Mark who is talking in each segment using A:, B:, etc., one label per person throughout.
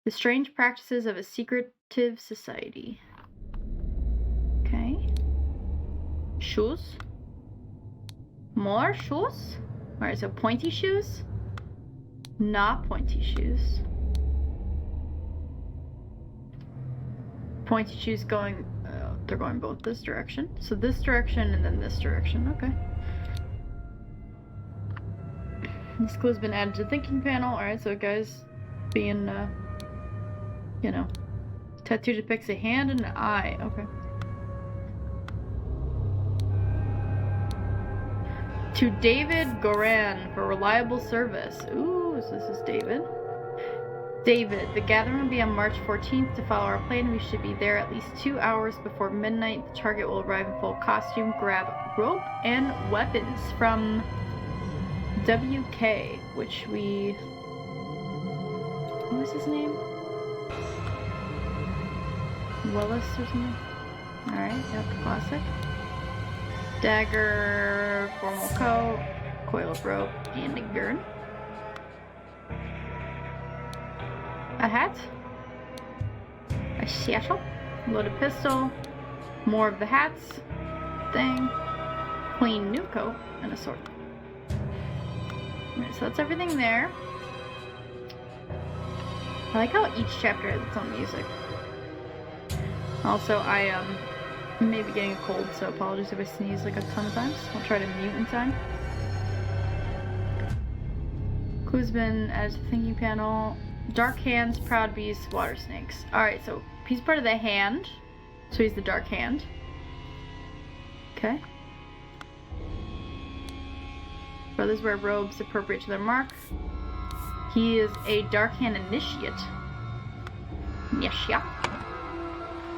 A: The strange practices of a secretive society. Okay. Shoes. More shoes? Alright, so pointy shoes? Not pointy shoes. Pointy shoes going... they're going both this direction. So this direction and then this direction. Okay. This clue's been added to the thinking panel. Alright, so guys being, you know, tattoo depicts a hand and an eye. Okay. To David Goran for reliable service. Ooh, so this is David. David, the gathering will be on March 14th. To follow our plan, we should be there at least 2 hours before midnight. The target will arrive in full costume. Grab rope and weapons from WK, which we... what was his name? Willis or something? Alright, yep, classic. Dagger, formal coat, coil of rope, and a gun. A hat. A satchel. Loaded pistol. More of the hats. Thing. Clean new coat. And a sword. Alright, so that's everything there. I like how each chapter has its own music. Also, I may be getting a cold, so apologies if I sneeze like a ton of times. I'll try to mute in time. Clue's been added to the thinking panel. Dark hands, proud beasts, water snakes. Alright, so he's part of the hand. So he's the dark hand. Okay. Brothers wear robes appropriate to their mark. He is a dark hand initiate. Yes, yeah.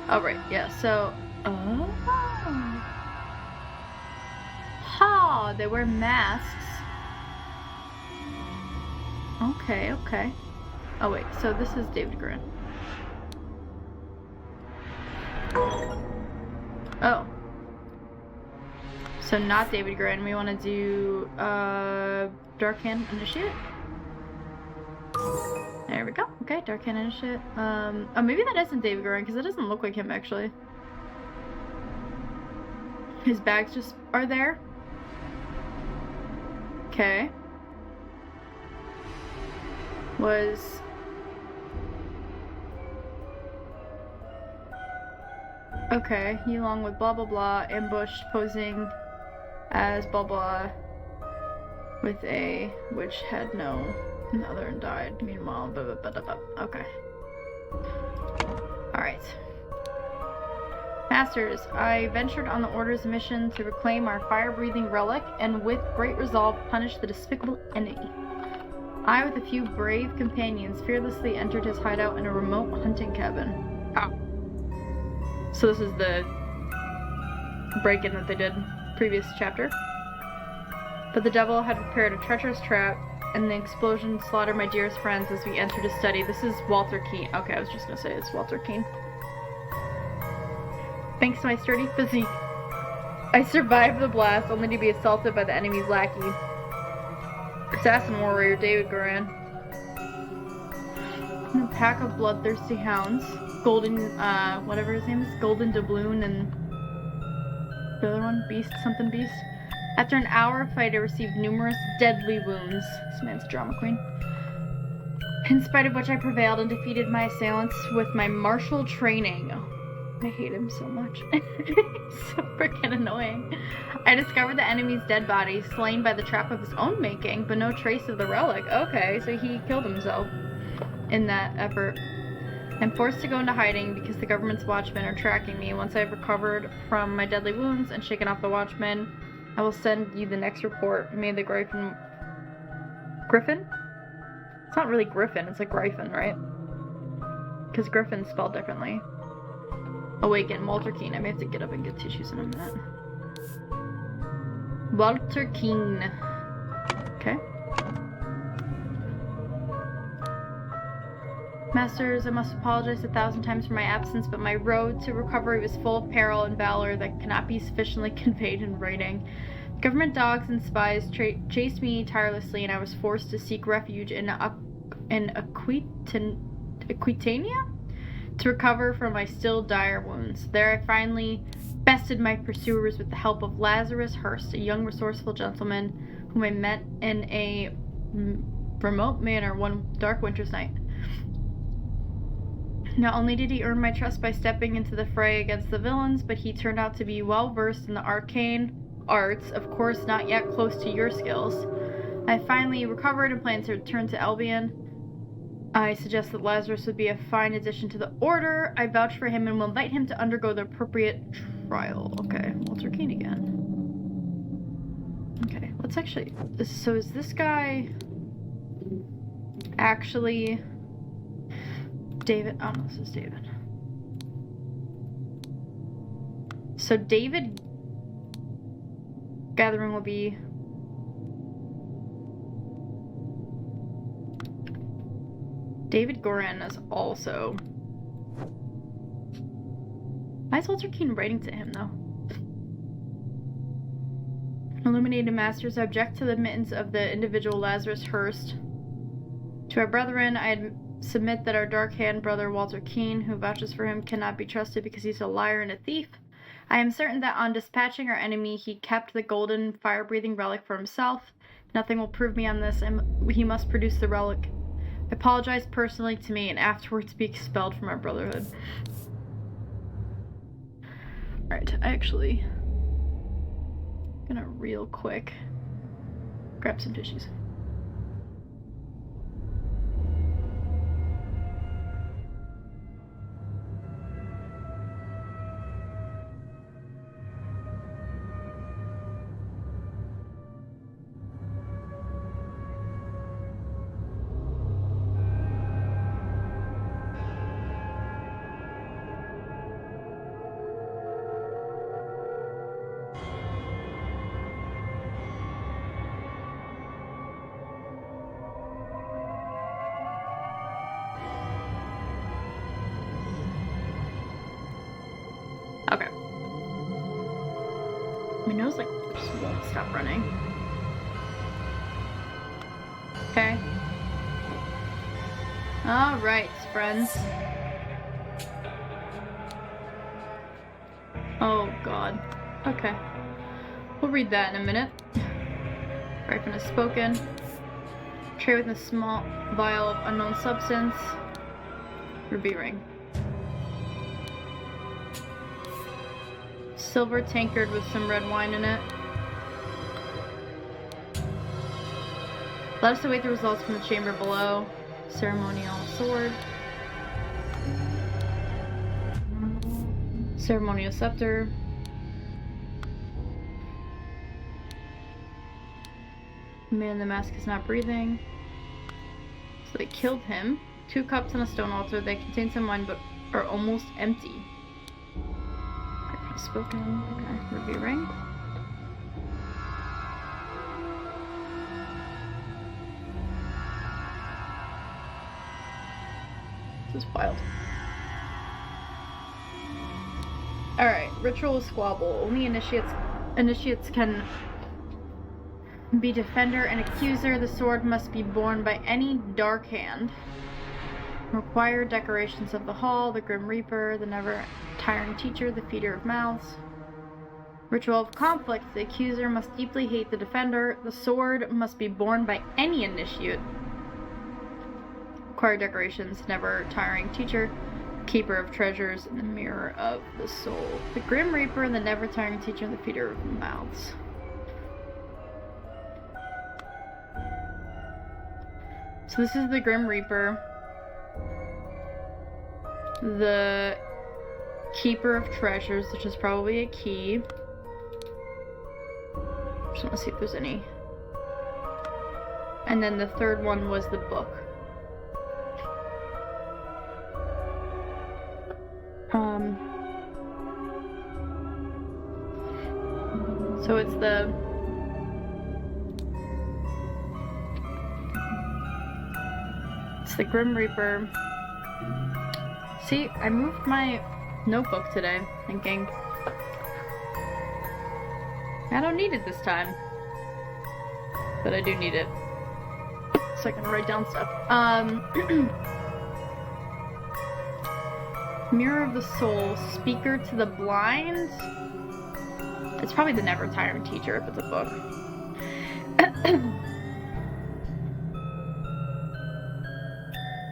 A: Oh, right, yeah, so... oh. Ha! They wear masks. Okay, okay. Oh, wait, so this is David Grant. Oh. So not David Grant. We want to do, Dark Hand Initiate? There we go. Okay, Dark Hand Initiate. Oh, maybe that isn't David Grant, because it doesn't look like him, actually. His bags just are there. Okay. Was... okay, he along with blah blah blah, ambushed, posing as blah blah, with a which had no other and died. Meanwhile, blah, blah, blah, blah, blah. Okay. Alright. Masters, I ventured on the Order's mission to reclaim our fire-breathing relic, and with great resolve punish the despicable enemy. I, with a few brave companions, fearlessly entered his hideout in a remote hunting cabin. Oh. So this is the break-in that they did previous chapter. But the devil had prepared a treacherous trap, and the explosion slaughtered my dearest friends as we entered his study. This is Walter Keane. Okay, I was just gonna say it's Walter Keane. Thanks to my sturdy physique, I survived the blast only to be assaulted by the enemy's lackey. Assassin warrior David Goran. And a pack of bloodthirsty hounds. Golden, whatever his name is. Golden Doubloon and the other one, Beast, something Beast. After an hour of fight, I received numerous deadly wounds. This man's a drama queen. In spite of which I prevailed and defeated my assailants with my martial training. Oh, I hate him so much. He's so freaking annoying. I discovered the enemy's dead body, slain by the trap of his own making, but no trace of the relic. Okay, so he killed himself in that effort. I'm forced to go into hiding because the government's watchmen are tracking me. Once I've recovered from my deadly wounds and shaken off the watchmen, I will send you the next report. May the Griffin... Griffin? It's not really Griffin, it's like Griffin, right? Because Griffin's spelled differently. Awaken, Walter Keane. I may have to get up and get tissues in a minute. Walter Keane. Okay. Masters, I must apologize 1,000 times for my absence, but my road to recovery was full of peril and valor that cannot be sufficiently conveyed in writing. Government dogs and spies chased me tirelessly, and I was forced to seek refuge in Aquitania? To recover from my still dire wounds. There I finally bested my pursuers with the help of Lazarus Hurst, a young resourceful gentleman whom I met in a remote manor one dark winter's night. Not only did he earn my trust by stepping into the fray against the villains, but he turned out to be well versed in the arcane arts, of course not yet close to your skills. I finally recovered and plan to return to Albion. I suggest that Lazarus would be a fine addition to the Order. I vouch for him and will invite him to undergo the appropriate trial. Okay, Walter Keane again. Okay, let's actually... So is this guy actually... David? Oh no, this is David. So David Gathering will be... David Goran is also... Why is Walter Keane writing to him, though? Illuminated Masters object to the admittance of the individual Lazarus Hurst. To our brethren, I submit that our dark-hand brother Walter Keane, who vouches for him, cannot be trusted because he's a liar and a thief. I am certain that on dispatching our enemy, he kept the golden, fire-breathing relic for himself. Nothing will prove me on this, and he must produce the relic. Apologize personally to me and afterwards be expelled from our brotherhood. Alright, I actually gonna real quick grab some tissues. Okay. My nose, like, just won't stop running. Okay. Alright, friends. Oh, God. Okay. We'll read that in a minute. Ripen has spoken. Tray with a small vial of unknown substance. Ruby ring. Silver tankard with some red wine in it. Let us await the results from the chamber below. Ceremonial sword. Ceremonial scepter. The man in the mask is not breathing. So they killed him. 2 cups on a stone altar. They contain some wine but are almost empty. Spoken. Okay. Ruby ring. This is wild. Alright, ritual squabble. Only initiates can be defender and accuser. The sword must be borne by any dark hand. Required decorations of the hall, the Grim Reaper, the never-tiring teacher, the feeder of mouths. Ritual of conflict. The accuser must deeply hate the defender. The sword must be borne by any initiate. Required decorations, never-tiring teacher, keeper of treasures, and the mirror of the soul. The Grim Reaper and the never-tiring teacher and the feeder of mouths. So this is the Grim Reaper. The keeper of treasures, which is probably a key. Just want to see if there's any. And then the third one was the book. So it's the Grim Reaper. See, I moved my notebook today, thinking I don't need it this time, but I do need it, so I can write down stuff. Mirror of the Soul, Speaker to the Blind. It's probably the Never Tiring Teacher if it's a book.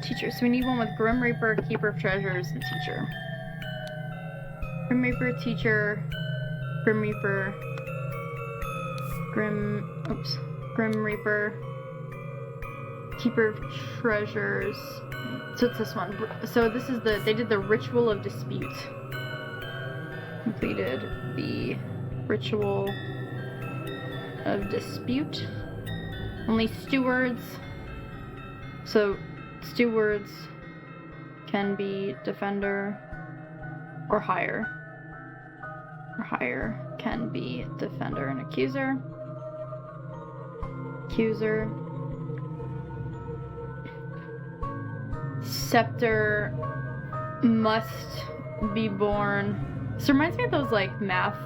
A: Teacher. So we need one with Grim Reaper, Keeper of Treasures, and Teacher. Grim Reaper, Teacher, Grim Reaper, Grim Reaper, Keeper of Treasures. So it's this one. So this is they did the Ritual of Dispute. Completed the Ritual of Dispute. Only stewards. So stewards can be defender or higher. Or higher can be defender and accuser. Accuser. Scepter must be born. This reminds me of those like math,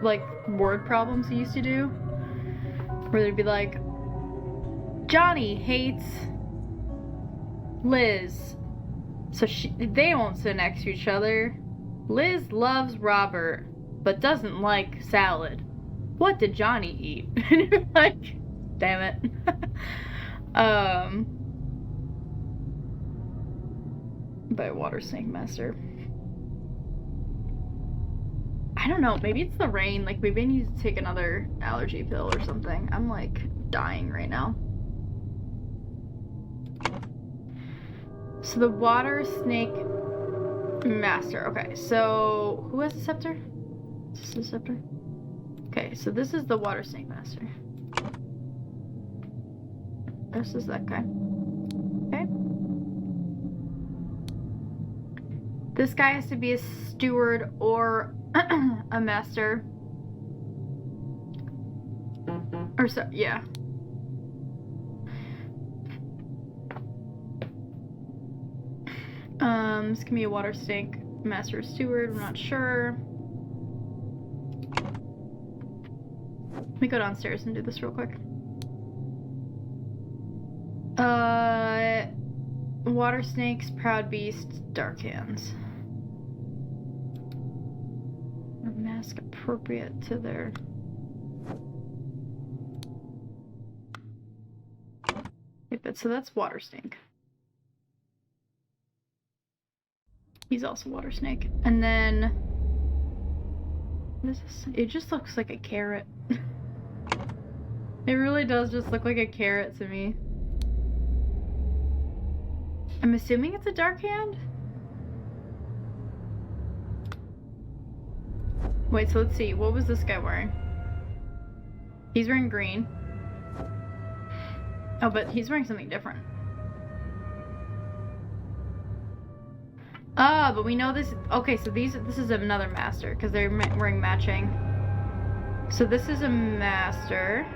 A: like word problems you used to do, where they'd be like, Johnny hates Liz, so they won't sit next to each other. Liz loves Robert, but doesn't like salad. What did Johnny eat? And you're like, damn it. By Water Snake Master. I don't know, maybe it's the rain. Like, maybe I need to take another allergy pill or something. I'm like dying right now. So the Water Snake Master. Okay, so who has the scepter? Is this the scepter? Okay, so this is the Water Snake Master. This is that guy. Okay. This guy has to be a steward or a master. Or so, yeah. This can be a water snake master or steward, I'm not sure. Let me go downstairs and do this real quick. Water snakes, proud beast, dark hands. A mask appropriate to their... So that's water snake. He's also water snake. And then... what is this? It just looks like a carrot. It really does just look like a carrot to me. I'm assuming it's a dark hand? Wait, so let's see. What was this guy wearing? He's wearing green. Oh, but he's wearing something different. Ah, but we know this... okay, so this is another master, because they're wearing matching. So this is a master.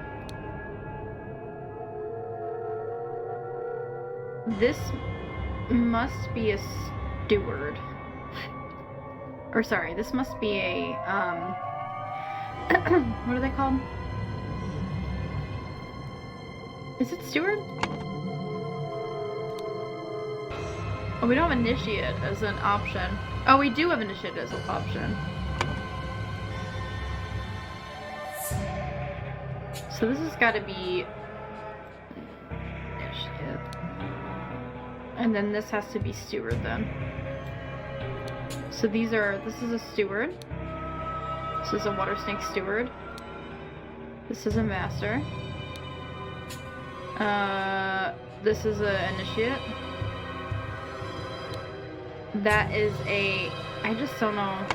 A: This must be a steward. Or sorry, this must be a, what are they called? Is it steward? Oh, we don't have initiate as an option. Oh, we do have initiate as an option. So this has got to be initiate. And then this has to be steward then. So this is a steward. This is a water snake steward. This is a master. This is an initiate. That is a... I just don't know.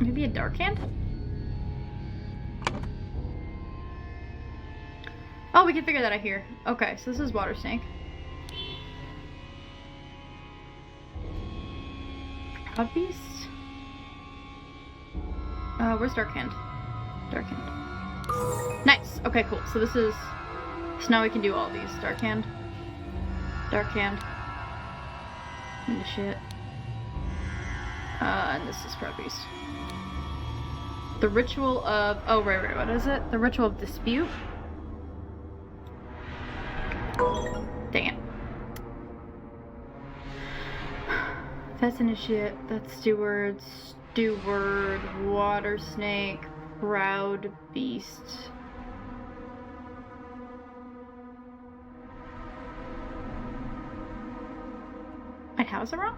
A: Maybe a dark hand? Oh, we can figure that out here. Okay, so this is water snake. Proud beast? Where's dark hand? Dark hand. Nice. Okay, cool. So this is... so now we can do all these. Dark hand. Dark hand. Initiate. And this is proud beast. The ritual of... oh, right. What is it? The ritual of dispute. That's initiate. That's steward. Steward. Water snake. Proud beast. Wait, how is it wrong?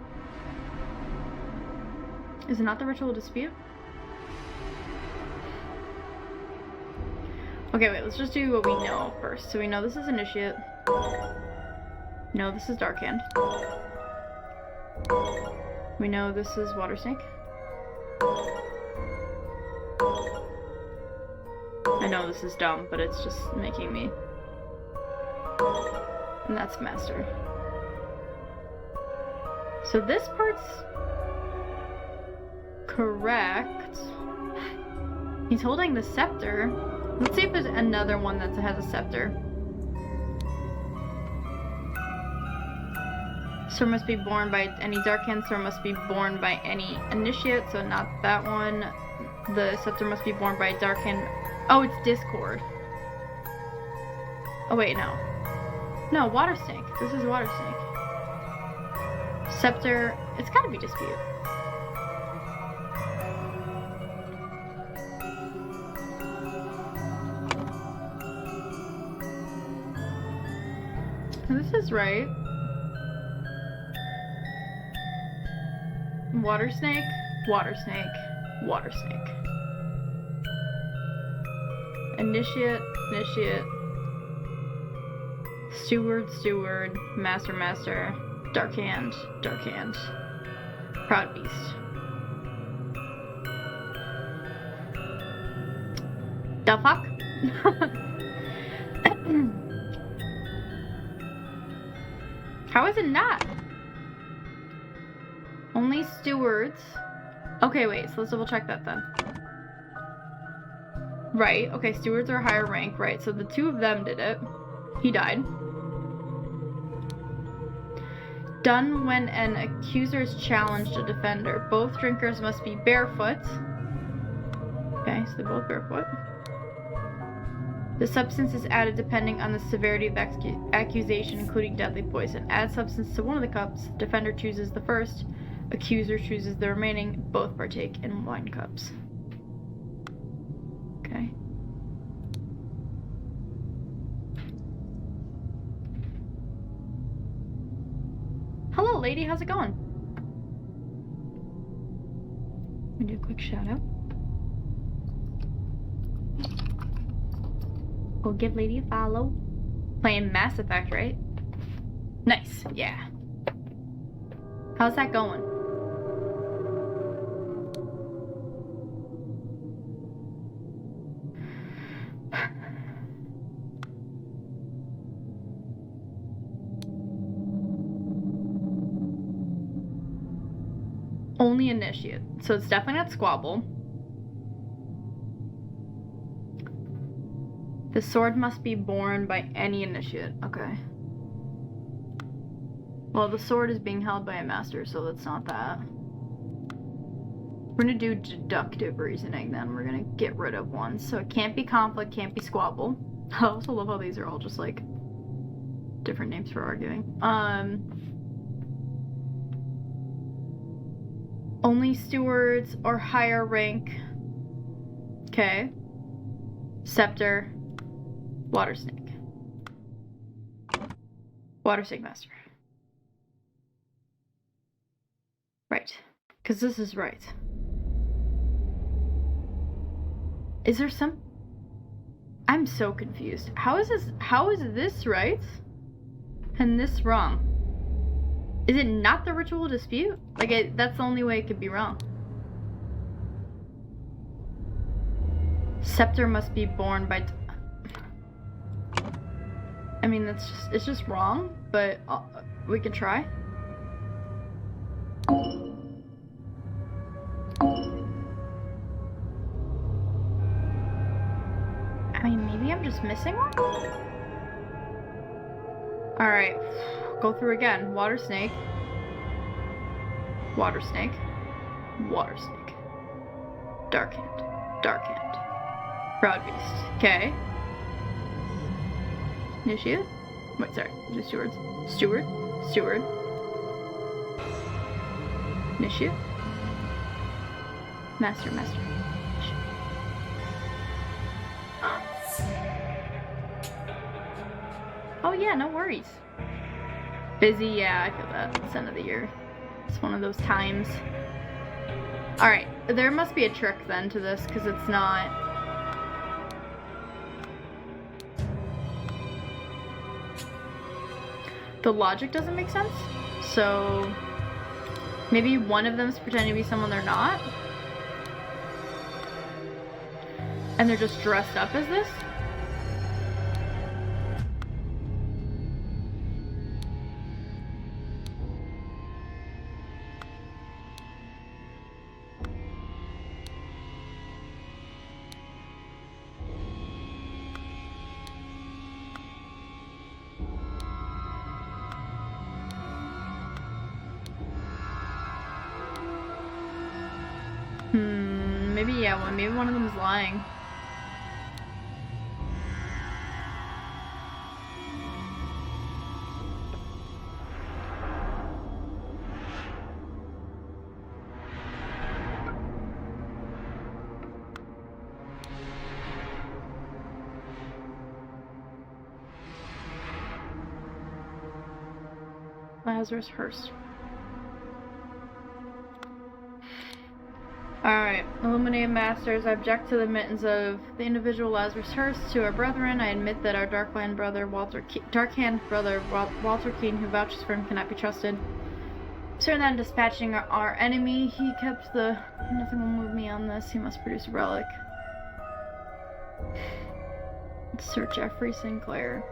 A: Is it not the ritual dispute? Okay, wait, let's just do what we know first. So we know this is initiate. No, this is dark hand. We know this is water snake. I know this is dumb, but it's just making me. And that's master. So this part's correct. He's holding the scepter. Let's see if there's another one that has a scepter. Sword must be born by any dark hand. Sword must be born by any initiate, so not that one. The scepter must be born by a dark hand. Oh, it's discord. Oh wait, no. No, water snake. This is water snake. Scepter, it's gotta be dispute. This is right. Water snake, water snake, water snake. Initiate, initiate. Steward, steward, master, master. Dark hand, dark hand. Proud beast. The fuck? How is it not? Only stewards. Okay, wait, so let's double check that then. Right, okay, stewards are higher rank, right, so the two of them did it. He died. Done when an accuser is challenged a defender. Both drinkers must be barefoot. Okay, so they're both barefoot. The substance is added depending on the severity of the accusation, including deadly poison. Add substance to one of the cups. Defender chooses the first. Accuser chooses the remaining. Both partake in wine cups. Okay. Hello, lady. How's it going? Let me do a quick shout out. Go give lady a follow. Playing Mass Effect, right? Nice. Yeah. How's that going? Only initiate. So it's definitely not squabble. The sword must be borne by any initiate. Okay. Well, the sword is being held by a master, so that's not that. We're gonna do deductive reasoning then. We're gonna get rid of one. So it can't be conflict, can't be squabble. I also love how these are all just like different names for arguing. Only stewards or higher rank. Okay. Scepter. Water snake. Water snake master. Right. Because this is right. Is there some... I'm so confused. How is this right? And this wrong? Is it not the ritual dispute? Like, that's the only way it could be wrong. Scepter must be borne by... I mean, it's just wrong, but we can try. I mean, maybe I'm just missing one? Alright, go through again. Water snake. Water snake. Water snake. Dark hand. Dark hand. Proud beast. Okay. Initiate? Wait, sorry. Just stewards. Steward. Steward. Initiate? Master. Oh yeah, no worries. Busy, yeah, I feel that. It's end of the year. It's one of those times. Alright, there must be a trick then to this, because it's not... The logic doesn't make sense. So... maybe one of them's pretending to be someone they're not? And they're just dressed up as this? Maybe, yeah, well, maybe one of them is lying. Lazarus Hearst. Alright, Illuminated Masters, I object to the admittance of the individual Lazarus Hearst to our brethren. I admit that our Darkhand brother Walter Keene, who vouches for him, cannot be trusted. Certain that in dispatching our enemy, he kept the... Nothing will move me on this. He must produce a relic. Sir Jeffrey Sinclair.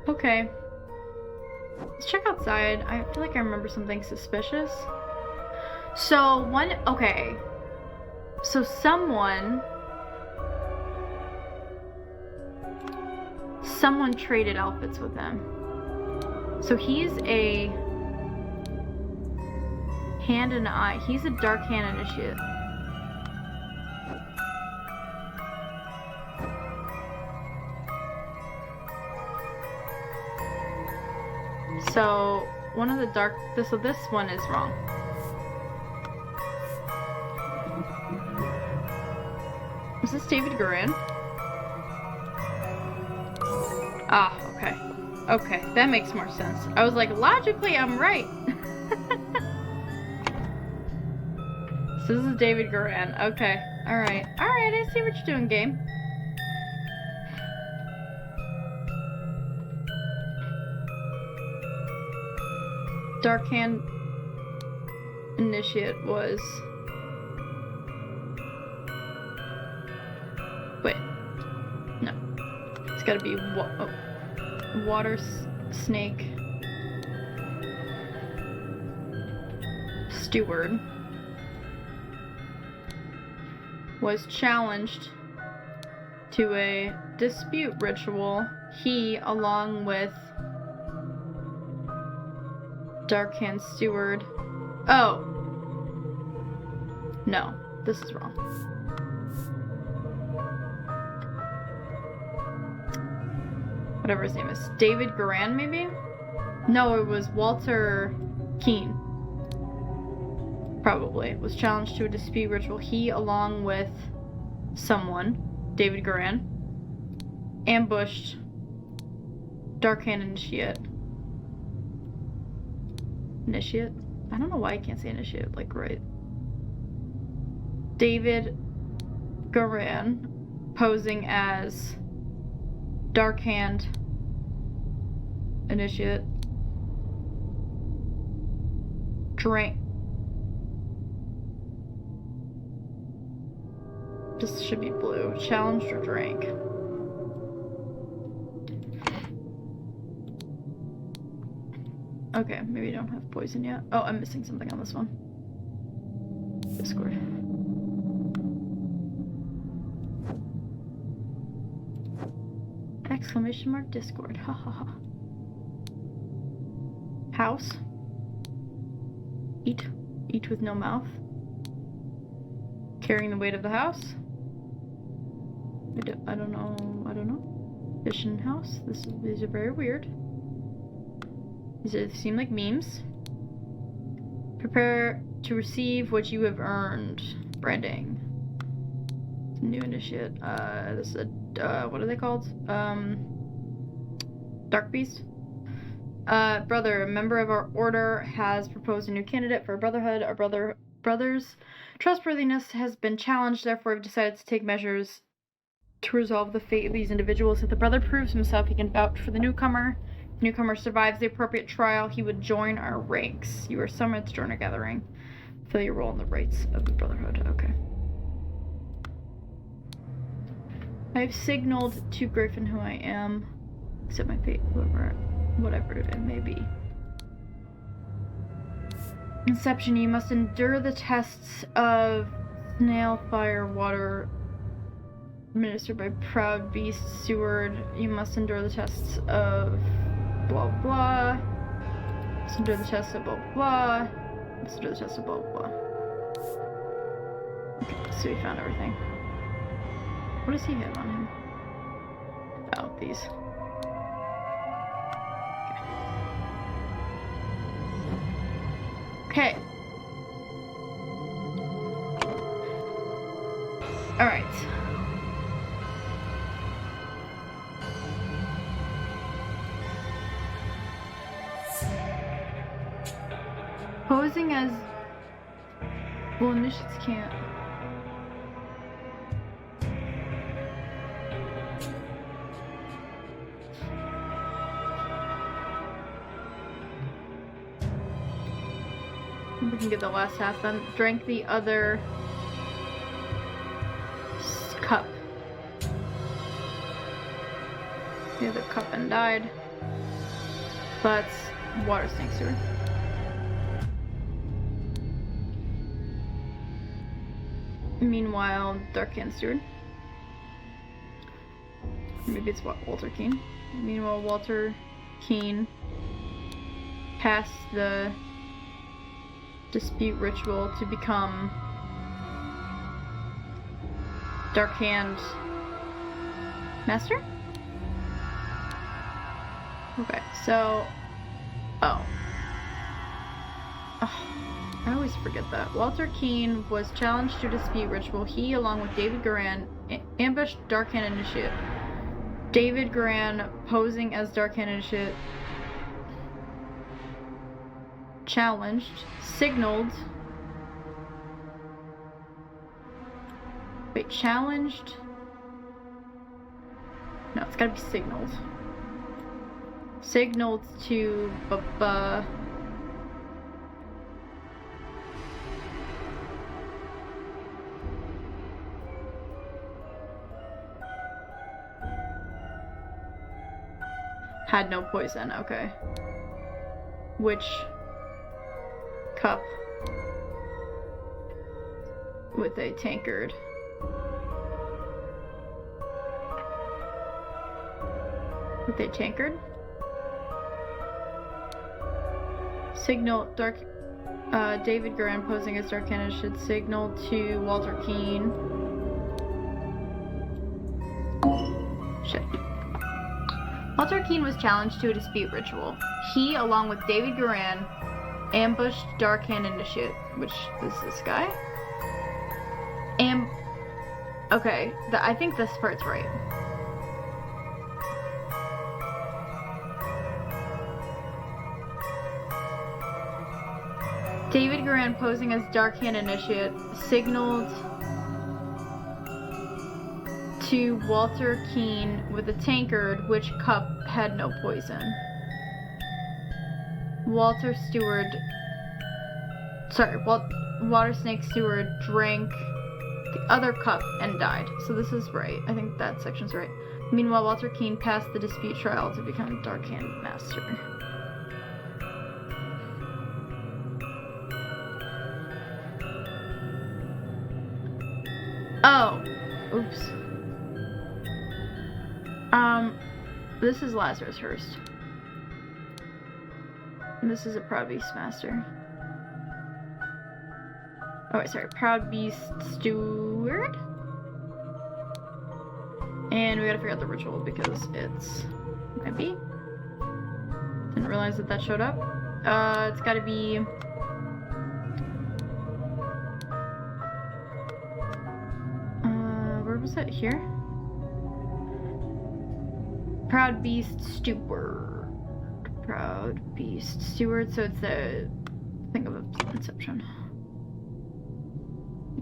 A: Okay. Let's check outside. I feel like I remember something suspicious. So, okay. So someone traded outfits with him. So he's a hand and eye. He's a dark hand initiate. So one of the so this one is wrong. Is this David Guerin? Ah, okay. Okay, that makes more sense. I was like, logically, I'm right. So this is David Guerin. Okay. Alright. Alright, I see what you're doing, game. Darkhand Initiate was... Wait. No. It's gotta be Water Snake Steward was challenged to a dispute ritual. He, along with Darkhand Steward... Oh! No, this is wrong. Whatever his name is. David Guerin, maybe? No, it was Walter Keene. Probably. Was challenged to a dispute ritual. He, along with someone, David Guerin, ambushed Darkhand Initiate. Initiate? I don't know why I can't say initiate, like, right. David Guerin, posing as Darkhand Initiate, drank. This should be blue. Challenged or drank. Okay, maybe I don't have poison yet. Oh, I'm missing something on this one. Discord. Exclamation mark Discord. Ha ha ha. House. Eat. Eat with no mouth. Carrying the weight of the house. I don't know. Fishing house. These are very weird. These seem like memes. Prepare to receive what you have earned. Branding. New initiate. This is a, what are they called? Dark Beast. Brother, a member of our order has proposed a new candidate for Brotherhood. Our brother's trustworthiness has been challenged, therefore we've decided to take measures to resolve the fate of these individuals. If the brother proves himself, he can vouch for the newcomer. If the newcomer survives the appropriate trial, he would join our ranks. You are summoned to join our gathering. Fill your role in the rights of the Brotherhood. Okay. I have signaled to Griffin who I am. Accept my fate, whatever it may be. Inception, you must endure the tests of snail, fire, water, administered by Proud Beast Steward. You must endure the tests of blah blah. Must endure the tests of blah blah. Must endure the tests of blah blah. Okay, so we found everything. What does he have on him? Oh, these. Okay. Alright. Posing as... Well, initiates can't. We can get the last half then. Drank the other cup. The other cup and died. But water snake steward. Meanwhile, Dark Hand Steward. Maybe it's Walter Keene. Meanwhile, Walter Keene passed the dispute ritual to become Dark Hand Master? Okay, so... Oh. I always forget that. Walter Keene was challenged to dispute ritual. He, along with David Garan, ambushed Dark Hand Initiate. David Garan, posing as Dark Hand Initiate, challenged, signaled. Wait, challenged? No, it's gotta be signaled. Signaled to had no poison, okay. Which cup with a tankard. With a tankard? Signal David Garan posing as Dark Hand should signal to Walter Keene. Shit. Walter Keene was challenged to a dispute ritual. He, along with David Garan, ambushed Dark Hand Initiate, which is this guy. Okay, I think this part's right. David Garan, posing as Dark Hand Initiate, signaled to Walter Keene with a tankard, which cup had no poison. Water Snake Steward drank the other cup and died. So this is right. I think that section's right. Meanwhile, Walter Keene passed the dispute trial to become Dark Hand Master. Oh. Oops. This is Lazarus Hurst. And this is a Proud Beast Master. Oh wait, sorry. Proud Beast Steward? And we gotta figure out the ritual because it's... might be. Didn't realize that showed up. It's gotta be... it here? Proud Beast Steward. Proud Beast Steward. So it's the thing of Inception.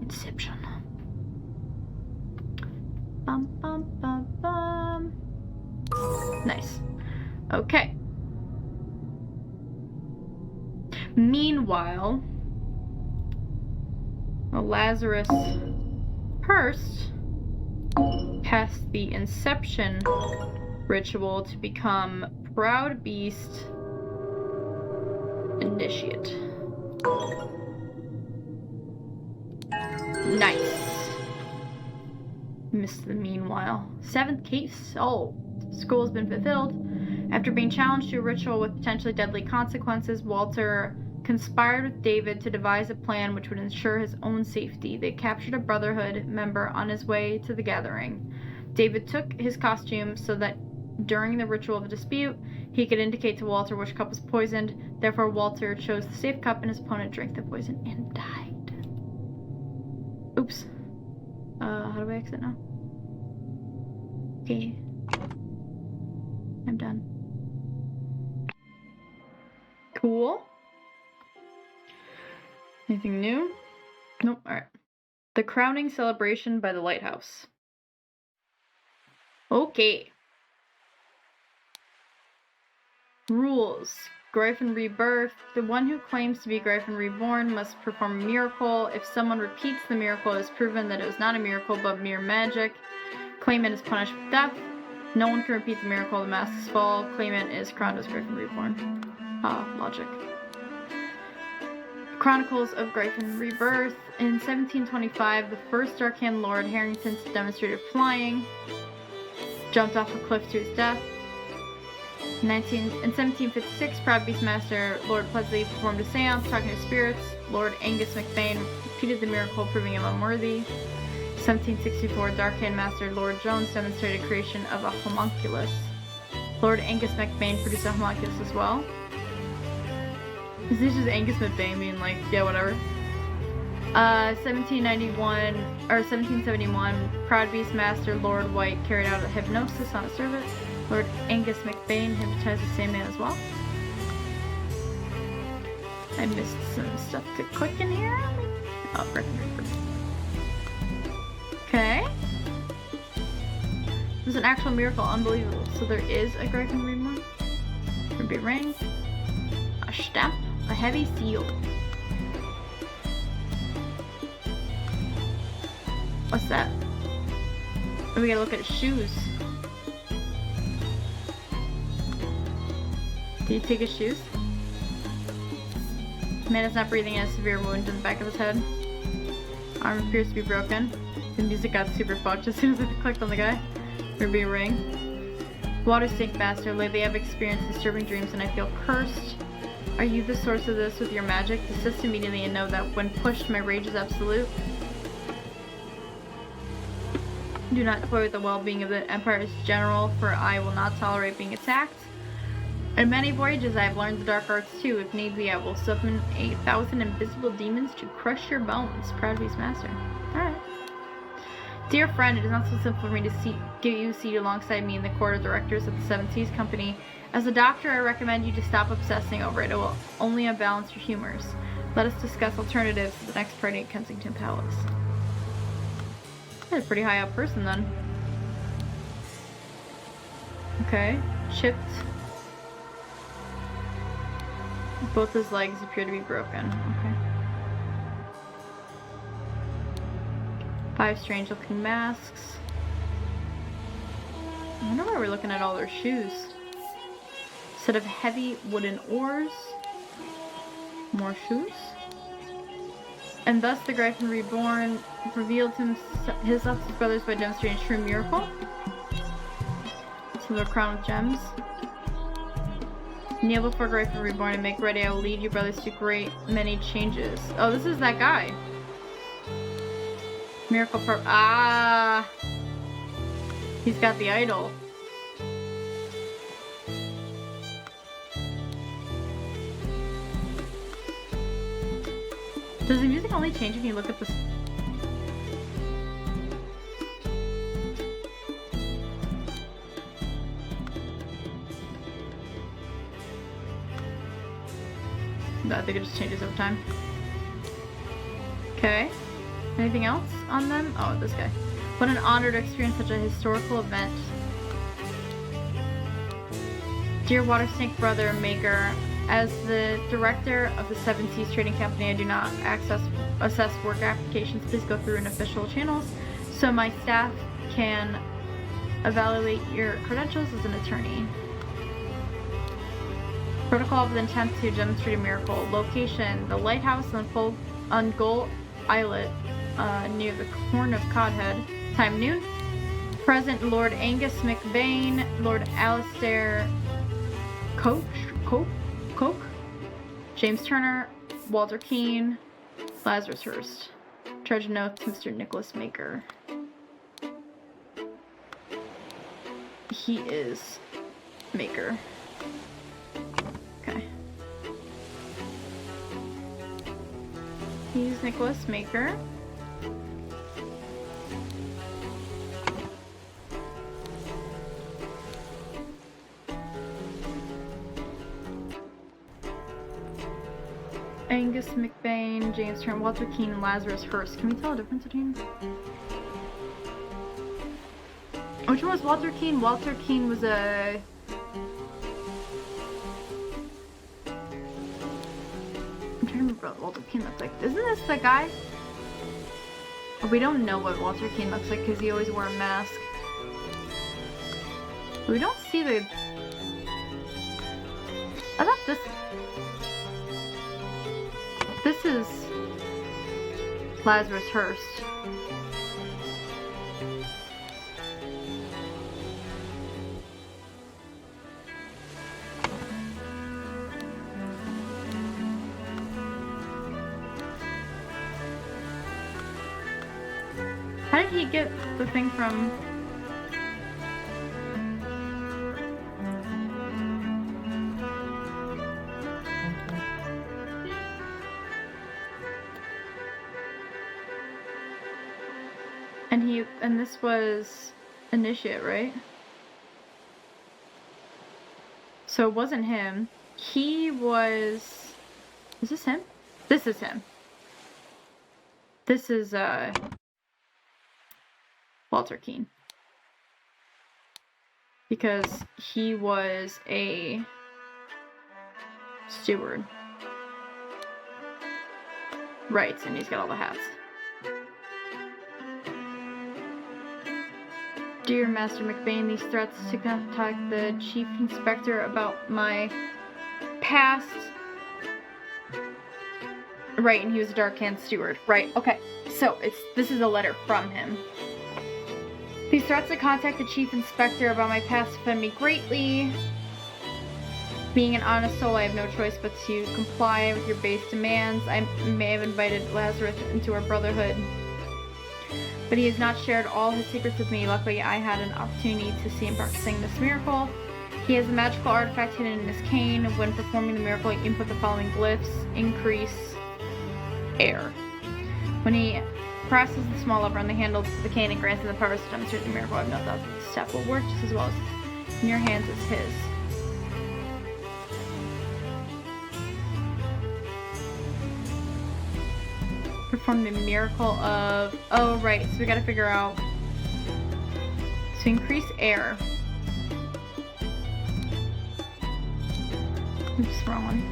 A: Inception. Bum bum bum bum. Nice. Okay. Meanwhile, Lazarus Hurst passed the Inception ritual to become Proud Beast Initiate. Nice. Missed the meanwhile. 7th case solved. School has been fulfilled. After being challenged to a ritual with potentially deadly consequences, Walter conspired with David to devise a plan which would ensure his own safety. They captured a Brotherhood member on his way to the gathering. David took his costume so that during the ritual of a dispute, he could indicate to Walter which cup was poisoned. Therefore, Walter chose the safe cup and his opponent drank the poison and died. Oops. How do I exit now? Okay. I'm done. Cool. Anything new? Nope. Alright. The crowning celebration by the lighthouse. Okay. Rules. Gryphon Rebirth. The one who claims to be Gryphon Reborn must perform a miracle. If someone repeats the miracle, it is proven that it was not a miracle but mere magic. Claimant is punished with death. No one can repeat the miracle. The masks fall. Claimant is crowned as Gryphon Reborn. Logic. Chronicles of Gryphon Rebirth. In 1725, the first Arcane Lord, Harrington, demonstrated flying. Jumped off a cliff to his death. In 1756, Proud Beastmaster Lord Plesley performed a seance talking to spirits. Lord Angus McBain repeated the miracle, proving him unworthy. 1764, Darkhan Master Lord Jones demonstrated creation of a homunculus. Lord Angus McBain produced a homunculus as well. Is this just Angus McBain being like, yeah, whatever? 1771, Proud Beastmaster Lord White carried out a hypnosis on a servant. Lord Angus McBain hypnotized the same man as well. I missed some stuff to click in here. Oh, okay. It was an actual miracle, unbelievable. So there is a Gryphon Reborn. Ruby ring, a stamp, a heavy seal. What's that? Oh, we gotta look at his shoes. Did he take his shoes? Man is not breathing and has a severe wound in the back of his head. Arm appears to be broken. The music got super fucked as soon as I clicked on the guy. Ruby ring. Water Snake Master, lately I've experienced disturbing dreams and I feel cursed. Are you the source of this with your magic? Desist immediately and know that when pushed, my rage is absolute. Do not toy with the well-being of the Empire's general, for I will not tolerate being attacked. In many voyages I have learned the dark arts too. If need be, I will summon 1,000 invisible demons to crush your bones. Proud Beastmaster. Alright. Dear friend, it is not so simple for me to get you seated alongside me in the court of directors of the Seven Seas Company. As a doctor, I recommend you to stop obsessing over it. It will only unbalance your humors. Let us discuss alternatives at the next party at Kensington Palace. That's a pretty high up person then. Okay. Chipped. Both his legs appear to be broken. Okay. 5 strange looking masks. I wonder why we're looking at all their shoes. Set of heavy wooden oars. More shoes. And thus the Gryphon Reborn revealed himself to his brothers by demonstrating a true miracle. So they're crowned with gems. Kneel before Gryphon Reborn and make ready. I will lead you brothers to great many changes. Oh, this is that guy. Miracle for he's got the idol. Does the music only change if you look at this? I think it just changes over time. Okay. Anything else on them? Oh, this guy. What an honor to experience such a historical event. Dear Water Snake Brother Maker, as the director of the Seven Seas Trading Company, I do not assess work applications. Please go through official channels so my staff can evaluate your credentials as an attorney. Protocol of the intent to demonstrate a miracle. Location: the lighthouse on Gull Islet, near the Horn of Codhead. Time: noon. Present: Lord Angus McVane, Lord Alistair Coke, James Turner, Walter Keane, Lazarus Hurst. Treasure note to Mr. Nicholas Maker. He is Maker. Okay. He's Nicholas Maker. Angus McBain, James Turner, Walter Keane, and Lazarus Hurst. Can we tell a difference between them? Which one was Walter Keane? Walter Keane was a... I'm trying to remember what Walter Keane looked like. Isn't this the guy? We don't know what Walter Keane looks like because he always wore a mask. We don't see the... I thought this... This is Lazarus Hurst. How did he get the thing from... And this was Initiate, right? So it wasn't him. He was... Is this him? This is him. This is, Walter Keane. Because he was a steward. Right, and he's got all the hats. Dear Master McBain, these threats to contact the Chief Inspector about my past... Right, and he was a Dark Hand Steward. Right, okay. So, this is a letter from him. These threats to contact the Chief Inspector about my past offend me greatly. Being an honest soul, I have no choice but to comply with your base demands. I may have invited Lazarus into our brotherhood, but he has not shared all his secrets with me. Luckily, I had an opportunity to see him practicing this miracle. He has a magical artifact hidden in his cane. When performing the miracle, he input the following glyphs. Increase air. When he presses the small lever on the handle of the cane and grants him the powers to demonstrate the miracle, I have no doubt that the staff will work just as well as in your hands as his. Perform the miracle of... Oh, right. So we gotta figure out... So increase air. Oops, wrong one.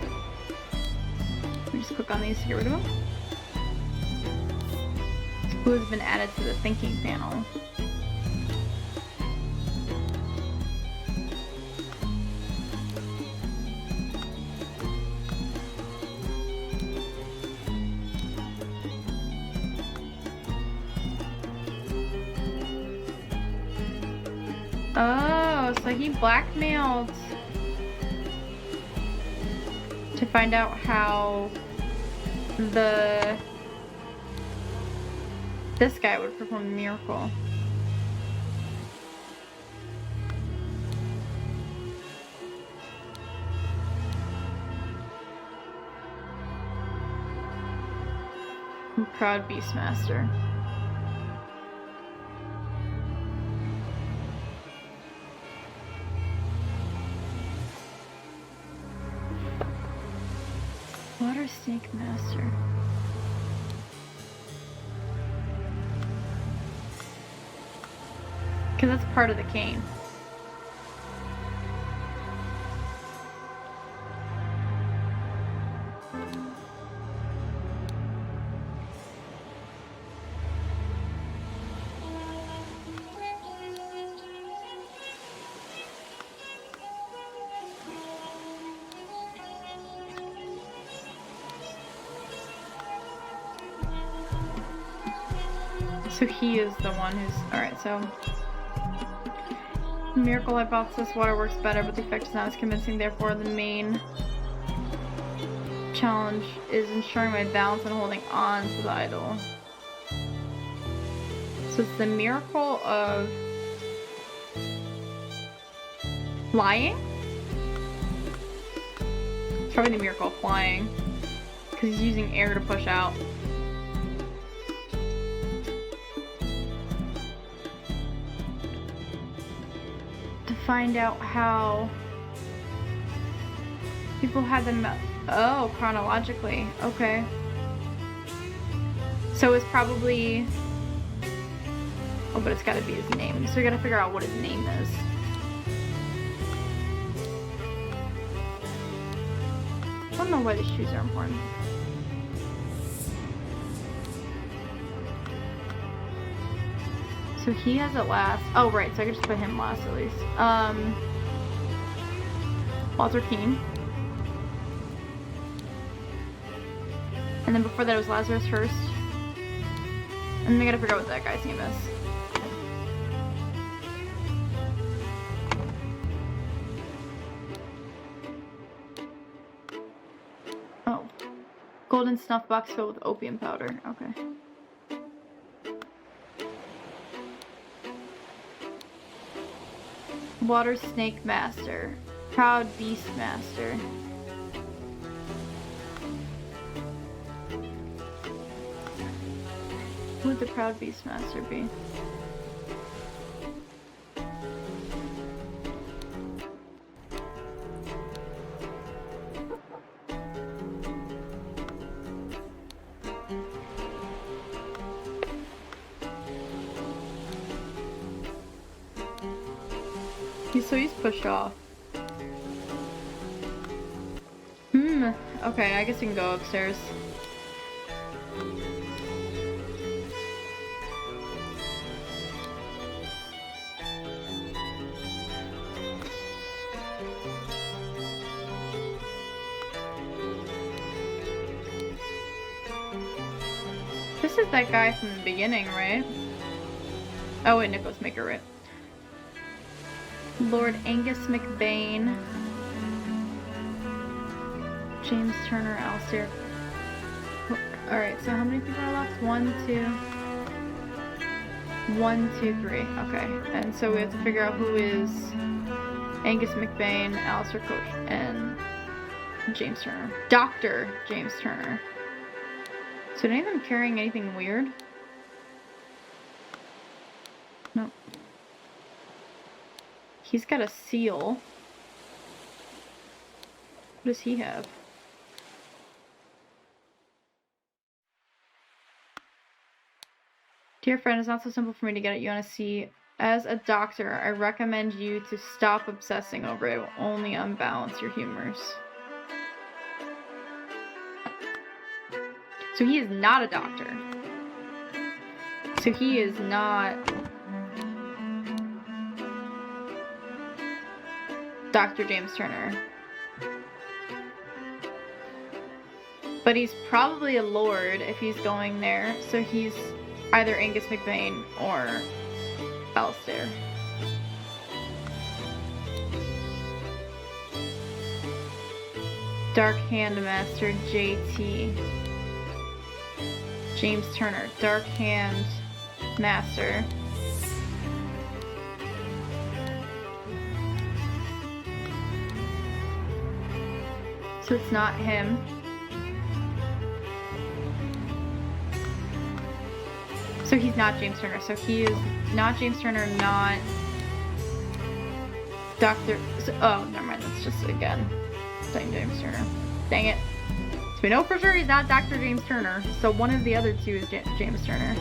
A: We just click on these to get rid of them. Who has been added to the thinking panel? Oh, so he blackmailed to find out how this guy would perform the miracle. Proud Beastmaster. What Water Snake Master. Because that's part of the cane. So he is the one who's... Alright, so... Miracle hypothesis, water works better, but the effect is not as convincing, therefore the main challenge is ensuring my balance and holding on to the idol. So it's the miracle of... flying? It's probably the miracle of flying. Because he's using air to push out. Find out how people had them. Oh, chronologically. Okay. So it's probably. Oh, but it's got to be his name. So we got to figure out what his name is. I don't know why these shoes are important. So he has it last. Oh, right. So I could just put him last at least. Walter Keane. And then before that it was Lazarus first. And then I gotta figure out what that guy's name is. Oh. Golden snuff box filled with opium powder. Okay. Water Snake Master. Proud Beast Master. Who would the Proud Beast Master be? So he's pushed off. Okay, I guess we can go upstairs. This is that guy from the beginning, right? Oh wait, Nicholas Maker, right? Lord Angus McBain, James Turner, Alistair. Alright, so how many people are left? 1, 2, 3. Okay, and so we have to figure out who is Angus McBain, Alistair Coach, and James Turner. Dr. James Turner. So, are any of them carrying anything weird? Nope. He's got a seal. What does he have? Dear friend, it's not so simple for me to get at you on a C. As a doctor, I recommend you to stop obsessing over it. It will only unbalance your humors. So he is not a doctor. So he is not Dr. James Turner. But he's probably a lord if he's going there. So he's either Angus McBain or Alistair. Dark Hand Master JT. James Turner, Dark Hand Master. So it's not him. So he's not James Turner. So he is not James Turner, not Dr. So, oh, never mind. That's just again saying James Turner. Dang it. So we know for sure he's not Dr. James Turner. So one of the other two is James Turner.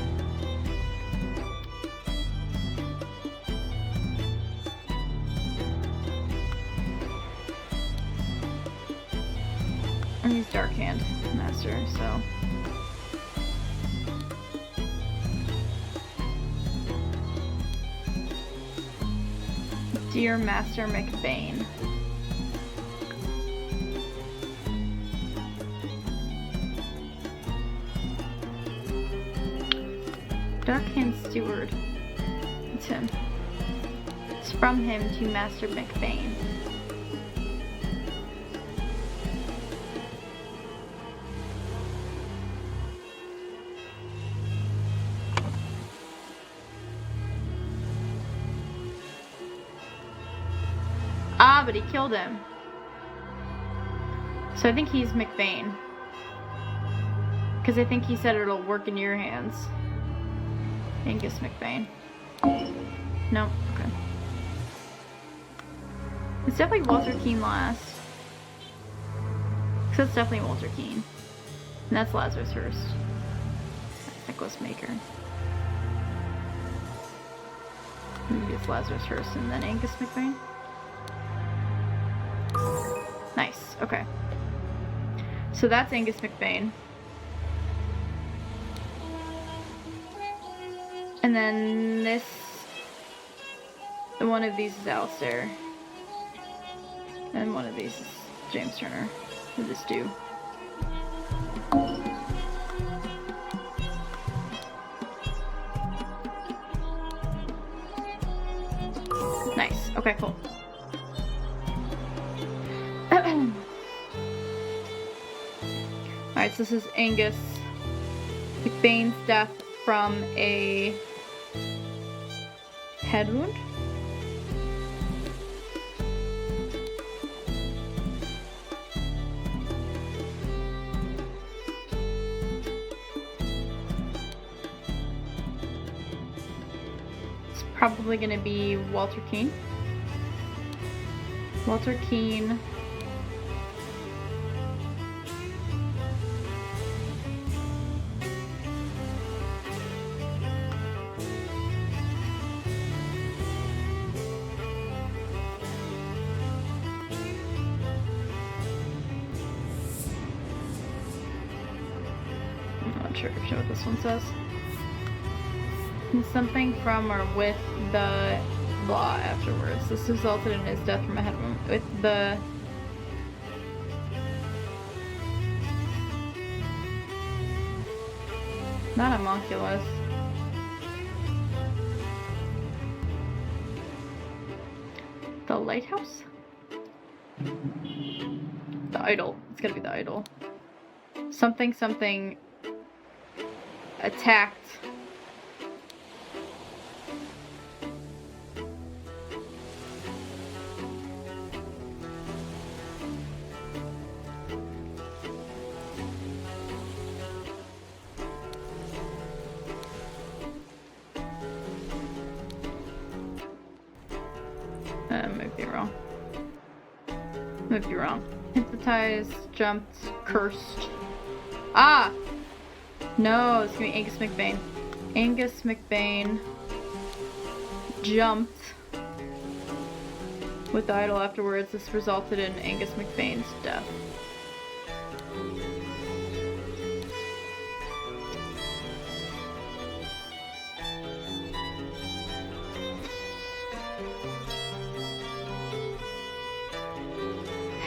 A: And he's Dark Hand Master, so. Dear Master McBain. Dark Hand Steward. It's him. It's from him to Master McBain. Ah, but he killed him. So I think he's McBain. Because I think he said it'll work in your hands. Angus McBain. No, okay. It's definitely Walter Keane last. Because it's definitely Walter Keane. And that's Lazarus Hearst. Necklace Maker. Maybe it's Lazarus Hearst and then Angus McBain. Nice, okay. So that's Angus McBain. And then this... one of these is Alistair. And one of these is James Turner. With this do. Nice, okay, cool. Alright, so this is Angus McBain's death from a head wound. It's probably going to be Walter Keane. Walter Keane. Sure what this one says. Something from or with the blah afterwards. This resulted in his death from a head wound. With the not homunculus. The lighthouse? The idol. It's gotta be the idol. Something attacked. Might be wrong. Might be wrong. Hypnotized, jumped, cursed. Ah! No, it's gonna be Angus McBain. Angus McBain jumped with the idol afterwards. This resulted in Angus McBain's death.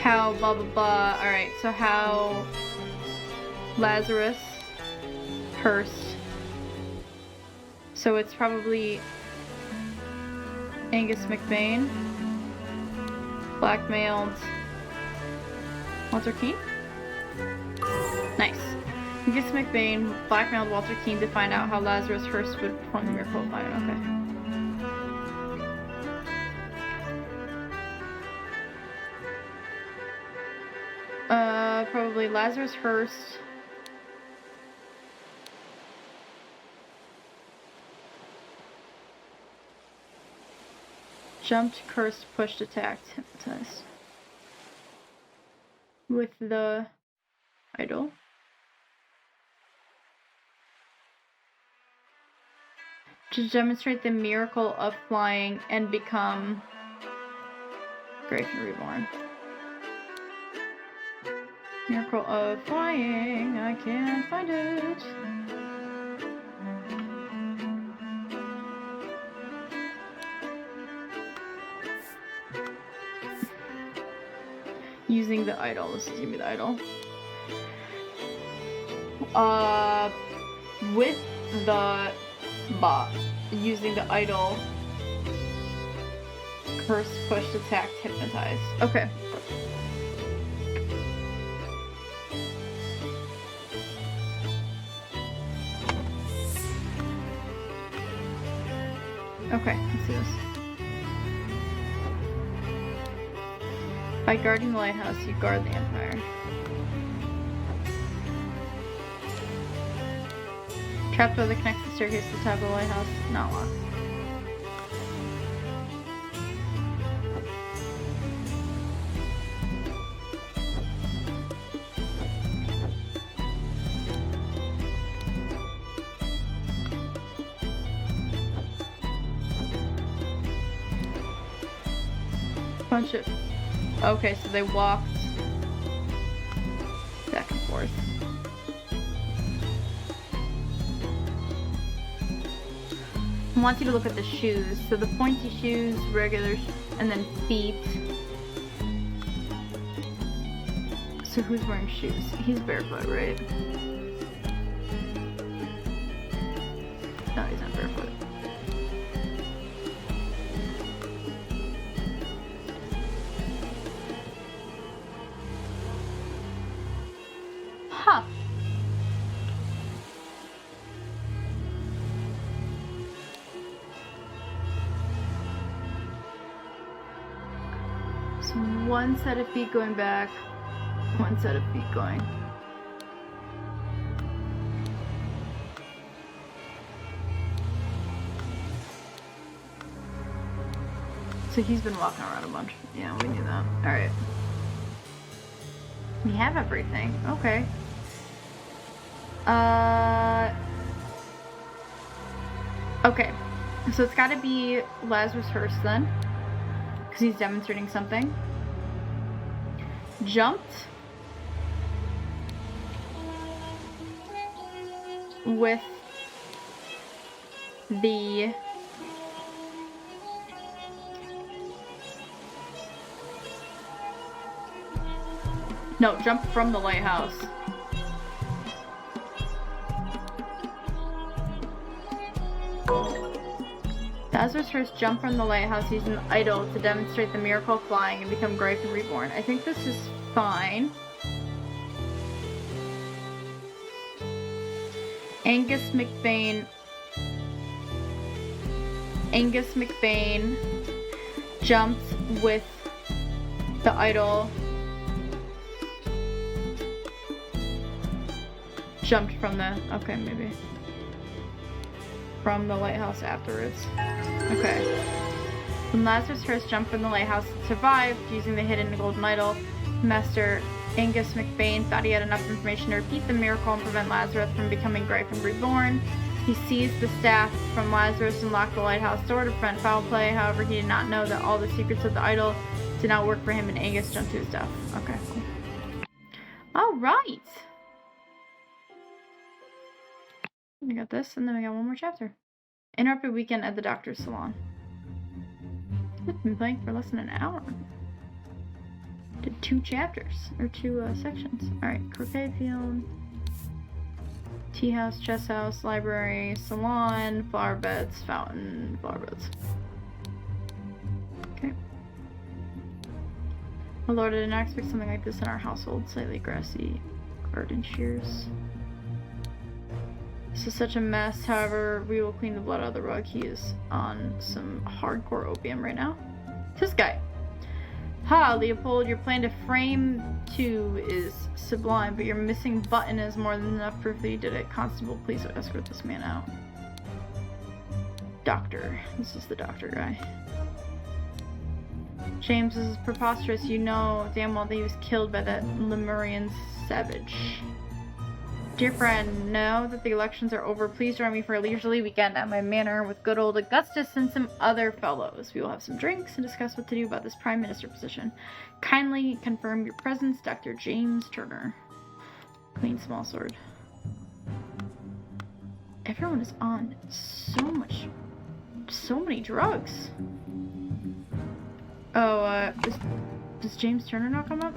A: How blah blah blah. Alright, so how Lazarus Hearst. So it's probably Angus McBain blackmailed Walter Keane? Nice. Angus McBain blackmailed Walter Keane to find out how Lazarus Hearst would perform the miracle of fire. Okay. Probably Lazarus Hearst. Jumped, cursed, pushed, attacked, hypnotized. With the idol. To demonstrate the miracle of flying and become great and reborn. Miracle of flying, I can't find it. Using the idol, this is gonna be the idol. With the bot, using the idol, curse, pushed, attacked, hypnotized. Okay. Okay, let's see this. By guarding the lighthouse, you guard the Empire. Trapdoor that connects the staircase to the top of the lighthouse, not locked. Punch it. Okay, so they walked back and forth. I want you to look at the shoes. So the pointy shoes, regular, and then feet. So who's wearing shoes? He's barefoot, right? No, he's not barefoot. Huh. So one set of feet going back, one set of feet going. So he's been walking around a bunch. Yeah, we knew that. Alright. We have everything. Okay. Okay. So it's gotta be Lazarus first then. Because he's demonstrating something. Jumped. With the no, jump from the lighthouse. Lazarus first jumped from the lighthouse using the idol to demonstrate the miracle of flying and become great and reborn. I think this is fine. Angus McBain jumped with the idol. Jumped from the, okay, maybe. From the lighthouse afterwards. Okay. When Lazarus first jumped from the lighthouse and survived using the hidden golden idol, Master Angus McBain thought he had enough information to repeat the miracle and prevent Lazarus from becoming great and reborn. He seized the staff from Lazarus and locked the lighthouse door to prevent foul play. However, he did not know that all the secrets of the idol did not work for him, and Angus jumped to his death. Okay, cool. Alright! We got this, and then we got one more chapter. Interrupted weekend at the doctor's salon. I've been playing for less than an hour. Did 2 chapters, or 2 sections. Alright, croquet field, tea house, chess house, library, salon, flower beds, fountain, flower beds. Okay. Oh Lord, I did not expect something like this in our household. Slightly grassy garden shears. This is such a mess. However, we will clean the blood out of the rug. He is on some hardcore opium right now. This guy. Ha, Leopold, your plan to frame 2 is sublime, but your missing button is more than enough proof that you did it. Constable, please escort this man out. Doctor. This is the doctor guy. James, this is preposterous. You know damn well that he was killed by that Lemurian savage. Dear friend, now that the elections are over, please join me for a leisurely weekend at my manor with good old Augustus and some other fellows. We will have some drinks and discuss what to do about this prime minister position. Kindly confirm your presence, Dr. James Turner. Clean smallsword. Everyone is on so many drugs. Oh, does James Turner not come up?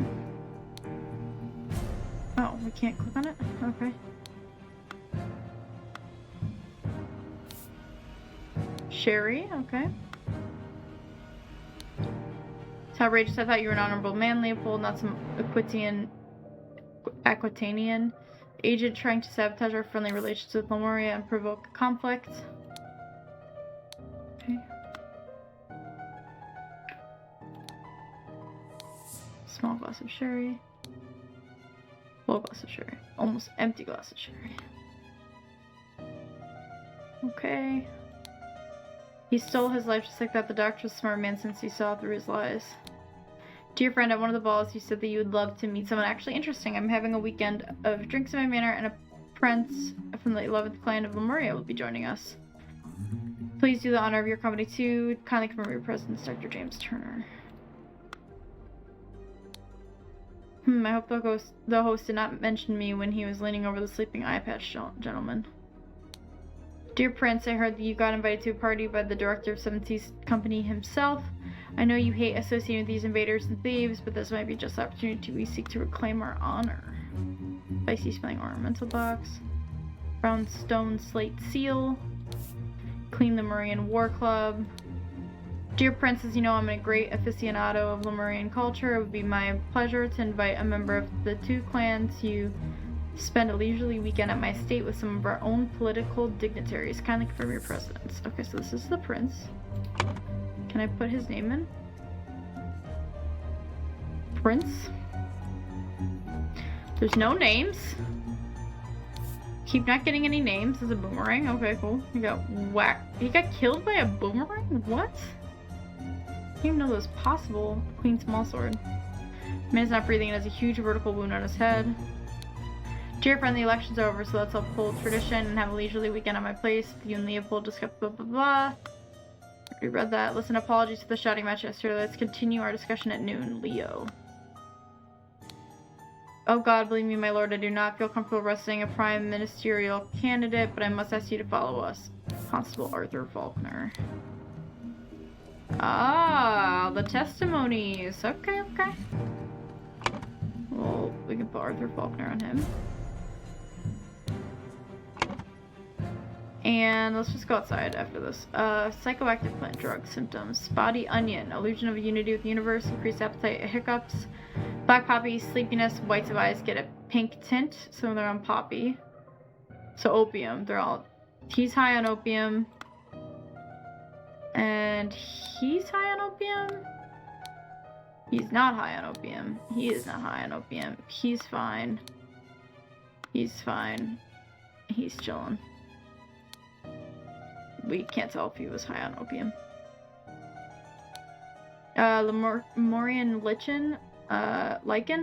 A: Oh, we can't click on it? Okay. Sherry, okay. It's outrageous. I thought you were an honorable man, Leopold, not some Aquitanian agent trying to sabotage our friendly relations with Lemuria and provoke conflict. Okay. Small glass of sherry. Full glass of sherry. Almost empty glass of sherry. Okay. He stole his life just like that. The doctor was a smart man since he saw through his lies. Dear friend, at one of the balls you said that you would love to meet someone actually interesting. I'm having a weekend of drinks in my manor and a prince from the 11th clan of Lemuria will be joining us. Please do the honor of your company too. Kindly confirm your presence, Dr. James Turner. I hope the host did not mention me when he was leaning over the sleeping eye patch gentleman. Dear Prince, I heard that you got invited to a party by the director of 17th Company himself. I know you hate associating with these invaders and thieves, but this might be just the opportunity we seek to reclaim our honor. Spicy smelling ornamental box. Brown stone slate seal. Clean Lemurian War Club. Dear Prince, as you know, I'm a great aficionado of Lemurian culture. It would be my pleasure to invite a member of the two clans to spend a leisurely weekend at my estate with some of our own political dignitaries. Kindly confirm your presence. Okay, so this is the prince. Can I put his name in? Prince? There's no names. Keep not getting any names as a boomerang. Okay, cool. He got whacked. He got killed by a boomerang? What? I didn't even know that was possible. Queen Smallsword. Man's not breathing and has a huge vertical wound on his head. Dear friend, the election's are over, so let's uphold tradition and have a leisurely weekend at my place. You and Leopold discuss blah blah blah. We read that. Listen, apologies for the shouting match yesterday. Let's continue our discussion at noon. Leo. Oh God, believe me, my lord, I do not feel comfortable arresting a prime ministerial candidate, but I must ask you to follow us. Constable Arthur Faulkner. Ah, the testimonies. Okay, okay. Well, we can put Arthur Faulkner on him. And let's just go outside after this. Psychoactive plant drug symptoms. Spotty onion. Illusion of unity with the universe. Increased appetite. Hiccups. Black poppy. Sleepiness. Whites of eyes get a pink tint. So they're on poppy. So opium. They're all... He's high on opium. And he's high on opium? He's not high on opium. He is not high on opium. He's fine. He's fine. He's chilling. We can't tell if he was high on opium. Lemurian lichen,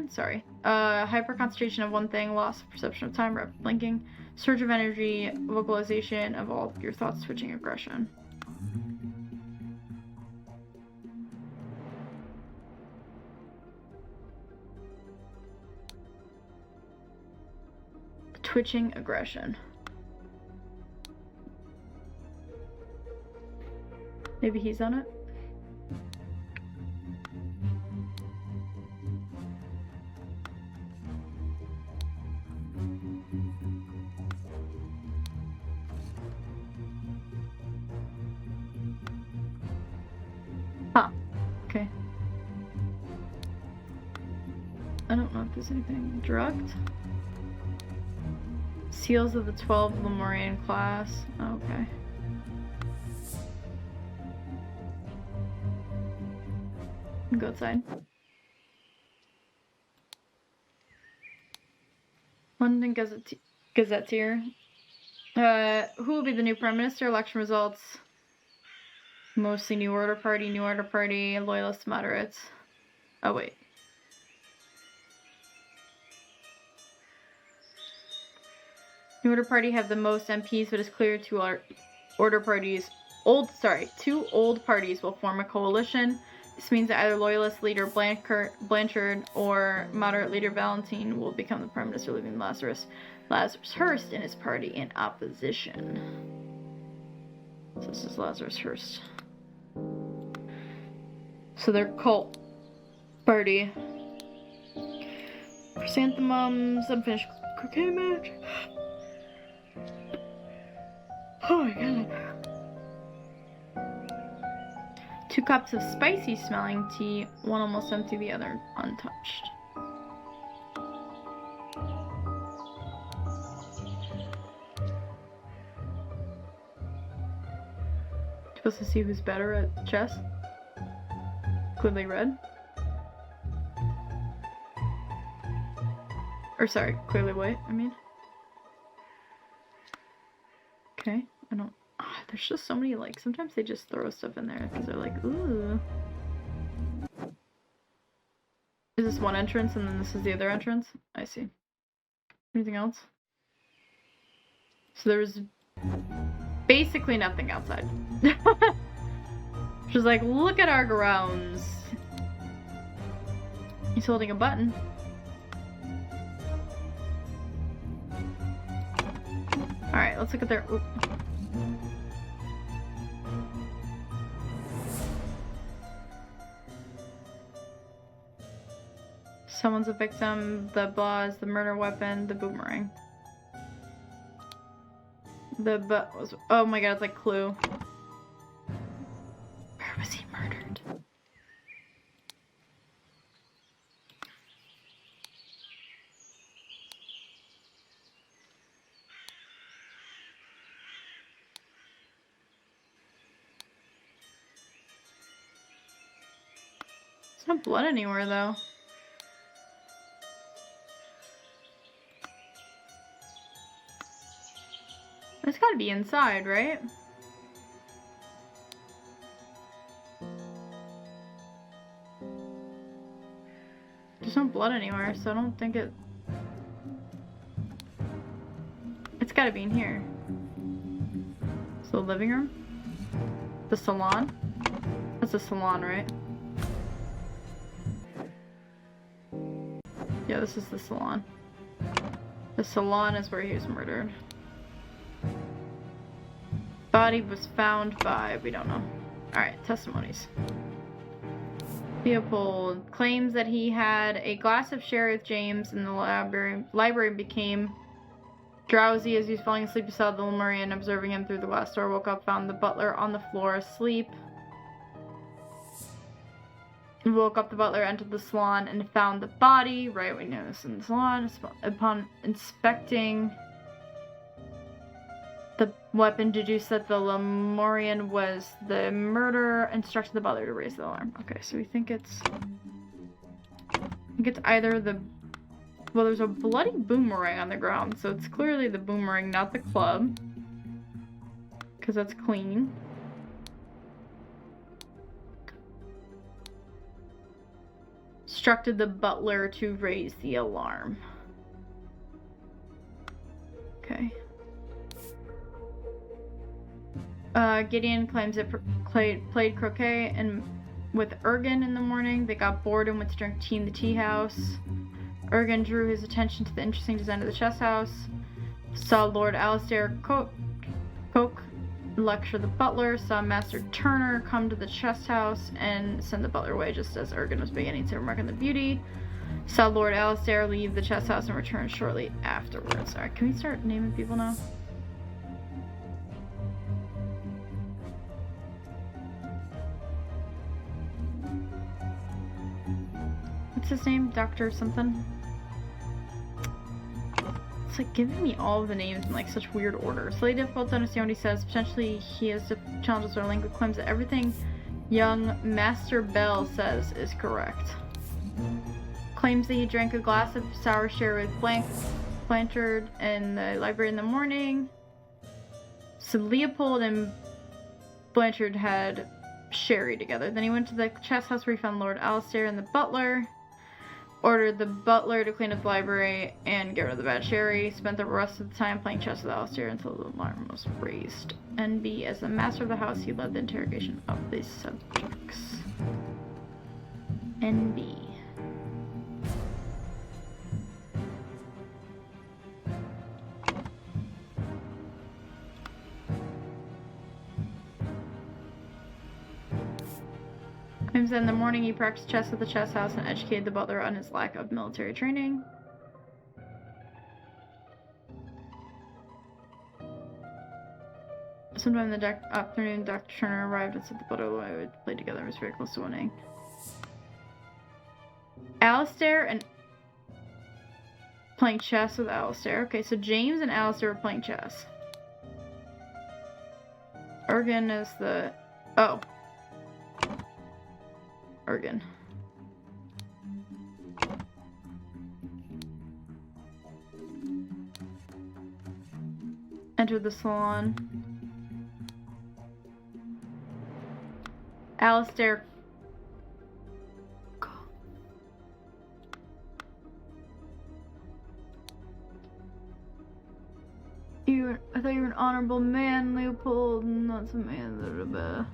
A: sorry. Hyperconcentration of one thing, loss of perception of time, rapid blinking, surge of energy, vocalization of all your thoughts, switching aggression. Twitching aggression. Maybe he's on it? Huh. Okay. I don't know if there's anything drugged. Seals of the 12 Lemurian class. Okay. Go outside. London Gazetteer. Who will be the new Prime Minister? Election results. Mostly New Order Party, Loyalist Moderates. Oh, wait. New Order Party have the most MPs, but it's clear two old parties will form a coalition. This means that either Loyalist leader Blanchard or moderate leader Valentine will become the Prime Minister, leaving Lazarus Hearst and his party in opposition. So this is Lazarus Hearst. So their cult party. Chrysanthemums, unfinished croquet match. Oh my god. 2 cups of spicy smelling tea, one almost empty, the other untouched. Supposed to see who's better at chess? Clearly red. Or sorry, clearly white, I mean. Okay, I don't... there's just so many, like, sometimes they just throw stuff in there because they're like, ooh. Is this one entrance and then this is the other entrance? I see. Anything else? So there's basically nothing outside. She's like, look at our grounds. He's holding a button. Alright, let's look at their... Oop. Someone's a victim, the blah is the murder weapon, the boomerang. The but was... Oh my god, it's like Clue. Where was he murdered? There's no blood anywhere though. It's gotta be inside, right? There's no blood anywhere, so I don't think it... It's gotta be in here. So the living room? The salon? That's a salon, right? Yeah, this is the salon. The salon is where he was murdered. Body was found by... we don't know. Alright, testimonies. Leopold claims that he had a glass of sherry with James in the library became drowsy as he was falling asleep. He saw the Lemurian observing him through the glass door. Woke up, found the butler on the floor asleep. Woke up, the butler entered the salon and found the body. Right, we know this in the salon. Upon inspecting the weapon, deduced that the Lemurian was the murderer, instructed the butler to raise the alarm. Okay, so we think it's... either the... Well, there's a bloody boomerang on the ground, so it's clearly the boomerang, not the club. Because that's clean. Instructed the butler to raise the alarm. Okay. Gideon claims it played croquet and with Ergen in the morning. They got bored and went to drink tea in the tea house. Ergen drew his attention to the interesting design of the chess house. Saw Lord Alistair Coke lecture the butler. Saw Master Turner come to the chess house and send the butler away just as Ergen was beginning to remark on the beauty. Saw Lord Alistair leave the chess house and return shortly afterwards. Alright, can we start naming people now? What's his name? Dr. something? It's like giving me all of the names in like such weird order. Slightly difficult to understand what he says. Potentially he has challenges with our language. Claims that everything young Master Bell says is correct. Claims that he drank a glass of sour sherry with Blanchard in the library in the morning. So Leopold and Blanchard had sherry together. Then he went to the chess house where he found Lord Alistair and the butler. Ordered the butler to clean up the library and get rid of the bad sherry. Spent the rest of the time playing chess with Alistair until the alarm was raised. NB, as the master of the house, he led the interrogation of these subjects. NB. In the morning, he practiced chess at the chess house and educated the butler on his lack of military training. Sometime in the afternoon, Dr. Turner arrived and said the butler would play together and was very close to winning. Alistair and playing chess with Alistair. Okay, so James and Alistair were playing chess. Ergen is the... Oh. Ergen. Entered the salon. Alistair. I thought you were an honorable man, Leopold, not some man.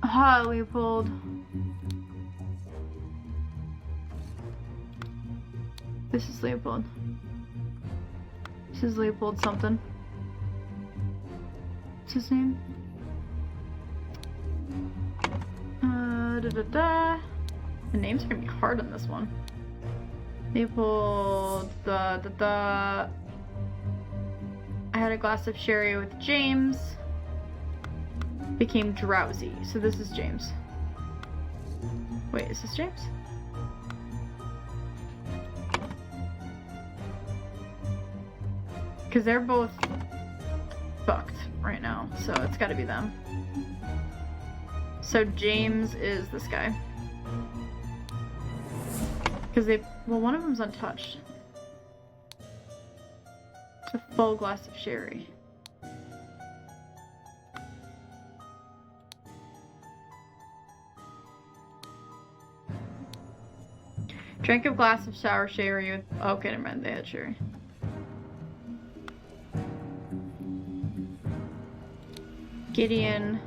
A: Hi, Leopold. This is Leopold. This is Leopold something. What's his name? The names are gonna be hard on this one. Leopold, I had a glass of sherry with James. Became drowsy. So this is James. Wait, is this James? Because they're both fucked right now, so it's gotta be them. So James is this guy. Because well, one of them's untouched. It's a full glass of sherry. Drank a glass of sour sherry with... Okay, never mind, they had sherry. Gideon.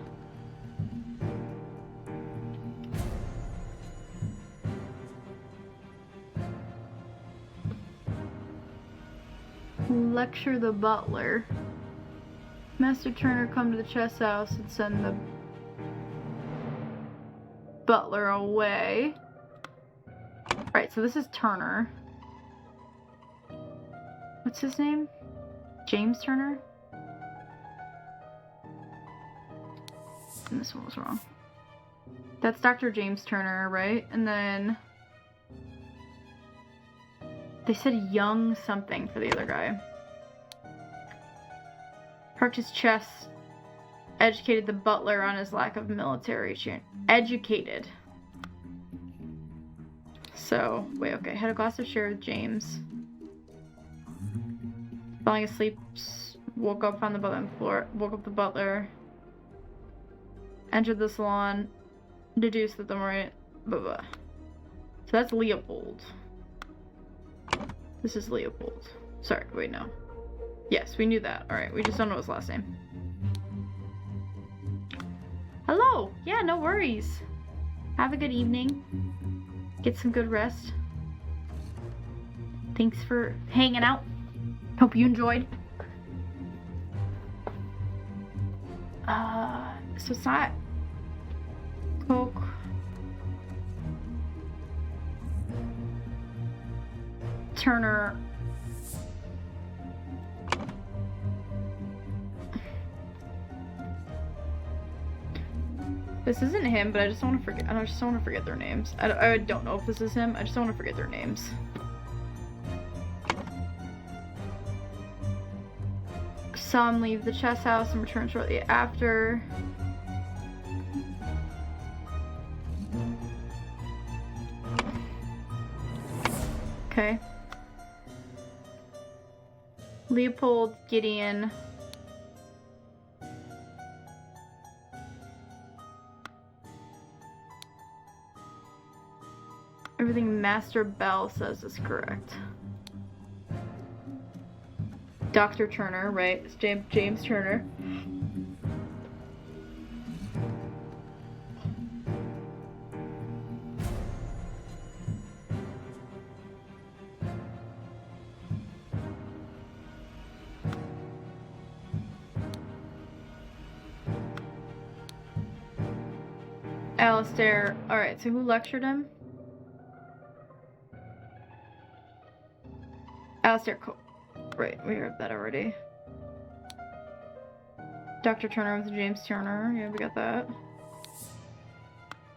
A: Lecture the butler. Master Turner come to the chess house and send the butler away. Right, so this is Turner. What's his name? James Turner? And this one was wrong. That's Dr. James Turner, right? And then they said young something for the other guy. Practiced chess. Educated the butler on his lack of military training. Educated. So, wait, okay. Had a glass of sherry with James. Falling asleep, woke up on the butler on the floor. Woke up the butler. Entered the salon. Deduced that the morning. Blah blah. So that's Leopold. This is Leopold. Sorry, wait, no. Yes, we knew that. Alright, we just don't know his last name. Hello! Yeah, no worries. Have a good evening. Get some good rest. Thanks for hanging out. Hope you enjoyed. So it's not Coke. Turner. This isn't him, but I just don't want to forget. I just don't want to forget their names. I don't know if this is him. I just don't want to forget their names. Saw him leave the chess house and return shortly after. Okay. Leopold, Gideon, Everything Master Bell says is correct. Dr. Turner, right? It's James Turner. Alistair. Alright, so who lectured him? Alistair Right, we heard that already. Dr. Turner with James Turner. Yeah, we got that.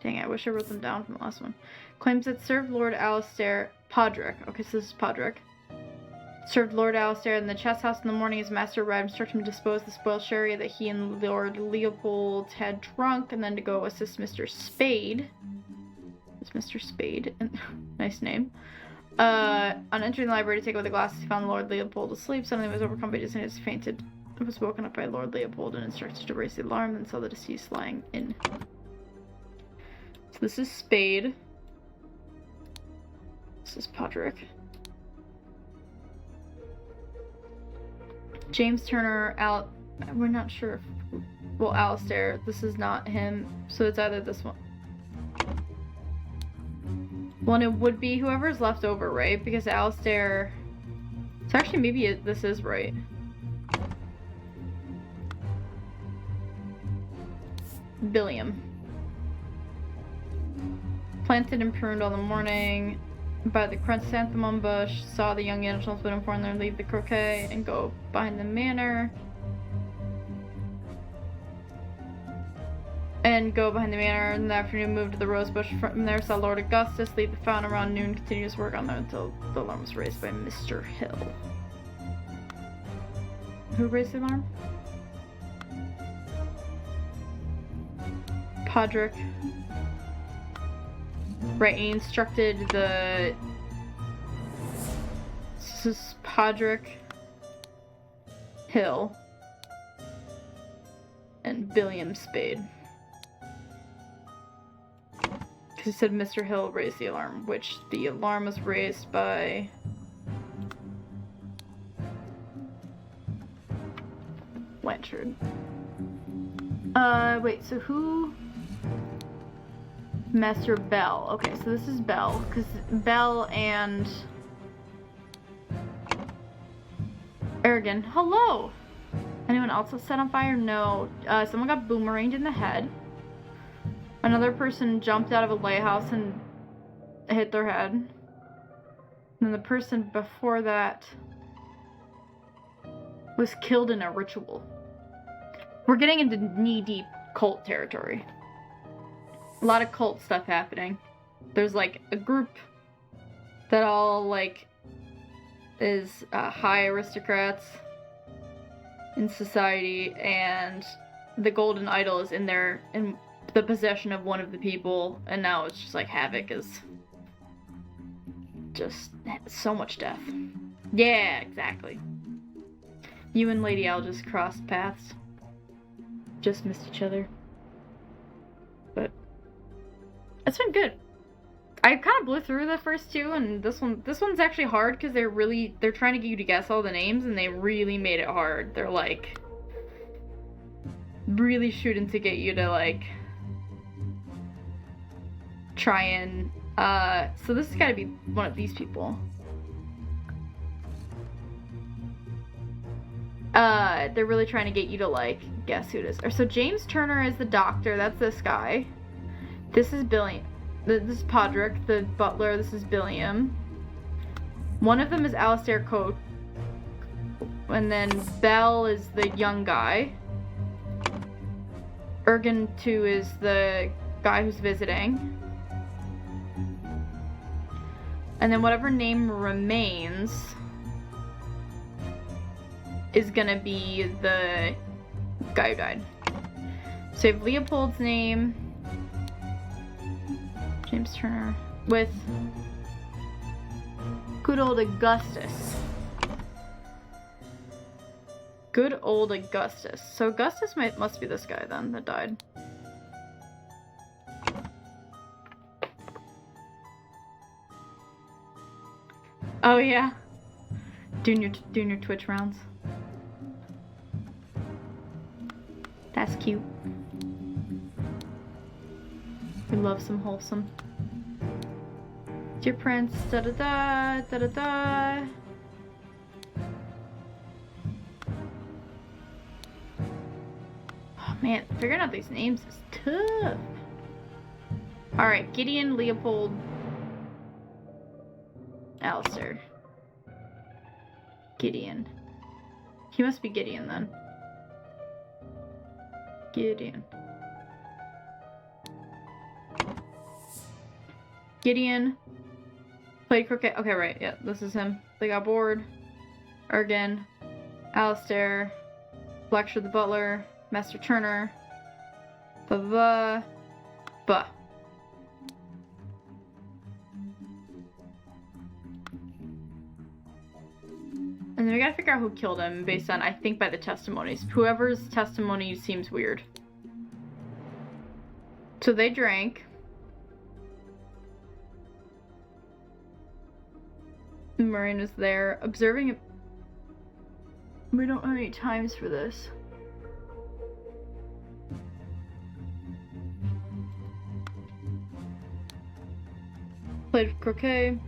A: Dang it, I wish I wrote them down from the last one. Claims that served Lord Alistair Podrick. Okay, so this is Podrick. Served Lord Alistair in the chess house in the morning. His master arrived and instructed him to dispose the spoiled sherry that he and Lord Leopold had drunk, and then to go assist Mr. Spade. It's Mr. Spade. Nice name. On entering the library to take away the glasses, he found Lord Leopold asleep. Suddenly he was overcome by dizziness, fainted. He was woken up by Lord Leopold and instructed to raise the alarm, then saw the deceased lying in. So this is Spade. This is Podrick. James Turner, we're not sure if, well, Alistair, this is not him, so it's either this one. Well, and it would be whoever's left over, right? Because Alistair, so actually maybe this is right. Billiam. Planted and pruned all the morning by the chrysanthemum bush, saw the young animals but informed them to leave the croquet and go behind the manor. And go behind the manor. In the afternoon, moved to the rose bush. From there, saw Lord Augustus leave the fountain around noon. Continued his work on there until the alarm was raised by Mr. Hill. Who raised the alarm? Podrick. Right, he instructed the... This is Podrick, Hill, and Billiam Spade. Because he said Mr. Hill raised the alarm, which the alarm was raised by... Blanchard. Wait, so who... Master Bell. Okay, so this is Bell, because Bell and... Aragon. Hello! Anyone else was set on fire? No. Someone got boomeranged in the head. Another person jumped out of a lighthouse and hit their head. And then the person before that was killed in a ritual. We're getting into knee-deep cult territory. A lot of cult stuff happening. There's like a group that all like is high aristocrats in society, and the golden idol is in the possession of one of the people, and now it's just like havoc is just so much death. Yeah, exactly. You and Lady Al just crossed paths. Just missed each other. But it's been good. I kind of blew through the first two, and this one's actually hard because they're trying to get you to guess all the names, and they really made it hard. They're like really shooting to get you to like try and so this has got to be one of these people. They're really trying to get you to like guess who it is. So James Turner is the doctor. That's this guy. This is Billiam. This is Podrick, the butler. This is Billiam. One of them is Alistair Coate. And then Bell is the young guy. Ergen 2 is the guy who's visiting. And then whatever name remains is gonna be the guy who died. So you have Leopold's name. James Turner with good old Augustus. Good old Augustus. So Augustus must be this guy then that died. Oh yeah. Doing your Twitch rounds. That's cute. We love some wholesome. Dear Prince, da da da da da da. Oh man, figuring out these names is tough. Alright, Gideon, Leopold, Alistair. Gideon. He must be Gideon then. Gideon. Gideon. Played croquet. Okay, right. Yeah, this is him. They got bored. Ergen. Alistair. Lecture the Butler. Master Turner. Bah. And then we gotta figure out who killed him based on, I think, by the testimonies. Whoever's testimony seems weird. So they drank. Marina's there, observing it. We don't have any times for this. Played croquet.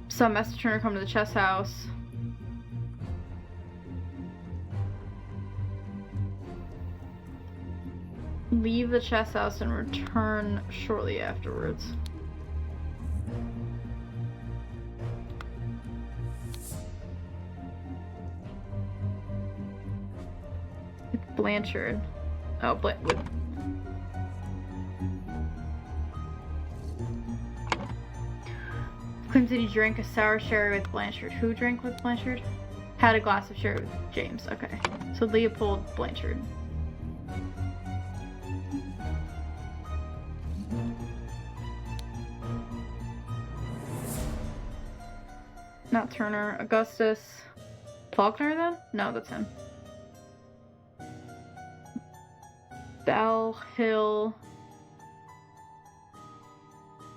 A: Saw Master Turner come to the chess house. Leave the chess house and return shortly afterwards. With Blanchard. Oh, with... Claims that he drank a sour sherry with Blanchard. Who drank with Blanchard? Had a glass of sherry with James. Okay. So Leopold Blanchard. Not Turner. Augustus. Faulkner then? No, that's him. Bell Hill.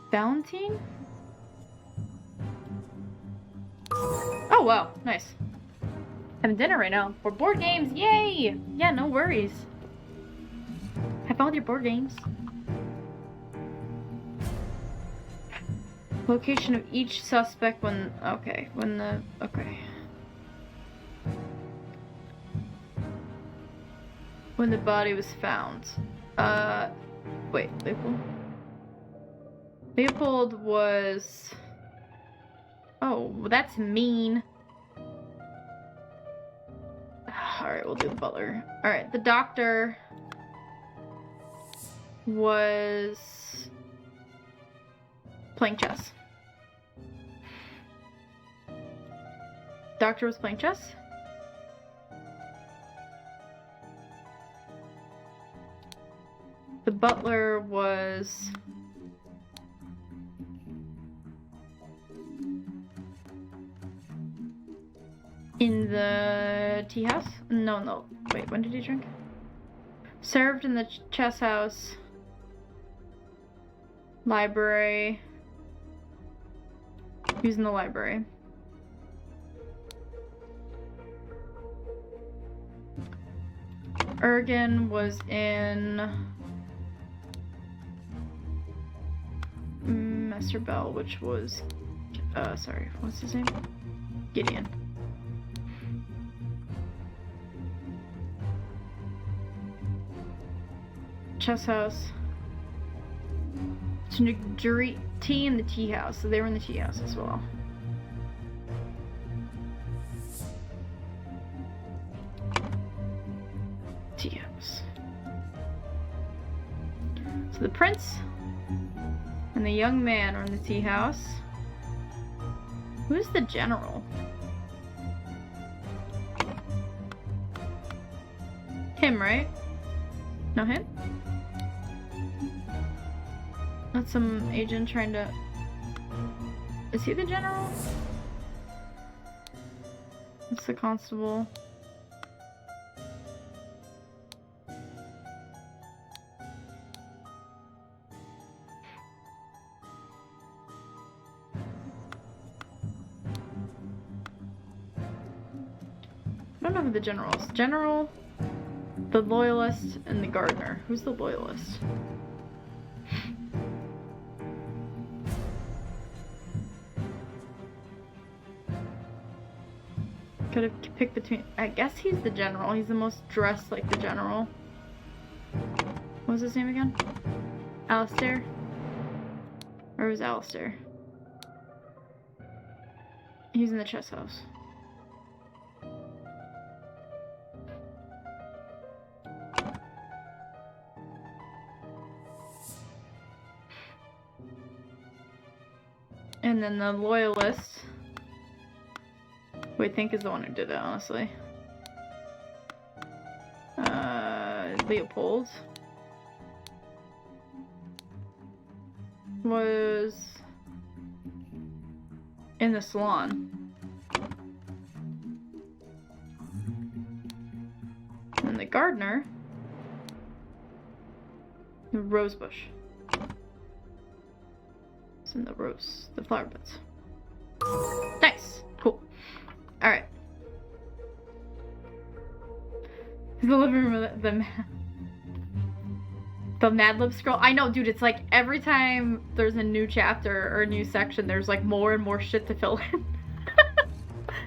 A: Valentine? Oh wow, nice. Having dinner right now. For board games, yay! Yeah, no worries. Have fun with your board games. Location of each suspect when... Okay, when the... Okay. When the body was found. Wait, Leopold? Leopold was... Oh, that's mean. Alright, we'll do the butler. Alright, the doctor was playing chess. Doctor was playing chess? The butler was... in the tea house? No. Wait, when did he drink? Served in the chess house. Library. He was in the library. Ergen was in Master Bell, which was sorry, what's his name? Gideon. Chess house. Tea in the tea house, so they were in the tea house as well. Tea house. So the prince and the young man are in the tea house. Who's the general? Him, right? No, him? Not some agent trying to... Is he the general? It's the constable. with the generals. General, the loyalist, and the gardener. Who's the loyalist? Could have picked between. I guess he's the general. He's the most dressed like the general. What was his name again? Alistair? Where was Alistair? He's in the chess house. And then the loyalist, who I think is the one who did it, honestly. Leopold was in the salon. And the gardener, the rose bush. It's in the flower beds. Nice, cool. All right. The living room of the Mad Lib scroll. I know, dude. It's like every time there's a new chapter or a new section, there's like more and more shit to fill in.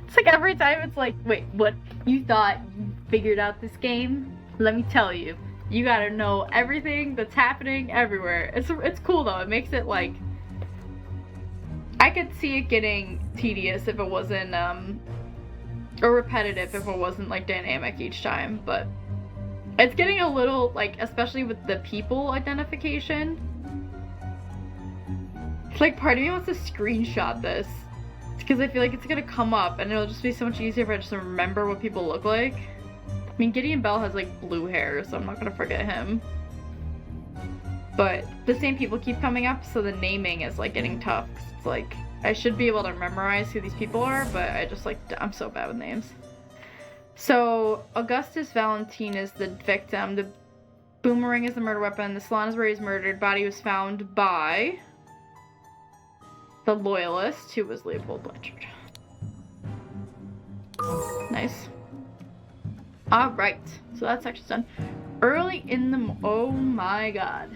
A: It's like every time it's like, wait, what? You thought you figured out this game? Let me tell you. You gotta know everything that's happening everywhere. It's cool though. It makes it like, I could see it getting tedious if it wasn't or repetitive if it wasn't like dynamic each time, but it's getting a little like, especially with the people identification. It's like part of me wants to screenshot this because I feel like it's gonna come up and it'll just be so much easier if I just remember what people look like. I mean, Gideon Bell has like blue hair, so I'm not gonna forget him. But the same people keep coming up, so the naming is like getting tough. 'Cause it's like, I should be able to memorize who these people are, but I just like, I'm so bad with names. So, Augustus Valentine is the victim. The boomerang is the murder weapon. The salon is where he's murdered. Body was found by the loyalist, who was Leopold Blanchard. Nice. Alright, so that section's done. Early in the oh my god.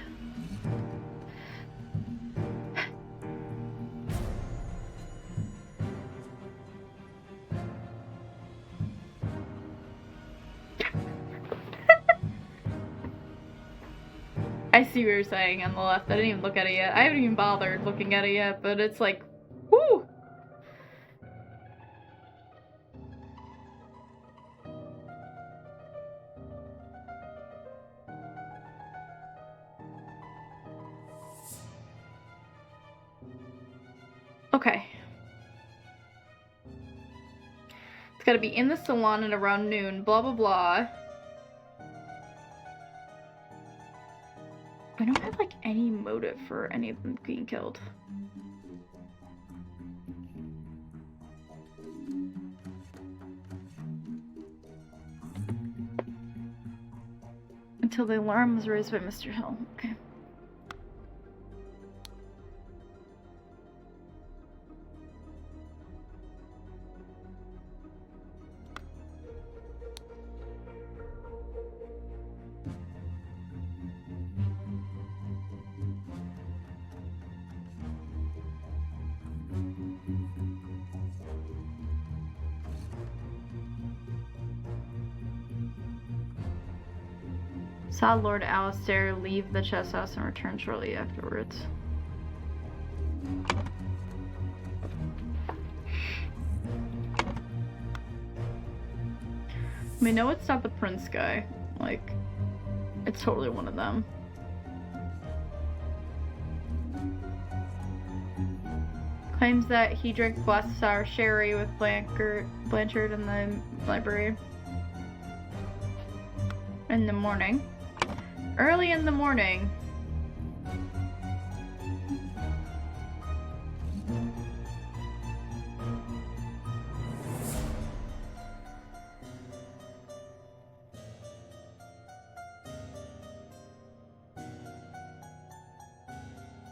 A: I see what you're saying on the left. I didn't even look at it yet. I haven't even bothered looking at it yet, but it's like, whoo! Okay. It's gotta be in the salon at around noon, blah blah blah. I don't have like any motive for any of them being killed. Until the alarm was raised by Mr. Hill. Okay. Saw Lord Alistair leave the chess house and return shortly afterwards. We know it's not the prince guy. Like, it's totally one of them. Claims that he drank a glass of sour sherry with Blanchard in the library in the morning. Early in the morning.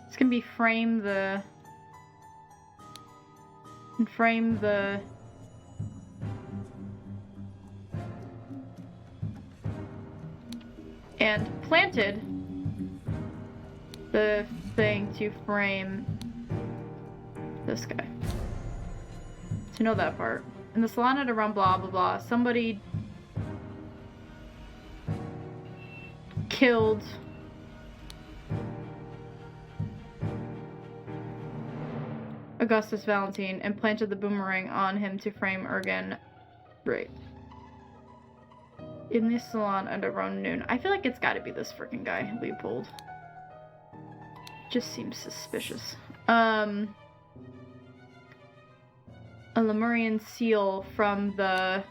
A: It's gonna be frame the and planted the thing to frame this guy. So you know that part. In the salon at around blah blah blah, somebody killed Augustus Valentine and planted the boomerang on him to frame Ergen. Right. In the salon at around noon. I feel like it's gotta be this freaking guy, Leopold. Just seems suspicious. A Lemurian seal from the...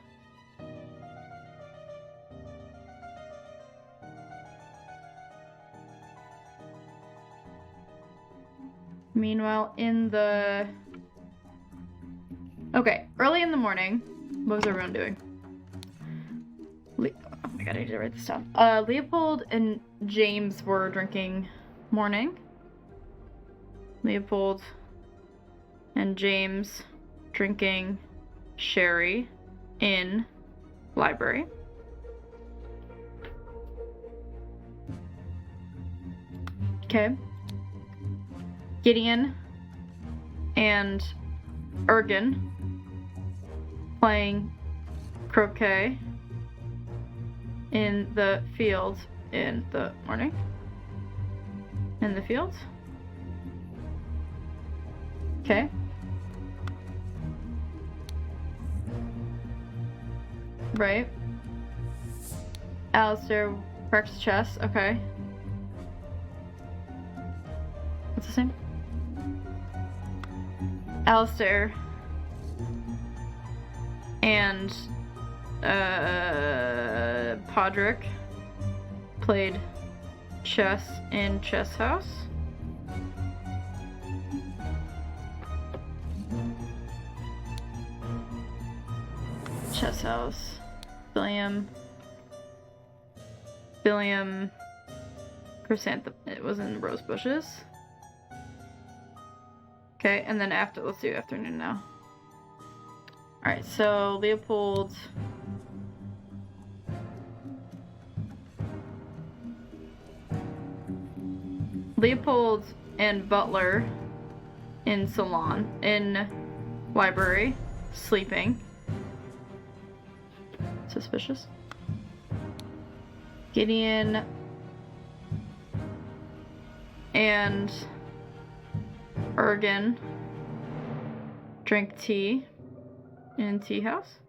A: Meanwhile, in the... Okay, early in the morning, what was everyone doing? Oh my god, I need to write this down. Leopold and James were drinking morning. Leopold and James drinking sherry in library. Okay. Gideon and Ergen playing croquet in the field in the morning. In the field. Okay. Right. Alistair practice chess. Okay. What's his name? Alistair and Podrick played chess in chess house. Chess house. Billiam Chrysanthemum. It was in rose bushes. Okay, and then after, let's do afternoon now. Alright, so Leopold. Leopold and Butler in salon, in library, sleeping. Suspicious. Gideon and Ergen drink tea in tea house.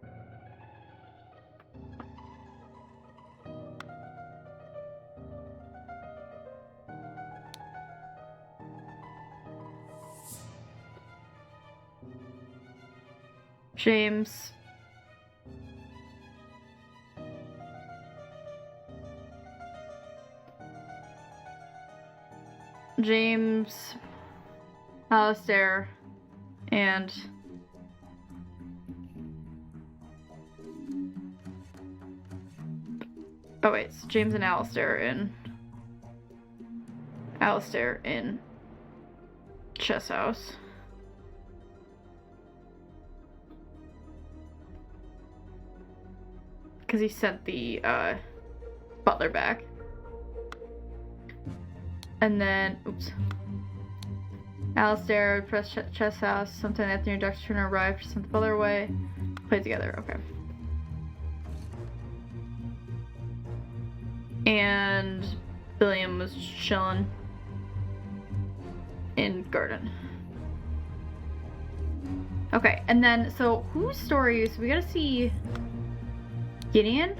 A: James Alistair and oh wait, it's James and Alistair in chess house. Because he sent the butler back. And then, oops. Alistair pressed chess house. Sometime after your Dr. Turner arrived, sent the butler away. Played together, okay. And Billiam was chilling in garden. Okay, and then, so whose stories? We gotta see Gideon?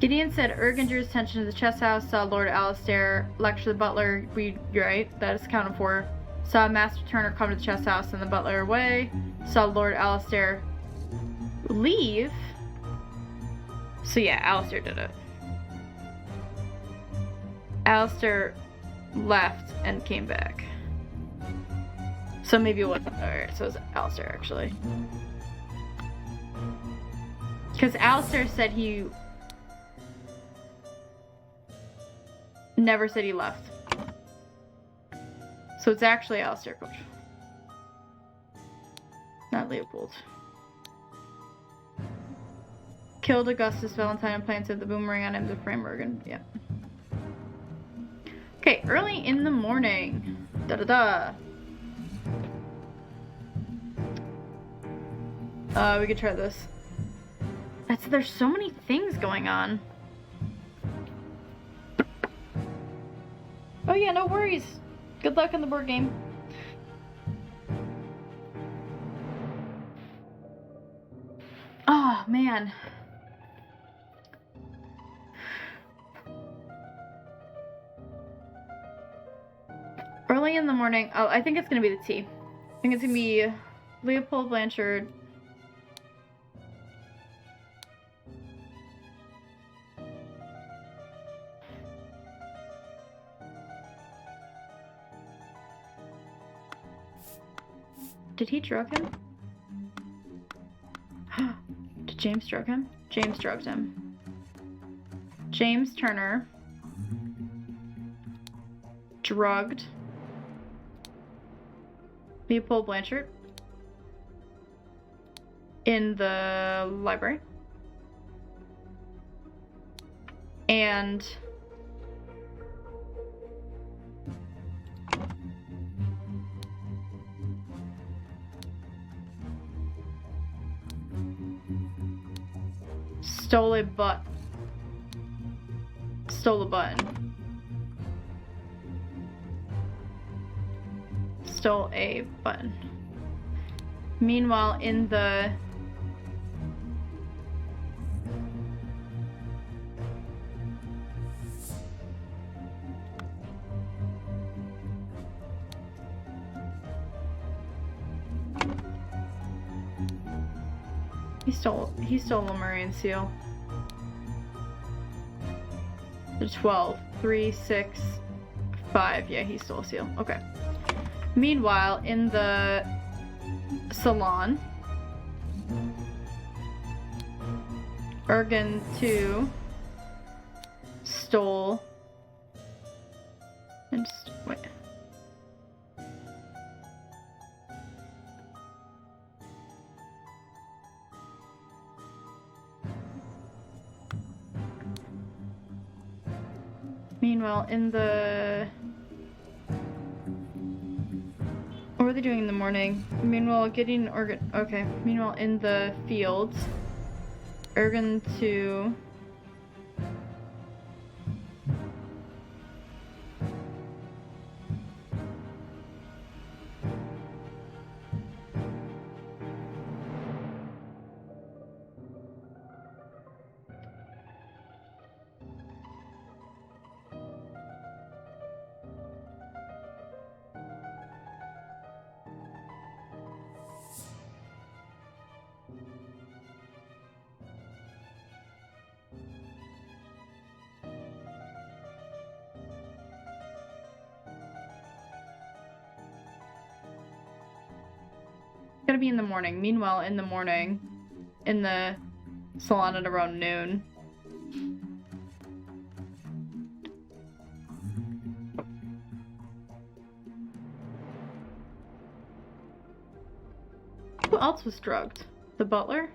A: Gideon said Ergen drew his attention to the chess house, saw Lord Alistair lecture the butler. You're right, that is accounted for. Saw Master Turner come to the chess house and the butler away. Saw Lord Alistair leave. So yeah, Alistair did it. Alistair left and came back. So maybe it wasn't. Alright, so it was Alistair actually. Because Alistair said he never said he left. So it's actually Alistair, coach. Not Leopold. Killed Augustus Valentine and planted the boomerang on him to frame Ergen. Yeah. Okay, early in the morning. Da-da-da. We could try this. There's so many things going on. Oh yeah, no worries. Good luck on the board game. Oh, man. Early in the morning. Oh, I think it's gonna be the T. I think it's gonna be Leopold Blanchard. Did he drug him? Did James drug him? James drugged him. James Turner drugged Leopold Blanchard in the library. And stole a button. Stole a button. Stole a button. Meanwhile, in the he stole a Marine seal. The 12. 3, 6, 5. Yeah, he stole a seal. Okay. Meanwhile, in the salon, Ergen 2 stole and wait. Meanwhile, in the... What were they doing in the morning? Meanwhile, getting Ergen... Okay. Meanwhile, in the fields, Ergen 2... Gotta be in the morning. Meanwhile, in the morning, in the salon at around noon. Who else was drugged? The butler?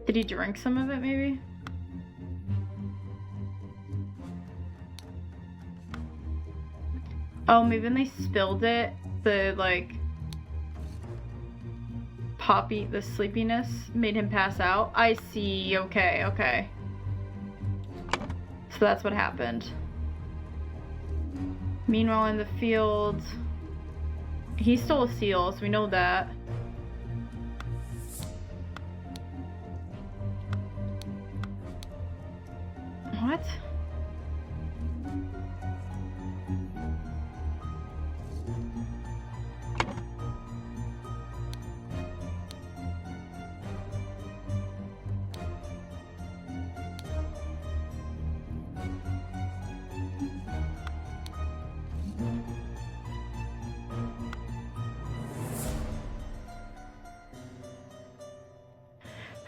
A: Did he drink some of it, maybe? Oh, maybe when they spilled it, the, like, poppy, the sleepiness made him pass out. I see. Okay, okay. So that's what happened. Meanwhile, in the field, he stole a seal, so we know that. What?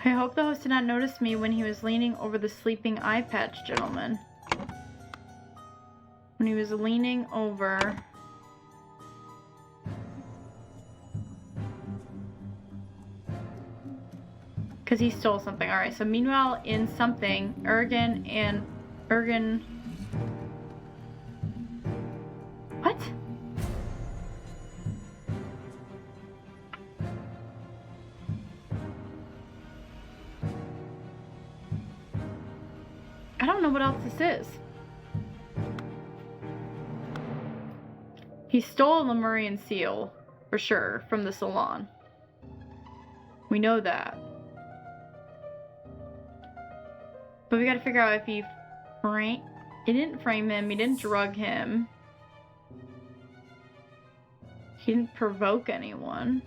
A: I hope the host did not notice me when he was leaning over the sleeping eye patch gentleman. When he was leaning over... Because he stole something. Alright, so meanwhile, in something, Ergen... What? I don't know what else this is. He stole the Lemurian seal, for sure, from the salon. We know that. But we gotta figure out if he didn't frame him, he didn't drug him. He didn't provoke anyone.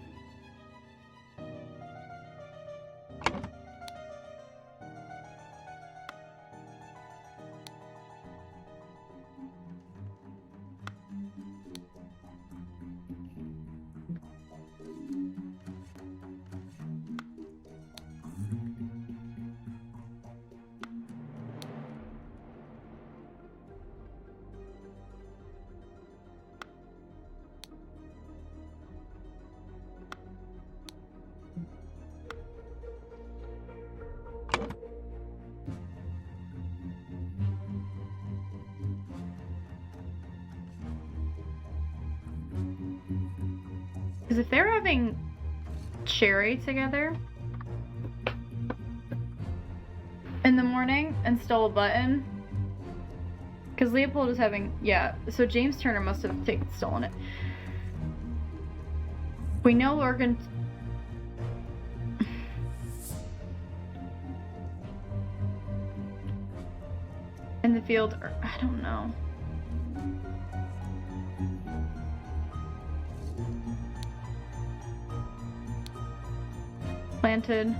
A: Because if they're having cherry together in the morning and stole a button, because Leopold is having, yeah, so James Turner must have stolen it. We know Organ. In the field, or, I don't know. Planted.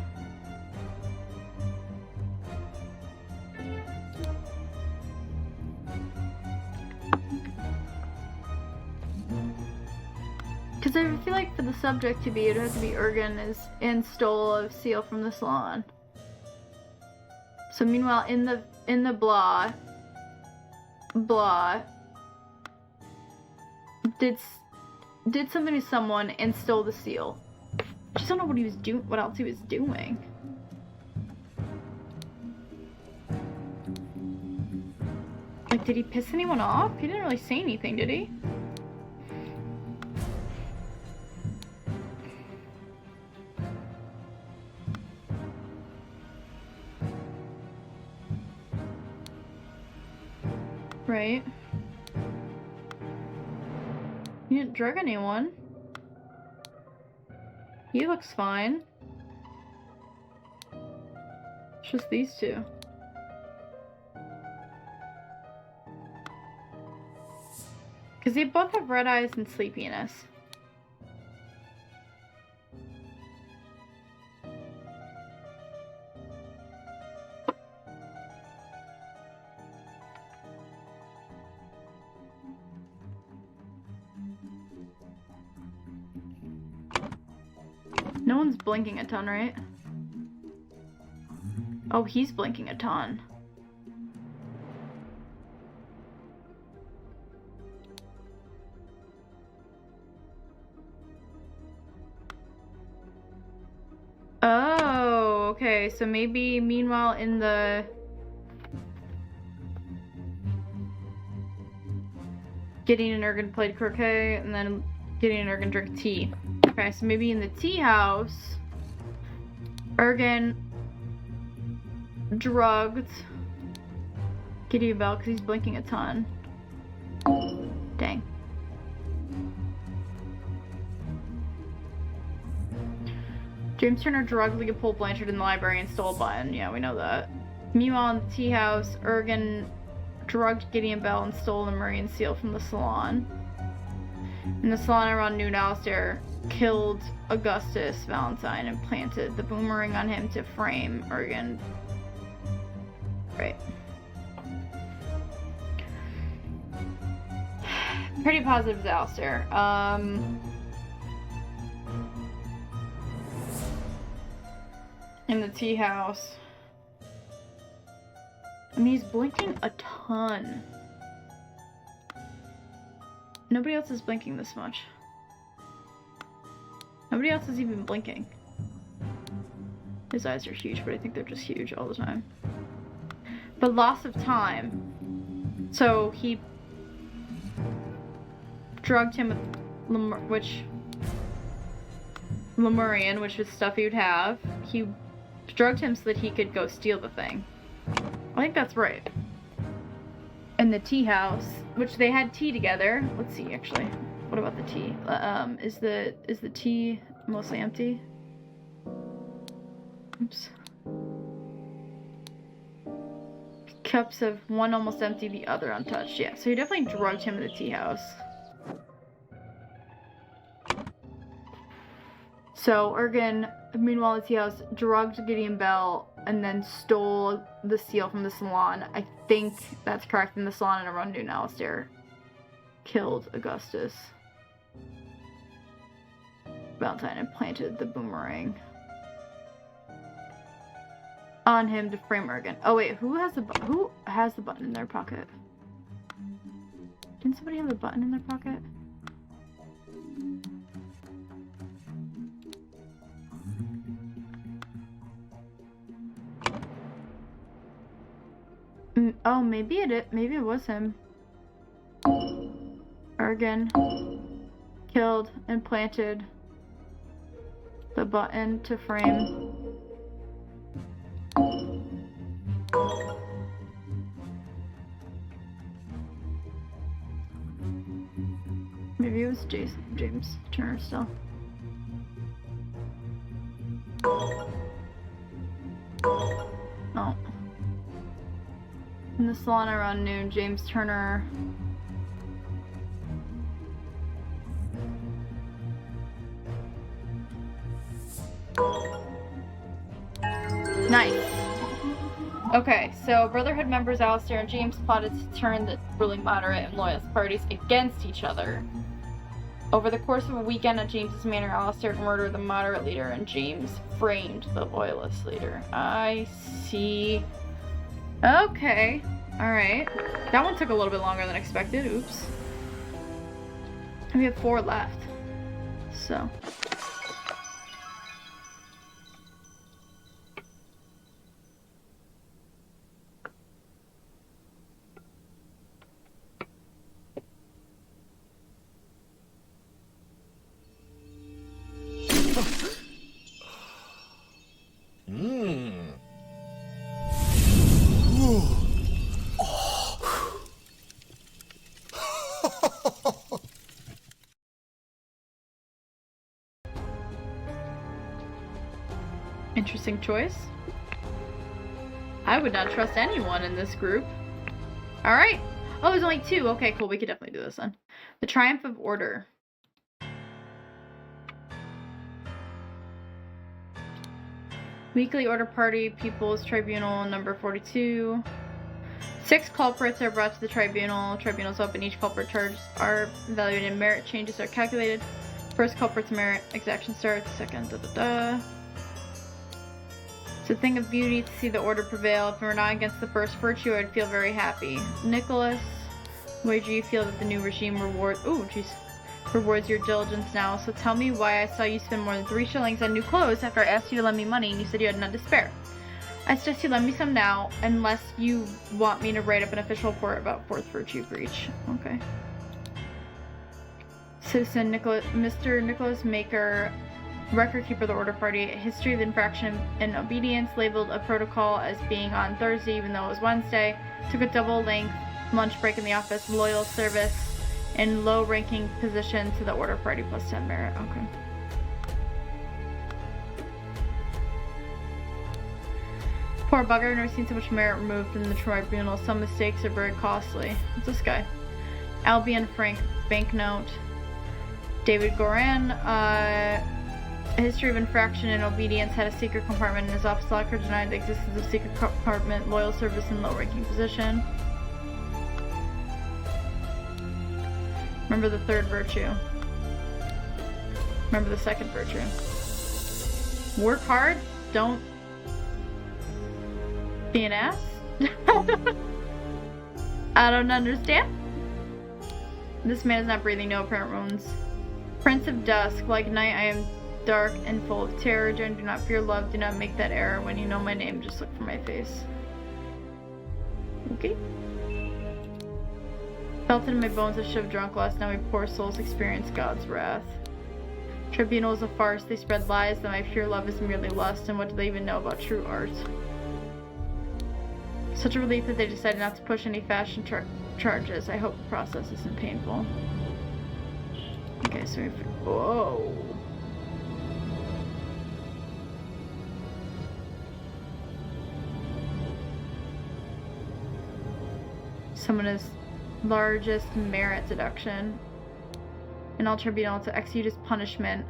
A: Because I feel like for the subject to be, it would have to be Ergen is and stole a seal from the salon. So meanwhile, in the blah did something to someone and stole the seal. I just don't know what he was doing. What else he was doing? Like, did he piss anyone off? He didn't really say anything, did he? Right. He didn't drug anyone. He looks fine. It's just these two. Because they both have red eyes and sleepiness. No one's blinking a ton, right? Oh, he's blinking a ton. Oh, okay. So maybe meanwhile in the... Gideon and Ergen played croquet, and then Gideon and Ergen drank tea. Okay, so maybe in the tea house, Ergen drugged Gideon Bell because he's blinking a ton. Dang. James Turner drugged Leopold Blanchard in the library and stole a button. Yeah, we know that. Meanwhile, in the tea house, Ergen drugged Gideon Bell and stole the Lemurian seal from the salon. In the salon around noon, Alistair killed Augustus Valentine and planted the boomerang on him to frame Ergen. Right. Pretty positive as Alistair. In the tea house. I mean, he's blinking a ton. Nobody else is blinking this much. Nobody else is even blinking. His eyes are huge, but I think they're just huge all the time. But loss of time. So he drugged him with Lemurian, which was stuff he would have. He drugged him so that he could go steal the thing. I think that's right. In the tea house, which they had tea together. Let's see, actually. What about the tea? Is the tea mostly empty? Oops. Cups of one almost empty, the other untouched. Yeah, so he definitely drugged him in the tea house. So Ergen, meanwhile in the tea house, drugged Gideon Bell and then stole the seal from the salon. I think that's correct. In the salon in Arundun, Alistair killed Augustus. Valentine and planted the boomerang on him to frame Ergen. Oh wait, who has the button in their pocket? Didn't somebody have the button in their pocket? Oh, maybe it was him. Ergen killed and planted the button to frame. Maybe it was James Turner still. Oh. In the salon around noon, James Turner nice. Okay, so Brotherhood members Alistair and James plotted to turn the ruling moderate and loyalist parties against each other. Over the course of a weekend at James's manor, Alistair murdered the moderate leader and James framed the loyalist leader. I see. Okay. Alright. That one took a little bit longer than expected. Oops. And we have 4 left. So. Interesting choice. I would not trust anyone in this group. Alright. Oh, there's only 2. Okay, cool. We could definitely do this then. The Triumph of Order. Weekly Order Party, People's Tribunal, number 42. 6 culprits are brought to the tribunal. Tribunal's open. Each culprit charges are evaluated and merit changes are calculated. First culprit's merit exaction starts. Second, It's a thing of beauty to see the order prevail. If we're not against the first virtue, I'd feel very happy. Nicholas, why do you feel that the new regime rewards your diligence now? So tell me why I saw you spend more than 3 shillings on new clothes after I asked you to lend me money and you said you had none to spare. I suggest you lend me some now, unless you want me to write up an official report about 4th virtue breach. Okay. Citizen Mr. Nicholas Maker, record keeper of the order party, history of infraction and obedience, labeled a protocol as being on Thursday even though it was Wednesday, took a double-length lunch break in the office, loyal service in low-ranking position to the order party plus 10 merit. Okay. Poor bugger, never seen so much merit removed from the tribunal. Some mistakes are very costly. What's this guy? Albion Frank Banknote. David Goran, a history of infraction and obedience, had a secret compartment in his office locker, denied the existence of secret compartment, loyal service in low-ranking position. Remember the 3rd virtue. Remember the 2nd virtue. Work hard, don't be an ass. I don't understand. This man is not breathing, no apparent wounds. Prince of Dusk, like night I am dark and full of terror. Do not fear love. Do not make that error. When you know my name, just look for my face. Okay. Felt in my bones a shiv drunk lust. Now my poor souls experience God's wrath. Tribunal is a farce. They spread lies that my pure love is merely lust. And what do they even know about true art? Such a relief that they decided not to push any fashion charges. I hope the process isn't painful. Okay, so we've... Whoa. Someone is largest merit deduction. And all tribunal to execute his punishment.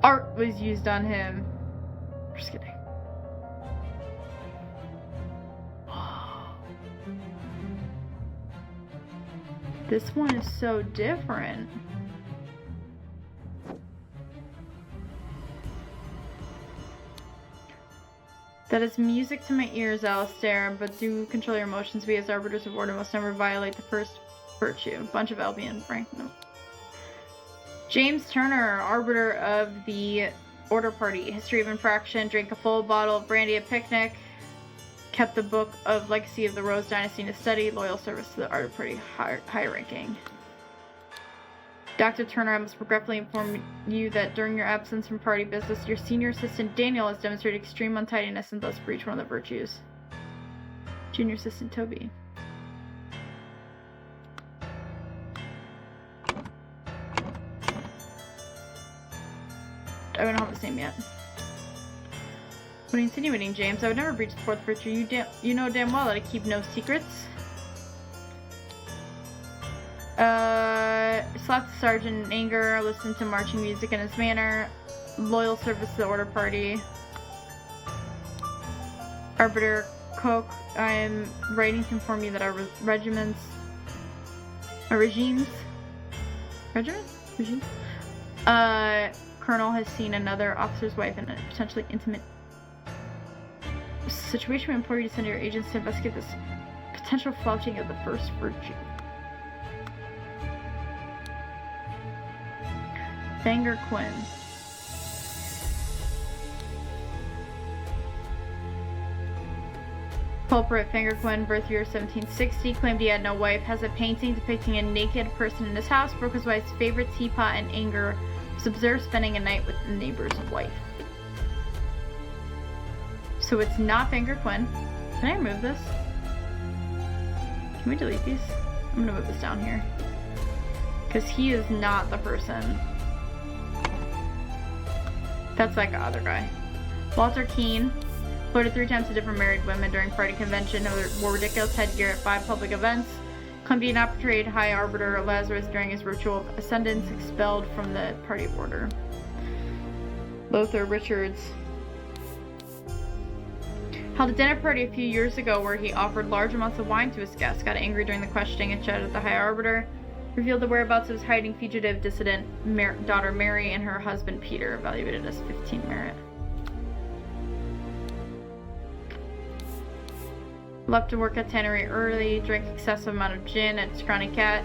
A: Art was used on him. Just kidding. This one is so different. That is music to my ears, Alistair, but do control your emotions. We as arbiters of order must never violate the first virtue. Bunch of Albion, Frank. No. James Turner, arbiter of the Order Party. History of infraction. Drank a full bottle of brandy at picnic. Kept the book of Legacy of the Rose Dynasty in his study. Loyal service to the Order Party high ranking. Dr. Turner, I must regretfully inform you that during your absence from party business, your senior assistant Daniel has demonstrated extreme untidiness and thus breached one of the virtues. Junior assistant Toby. I don't have his name yet. What are you insinuating, James? I would never breach the fourth virtue. You know damn well that I keep no secrets. Slapped the sergeant in anger, listened to marching music in his manner, loyal service to the Order Party. Arbiter Coke, I am writing to inform you that our regimes, Colonel has seen another officer's wife in a potentially intimate situation. We implore you to send your agents to investigate this potential flouting of the first virtue. Banger Quinn. Culprit Finger Quinn, birth year 1760, claimed he had no wife, has a painting depicting a naked person in his house, broke his wife's favorite teapot in anger, was observed spending a night with the neighbor's wife. So it's not Finger Quinn. Can I remove this? Can we delete these? I'm gonna move this down here. Because he is not the person. That's like the other guy. Walter Keane flirted 3 times to different married women during party convention, wore ridiculous headgear at 5 public events, claimed he had not portrayed High Arbiter Lazarus during his ritual of ascendance, expelled from the party order. Lothar Richards held a dinner party a few years ago where he offered large amounts of wine to his guests, got angry during the questioning and shouted at the High Arbiter, revealed the whereabouts of his hiding fugitive dissident daughter Mary and her husband Peter, evaluated as 15 merit. Left to work at tannery early, drank excessive amount of gin at Scrawny Cat,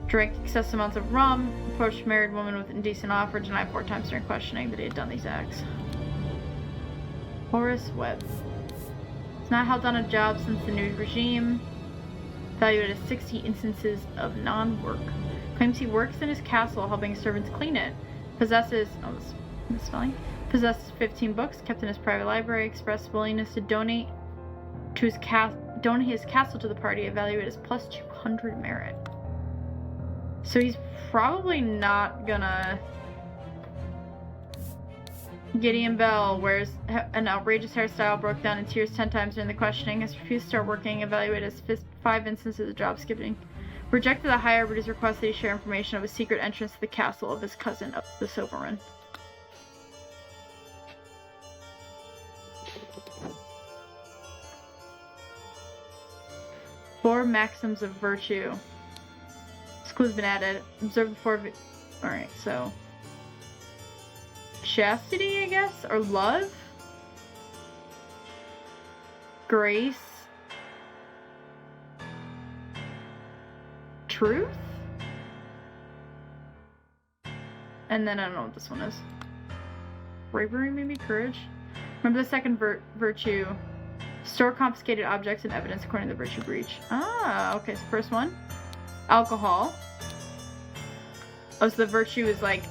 A: drank excessive amounts of rum, approached married woman with indecent offer, denied 4 times during questioning that he had done these acts. Horace Webb. He's not held on a job since the new regime. Evaluated as 60 instances of non-work. Claims he works in his castle helping servants clean it. Possesses, possesses 15 books kept in his private library. Expressed willingness to donate to his castle to the party. Evaluated as plus 200 merit. So he's probably not gonna... Gideon Bell wears an outrageous hairstyle, broke down in tears 10 times during the questioning, has refused to start working, evaluated as 5 instances of job skipping. Rejected the High Arbiter's request that he share information of a secret entrance to the castle of his cousin, the Sovereign. Four maxims of virtue. This clue's been added. Observe the 4... Alright, so... Chastity, I guess? Or love? Grace? Truth? And then I don't know what this one is. Bravery, maybe? Courage? Remember the second virtue. Store confiscated objects and evidence according to the virtue breach. Ah, okay, so first one. Alcohol. Oh, so the virtue is like,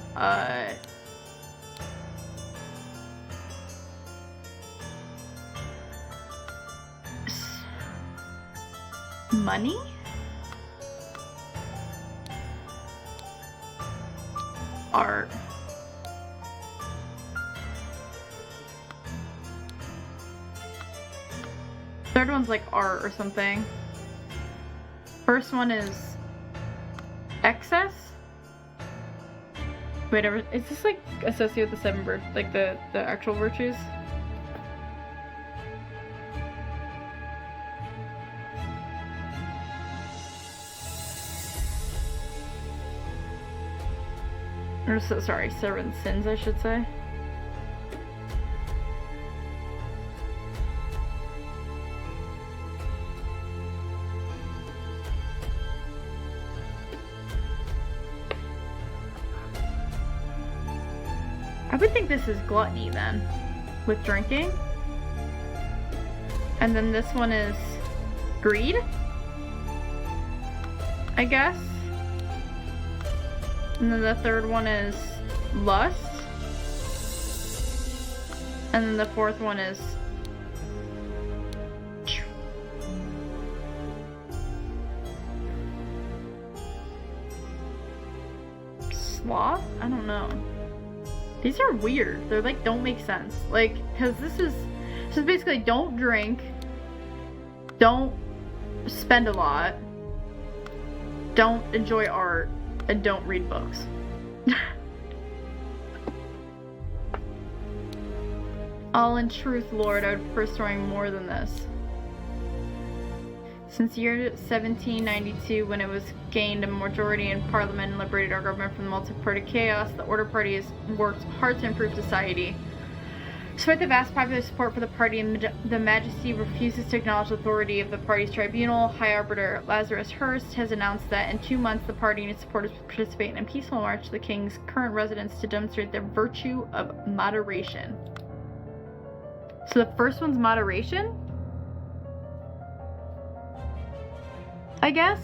A: money? Art. Third one's like art or something. First one is excess. Wait, is this like associated with the seven like the actual virtues? Or sorry, seven sins, I should say. I would think this is gluttony then, with drinking. And then this one is greed, I guess. And then the third one is lust. And then the fourth one is sloth? I don't know. These are weird. They're like, don't make sense. Like, because this is basically don't drink, don't spend a lot, don't enjoy art, and don't read books. All in truth, Lord, I would prefer storing more than this. Since the year 1792, when it was gained a majority in Parliament and liberated our government from the multi-party chaos, the Order Party has worked hard to improve society. Despite the vast popular support for the party, and the Majesty refuses to acknowledge the authority of the party's tribunal, High Arbiter Lazarus Hurst has announced that in 2 months the party and its supporters will participate in a peaceful march to the King's current residence to demonstrate the virtue of moderation. So the first one's moderation? I guess?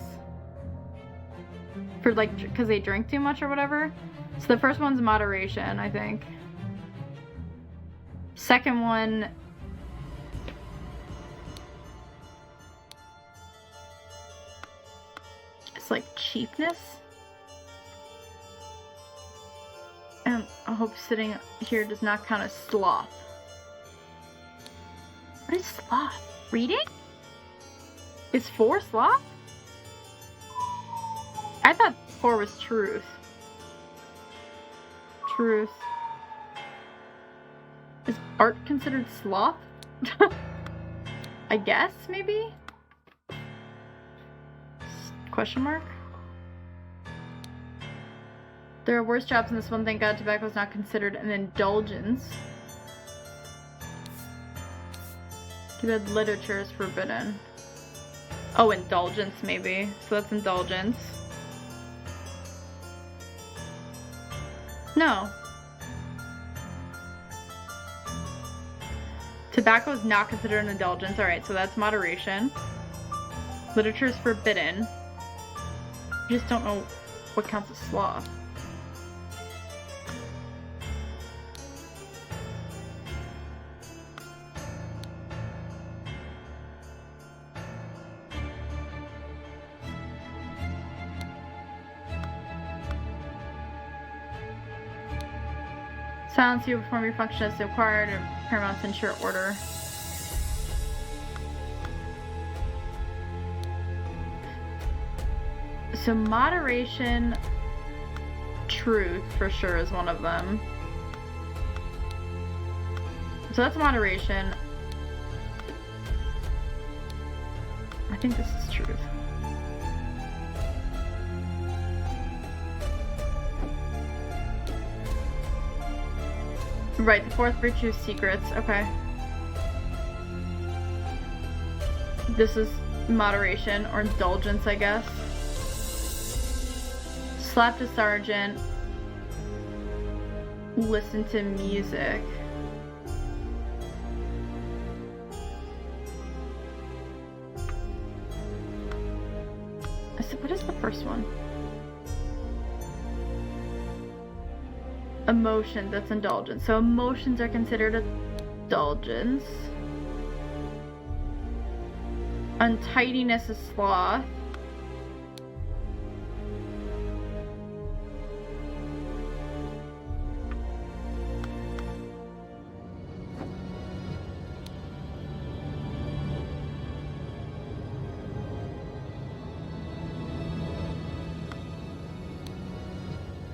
A: For like, because they drink too much or whatever? So the first one's moderation, I think. Second one... it's like cheapness? And I hope sitting here does not count as sloth. What is sloth? Reading? Is 4 sloth? I thought 4 was truth. Truth. Is art considered sloth? I guess, maybe? Question mark? There are worse jobs than this one. Thank God tobacco is not considered an indulgence. Too bad literature is forbidden. Oh, indulgence, maybe. So that's indulgence. No. Tobacco is not considered an indulgence. Alright, so that's moderation. Literature is forbidden. I just don't know what counts as sloth. Silence you perform your function as required and paramount to ensure order. So moderation, truth for sure is one of them. So that's moderation. I think this is truth. Right, the fourth virtue is secrets. Okay. This is moderation or indulgence, I guess. Slapped a sergeant. listen to music. What is the first one? Emotion, that's indulgence. So emotions are considered indulgence. Untidiness is sloth.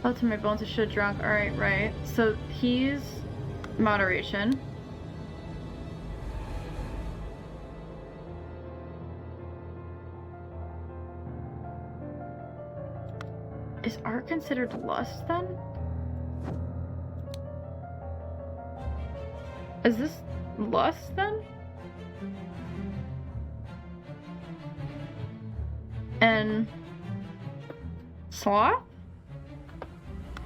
A: Oh, to my bones, I should have drunk. Alright, right. So he's moderation. Is art considered lust then? Is this lust then? And sloth?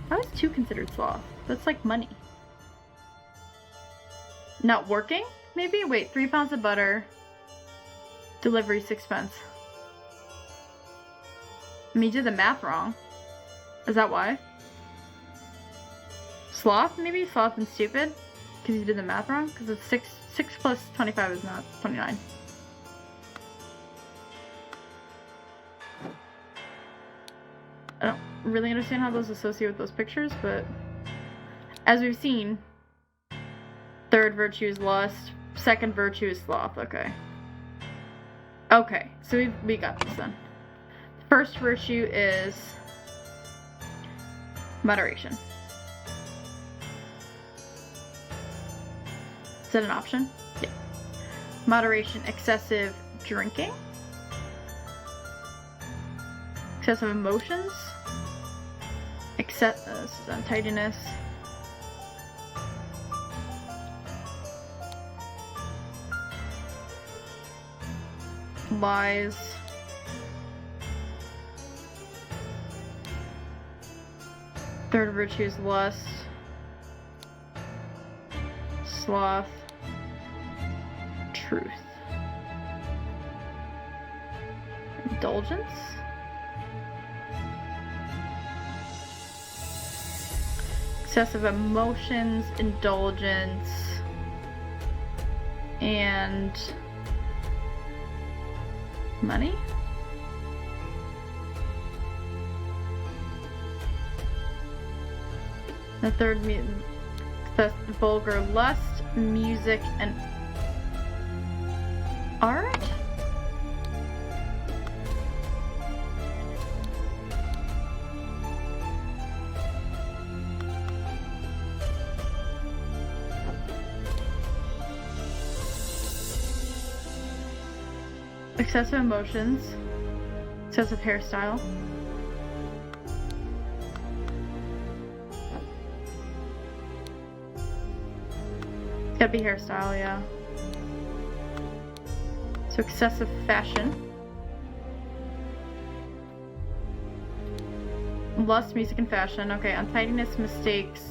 A: How is 2 considered sloth? That's like money. Not working? Maybe? Wait, 3 pounds of butter. Delivery 6 pence. I mean, you did the math wrong. Is that why? Sloth, maybe? Sloth and stupid? Because you did the math wrong? Because it's 6 plus 25 is not 29. I don't really understand how those associate with those pictures, but as we've seen, third virtue is lust, second virtue is sloth. Okay. Okay, so we got this then. First virtue is moderation. Is that an option? Yeah. Moderation, excessive drinking. Excessive emotions. This is untidiness. Lies. Third virtue is lust. Sloth. Truth. Indulgence. Excessive emotions, indulgence, and money? The third, the vulgar lust, music, and art? Excessive emotions, excessive hairstyle. It's gotta be hairstyle, yeah. So excessive fashion. Lust, music, and fashion. Okay, untidiness, mistakes.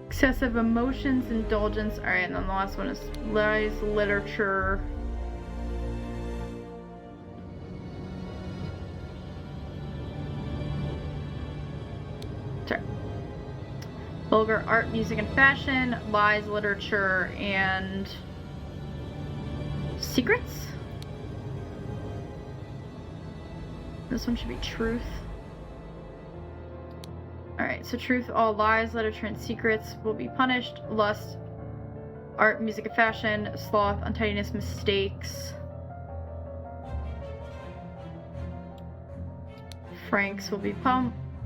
A: Excessive emotions, indulgence. Alright, and then the last one is lies, literature. Sorry. Vulgar art, music, and fashion. Lies, literature, and secrets? This one should be truth. Alright, so truth, all lies, literature, and secrets will be punished. Lust, art, music, and fashion. Sloth, untidiness, mistakes. Franks will be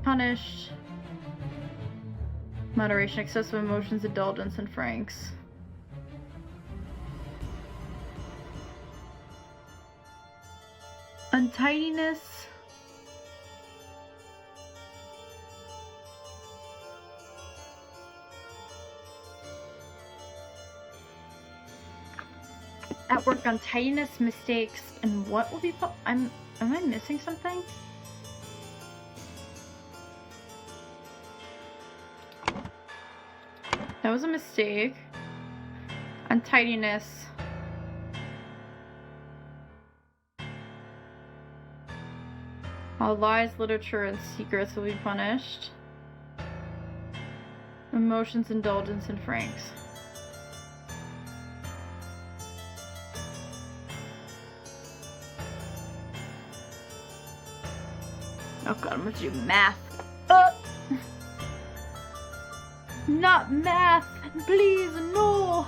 A: punished. Moderation, excessive emotions, indulgence, and franks. Untidiness. At work, untidiness, mistakes, and what will be am I missing something? That was a mistake. Untidiness. All lies, literature, and secrets will be punished. Emotions, indulgence, and franks. Oh god, I'm gonna do math. Not math! Please, no!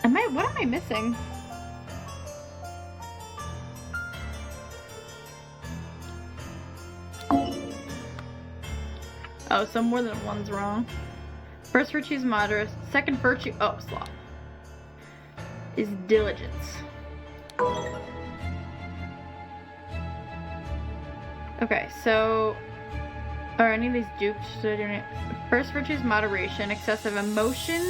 A: What am I missing? Oh, so more than one's wrong. First virtue is moderate. Second virtue, oh, sloth, is diligence. Okay, so are any of these duped? First virtue is moderation. Excessive emotion,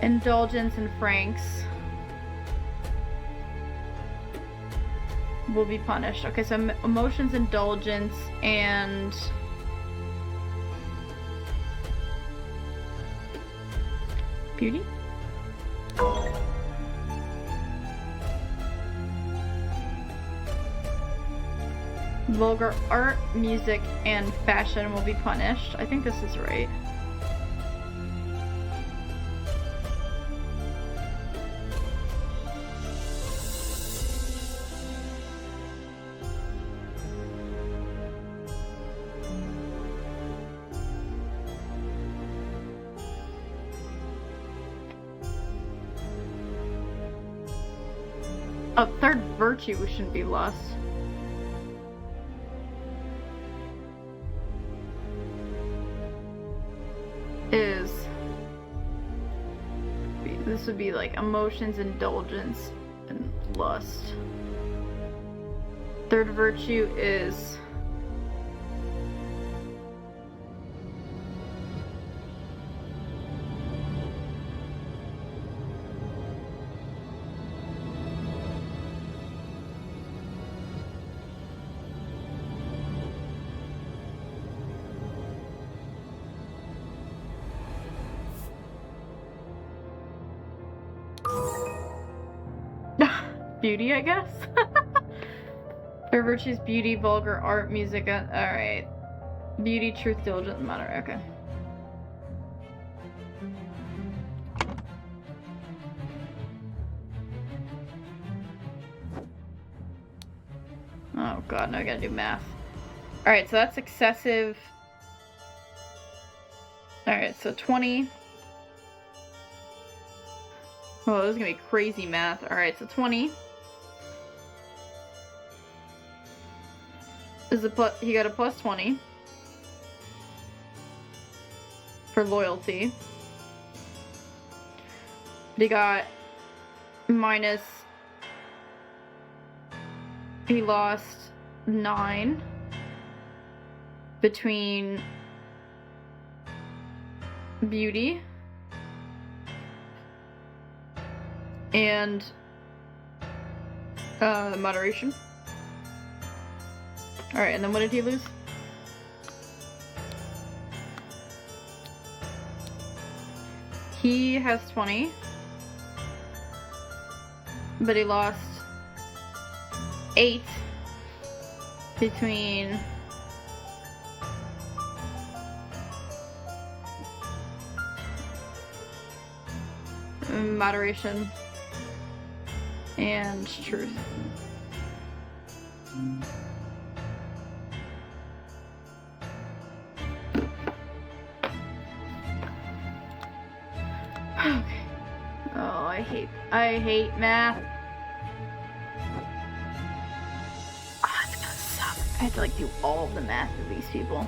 A: indulgence, and franks will be punished. Okay, so emotions, indulgence, and beauty? Vulgar art, music, and fashion will be punished. I think this is right. Oh, third virtue shouldn't be lust. This would be like emotions, indulgence, and lust. Third virtue is beauty, I guess. Third virtue is beauty, vulgar art, music. Alright. Beauty, truth, diligence, matter. Okay. Oh god, now I gotta do math. Alright, so that's excessive. Alright, so 20. Oh, this is gonna be crazy math. Alright, so 20. He got a plus 20 for loyalty. But he got minus. He lost 9 between beauty and moderation. Alright, and then what did he lose? He has 20. But he lost 8 between moderation and truth. Okay. Oh, I hate math. Oh, it's gonna suck. I have to like do all of the math of these people.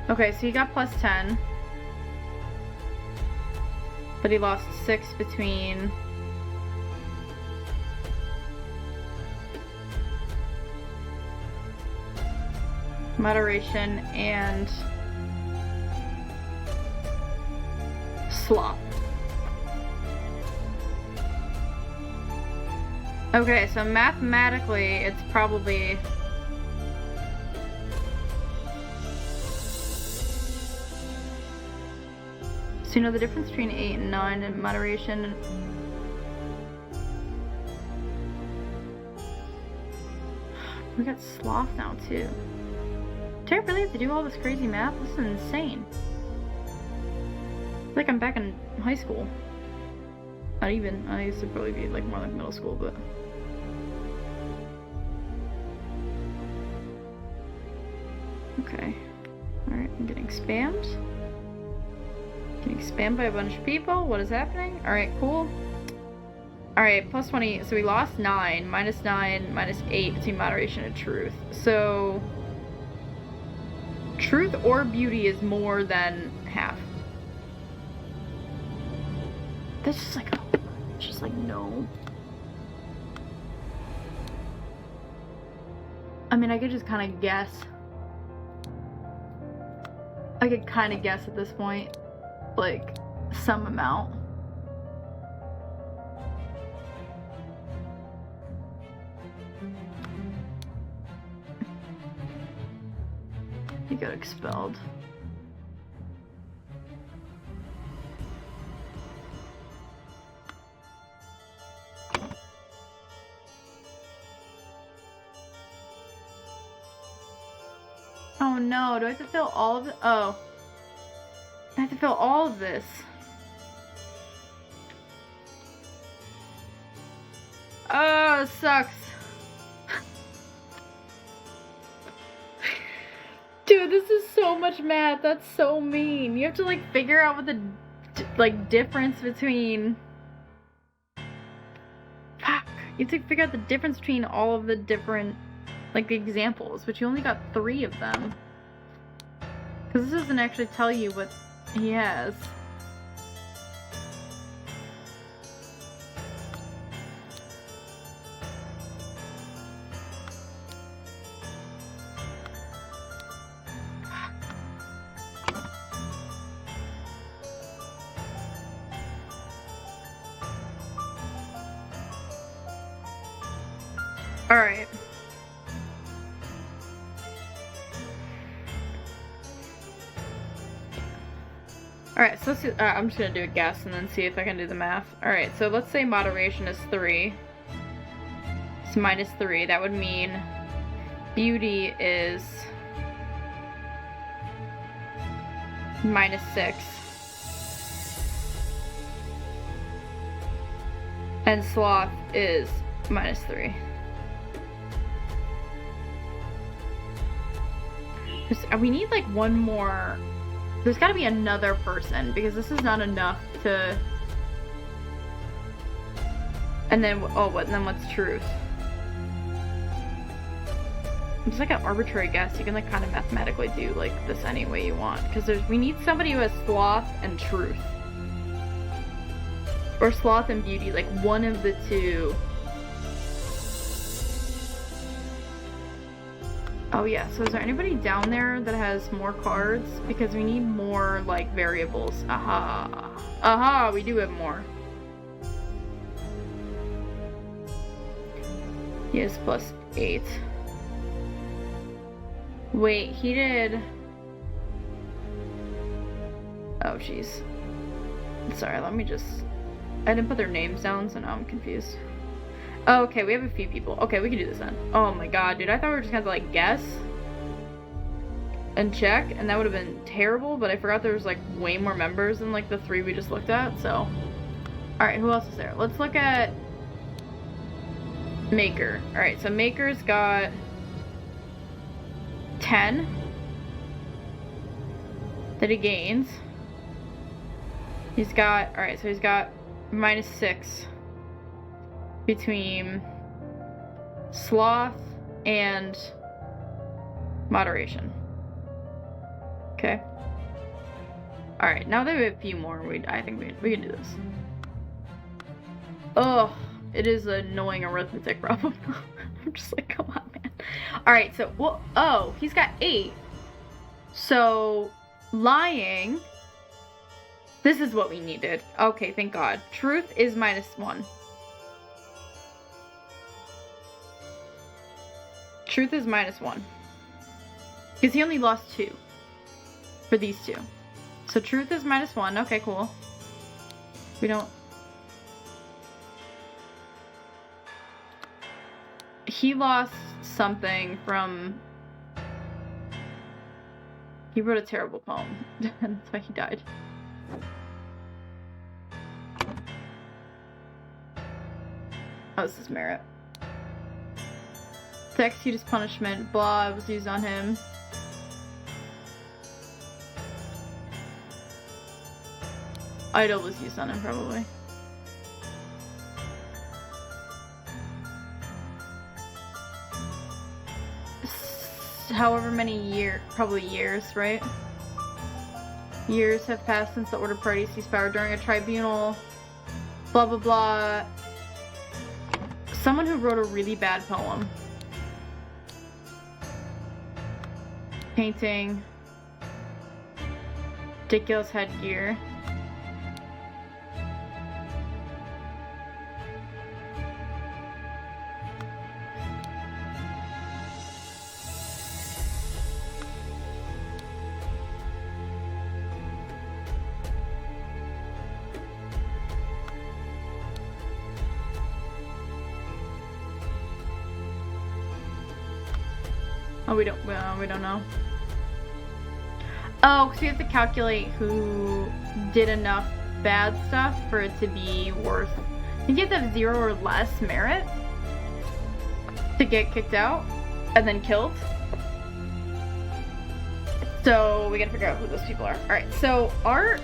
A: Okay, so he got plus 10. But he lost 6 between moderation and sloth. Okay, so mathematically it's probably So you know the difference between 8 and 9 in moderation. We got sloth now too. Do I really have to do all this crazy math? This is insane. It's like I'm back in high school. Not even. I used to probably be like more like middle school, but. Okay. Alright, I'm getting spammed. Getting spammed by a bunch of people. What is happening? Alright, cool. Alright, plus 20. So we lost 9. Minus 9, minus 8 between moderation and truth. So. Truth or beauty is more than half. That's just like, oh, just like, no. I mean, I could just kind of guess. I could kind of guess at this point, like, some amount. He got expelled. Oh no, do I have to fill all of it? Oh. I have to fill all of this. Oh, it sucks. Dude, this is so much math. That's so mean. You have to, like, figure out what the, like, difference between... Fuck. You have to figure out the difference between all of the different, like, examples, but you only got 3 of them. Because this doesn't actually tell you what he has. Alright. Alright, so let's see, I'm just gonna do a guess and then see if I can do the math. Alright, so let's say moderation is 3. It's minus 3. That would mean beauty is minus 6. And sloth is minus 3. We need like one more. There's gotta be another person because this is not enough to. And then, oh, what? And then what's truth? It's like an arbitrary guess. You can like kind of mathematically do like this any way you want because we need somebody who has sloth and truth. Or sloth and beauty, like one of the two. Oh yeah, so is there anybody down there that has more cards? Because we need more, like, variables. Aha. Aha, we do have more. He has plus 8. Wait, he did... Oh, jeez. Sorry, let me just... I didn't put their names down, so now I'm confused. Oh, okay, we have a few people. Okay, we can do this then. Oh my god, dude, I thought we were just gonna, like, guess and check, and that would have been terrible, but I forgot there was, like, way more members than, like, the 3 we just looked at, so. Alright, who else is there? Let's look at Maker. Alright, so Maker's got 10 that he gains. He's got, alright, so he's got minus 6 between sloth and moderation. Okay. Alright, now that we have a few more, I think we can do this. Ugh, it is an annoying arithmetic problem. I'm just like, come on, man. Alright, so, well, oh, he's got 8. So, lying, this is what we needed. Okay, thank God. Truth is minus 1. Truth is minus 1. Because he only lost 2. For these two. So truth is -1. Okay, cool. We don't... He lost something from... He wrote a terrible poem. That's why he died. Oh, this is merit. To execute his punishment, blah was used on him. Idol was used on him, probably. However many years, probably years, right? Years have passed since the order party seized power during a tribunal. Blah, blah, blah. Someone who wrote a really bad poem. Painting. Ridiculous headgear. Oh, we don't know. Oh, because we have to calculate who did enough bad stuff for it to be worth... I think you have to have 0 or less merit to get kicked out and then killed. So we gotta figure out who those people are. Alright, so Art...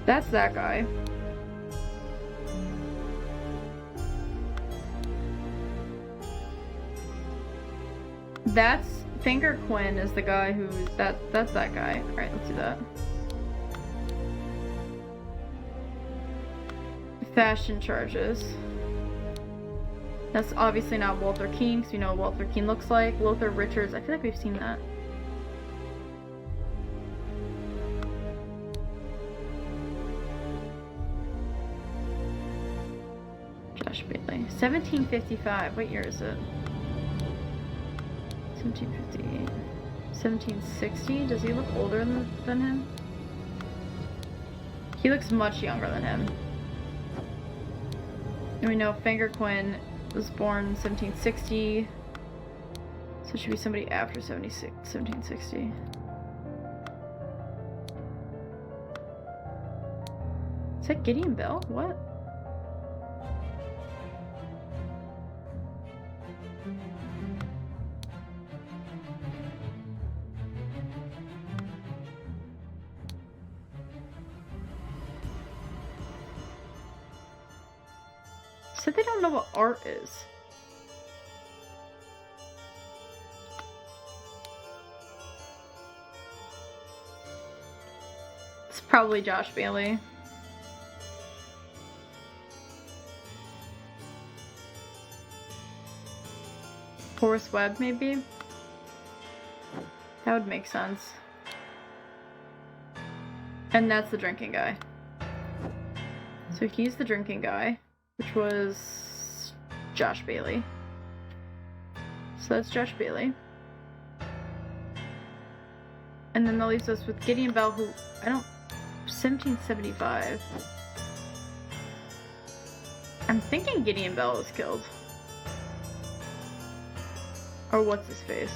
A: That's that guy. That's Finger Quinn is the guy who's that's that guy. Alright, let's do that. Fashion charges. That's obviously not Walter Keane, because we know what Walter Keane looks like. Lothar Richards, I feel like we've seen that. Josh Bailey. 1755, what year is it? 1758. 1760? Does he look older than him? He looks much younger than him. And we know Finger Quinn was born 1760. So it should be somebody after 1760. Is that Gideon Bell? What? So they don't know what art is. It's probably Josh Bailey. Horace Webb, maybe? That would make sense. And that's the drinking guy. So he's the drinking guy, which was Josh Bailey. So that's Josh Bailey. And then that leaves us with Gideon Bell, who, 1775. I'm thinking Gideon Bell was killed. Or what's his face?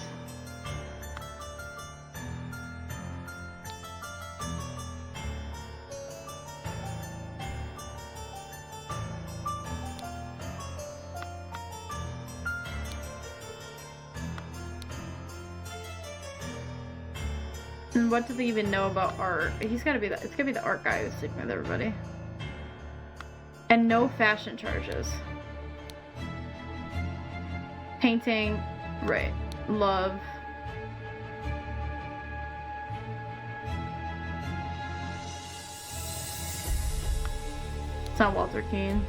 A: And what do they even know about art? He's gotta be it's gotta be the art guy who's sleeping with everybody. And no fashion charges. Painting, right. Love. It's not Walter Keane.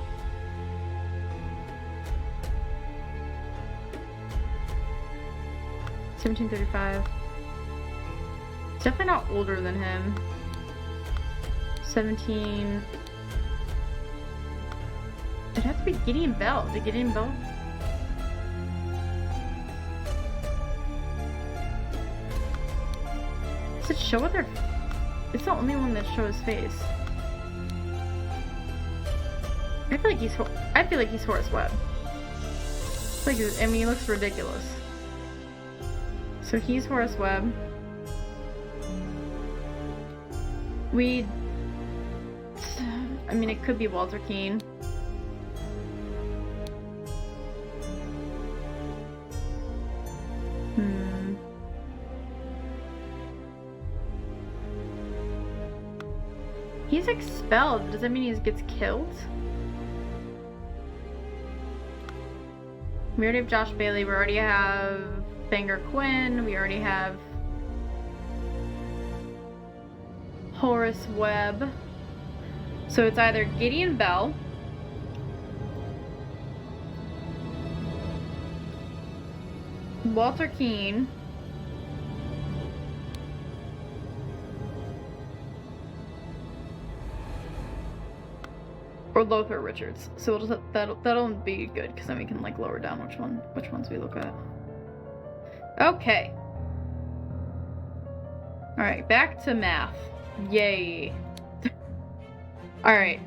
A: $1735. Definitely not older than him. 17. It'd have to be Gideon Bell. Did Gideon Bell? show what their... It's the only one that shows his face. I feel like he's Horace Webb. Like, I mean, he looks ridiculous. So he's Horace Webb. I mean, it could be Walter Keane. He's expelled. Does that mean he gets killed? We already have Josh Bailey. We already have Banger Quinn. We already have Horace Webb. So it's either Gideon Bell, Walter Keane, or Lothar Richards. So we'll just, that'll be good because then we can like lower down which ones we look at. Okay. All right, back to math. Yay. All right.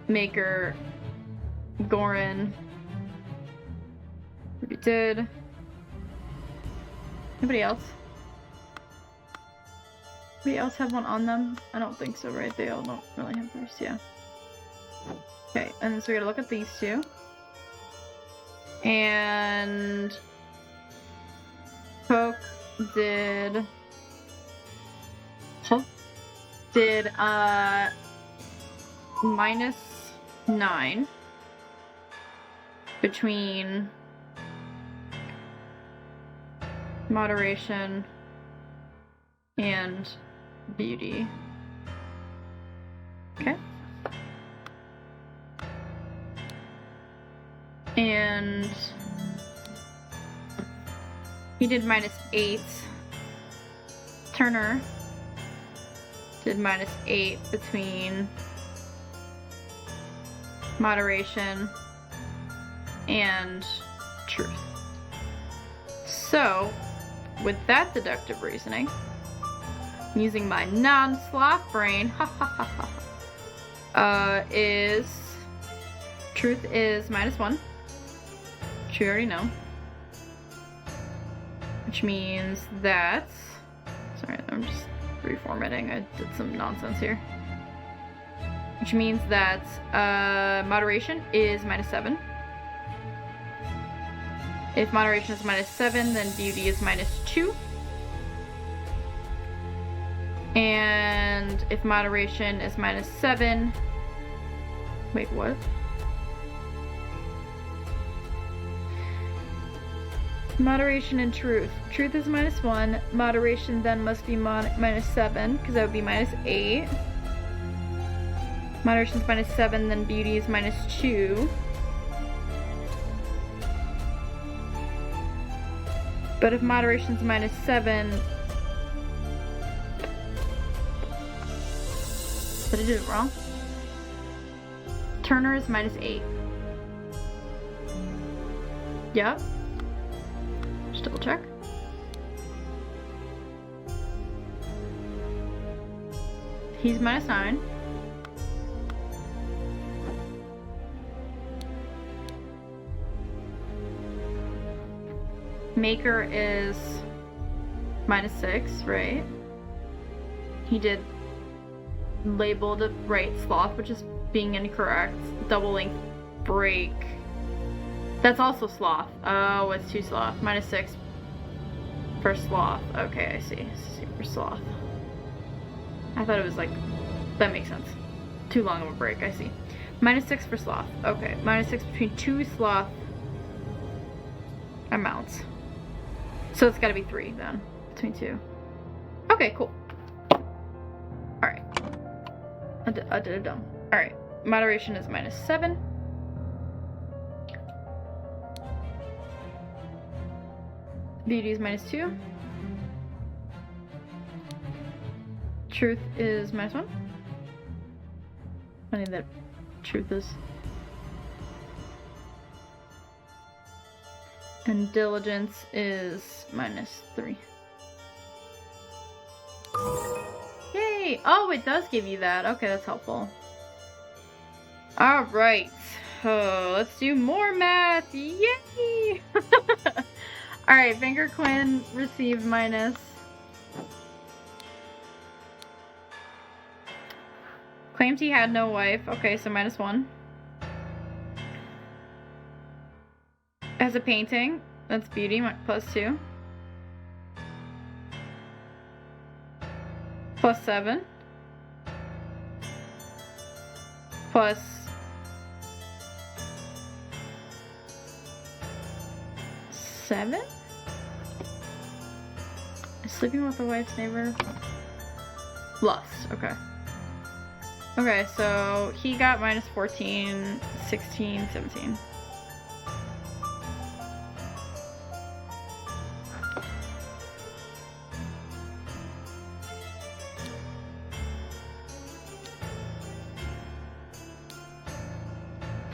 A: Maker, Goran. We did. Anybody else? Anybody else have one on them? I don't think so, right? They all don't really have theirs, yeah. Okay, and so we gotta look at these two. And Poke did -9 between moderation and beauty. Okay. And he did -8. Turner did -8 between moderation and truth. So, with that deductive reasoning, using my non-sloth brain, is truth is -1, which we already know, which means that, sorry, I'm just reformatting, I did some nonsense here, which means that moderation is -7. If moderation is -7, then beauty is -2. And if moderation is -7, wait, what? Moderation and truth. Truth is -1. Moderation then must be -7, because that would be -8. Moderation is -7, then beauty is -2. But if moderation is -7, did I do it wrong? Turner is -8. Yep. Just double check. He's -9. Maker is -6, right? He did labeled it right, sloth, which is being incorrect. Double length break. That's also sloth. Oh, it's 2 sloth. -6 for sloth. Okay, I see. For sloth. I thought it was like, that makes sense. Too long of a break, I see. -6 for sloth. Okay, -6 between 2 sloth amounts. So it's gotta be 3 then, between 2. Okay, cool. Alright. I did it dumb. Alright, moderation is -7. Beauty is -2. Truth is -1. Funny that truth is. And diligence is -3. Yay! Oh, it does give you that. Okay, that's helpful. Alright. Oh, let's do more math. Yay! Alright, Finger Quinn received minus. Claims he had no wife. Okay, so -1. Has a painting. That's beauty. +2. +7. Plus 7? Sleeping with a wife's neighbor. Lust. Okay. Okay, so he got -14, 16, 17.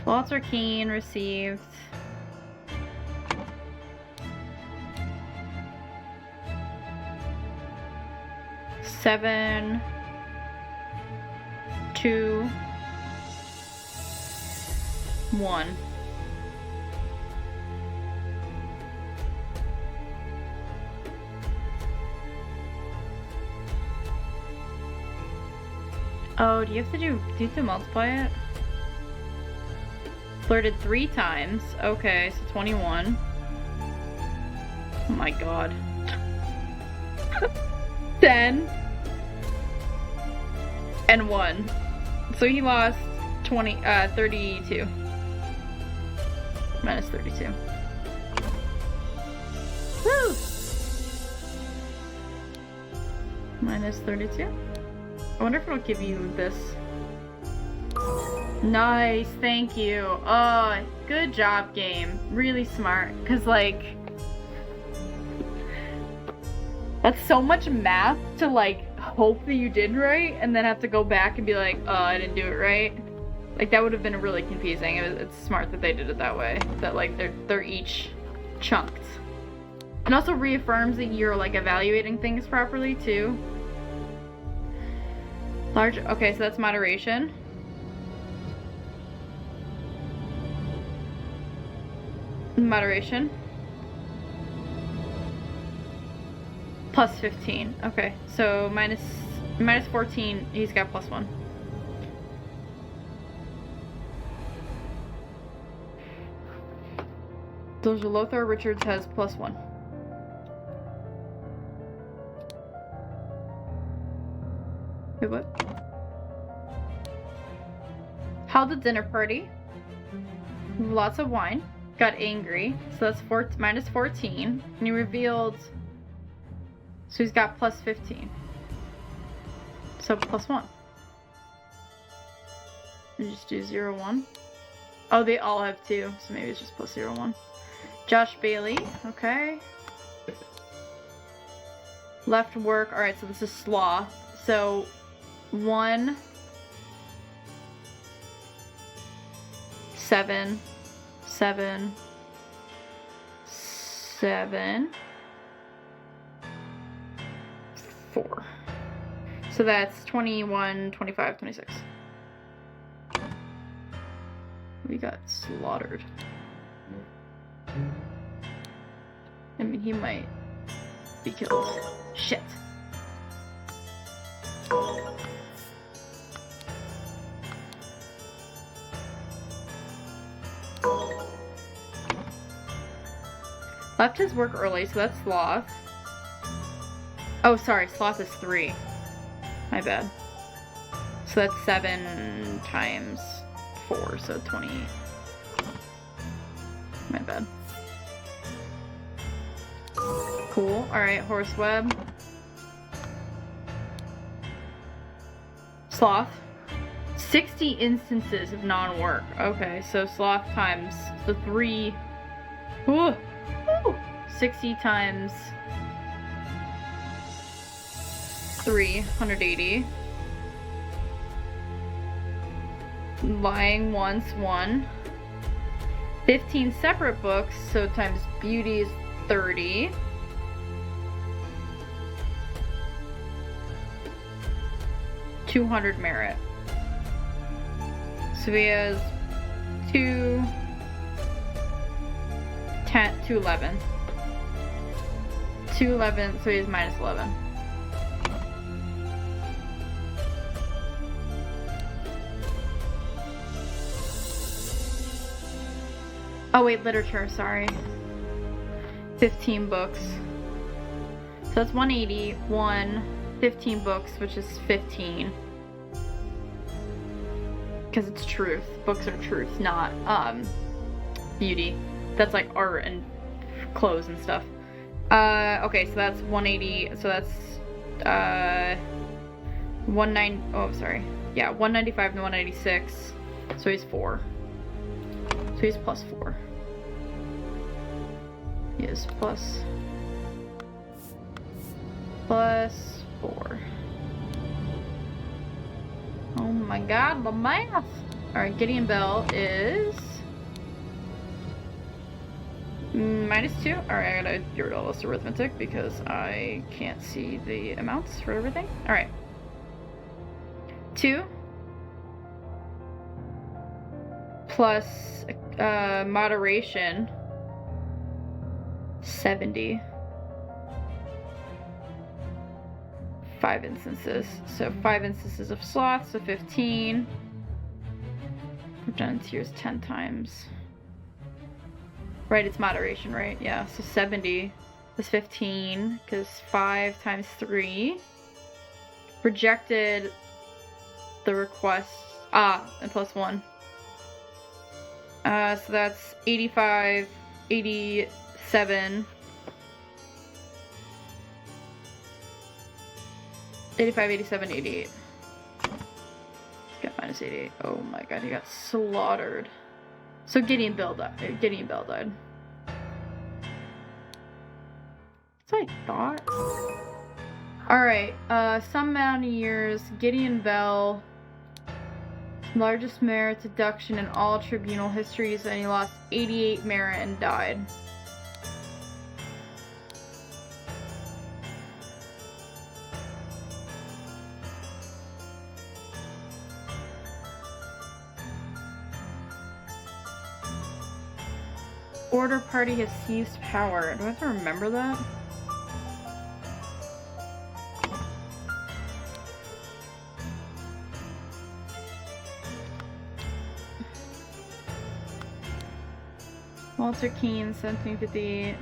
A: Walter Keane received $7, 2, 1. Oh, do you have to multiply it? Flirted 3 times. Okay, so 21. Oh my god. 10 and 1. So he lost 32. -32. Woo! -32. I wonder if it'll give you this. Nice, thank you. Oh, good job, game. Really smart. Cause like, that's so much math to like hope that you did right, and then have to go back and be like, oh, I didn't do it right. Like that would have been really confusing. It's smart that they did it that way. That like they're each chunked. And also reaffirms that you're like evaluating things properly too. Large. Okay, so that's moderation. Moderation. +15. Okay, so -14. He's got +1. Those are Lothar Richards has +1. Wait, what? Held a dinner party. Lots of wine. Got angry. So that's -14. And he revealed. So he's got +15. So +1. You just do 0, 1. Oh, they all have 2. So maybe it's just +0, 1. Josh Bailey. Okay. Left work. Alright, so this is sloth. So 1, 7, 7, 7, 4. So that's 21, 25, 26. We got slaughtered. I mean, he might be killed. Shit. Left his work early, so that's sloth. Oh, sorry, sloth is 3. My bad. So that's 7 times 4, so 28. My bad. Cool. Alright, horse web. Sloth. 60 instances of non-work. Okay, so sloth times the 3. Ooh. 60 times 3, 180. Lying once, 1. 15 separate books, so times beauty is 30. 200 merit. So he has 211. 211, so he has minus 11. Oh wait, literature, sorry. 15 books. So that's 180, 15 books, which is 15. Because it's truth. Books are truth, not beauty. That's like art and clothes and stuff. Okay, so that's 180, so that's 195 and 196. So he's 4. So he's plus 4. He is plus 4. Oh my god, the math! Alright, Gideon Bell is -2. Alright, I gotta get rid of all this arithmetic because I can't see the amounts for everything. Alright. 2 plus moderation 70. 5 instances. So 5 instances of sloth, so 15. We've done tiers 10 times. Right, it's moderation, right? Yeah, so 70 is 15, because 5 times 3. Rejected the request. And plus 1. So that's 85, 87. 85, 87, 88. Got minus 88. Oh my god, he got slaughtered. So Gideon Bell died. That's what I thought. Alright, some amount of years, Gideon Bell, largest merit deduction in all tribunal histories, and he lost 88 merit and died. Order party has seized power. Do I have to remember that? Walter Keane, 1758.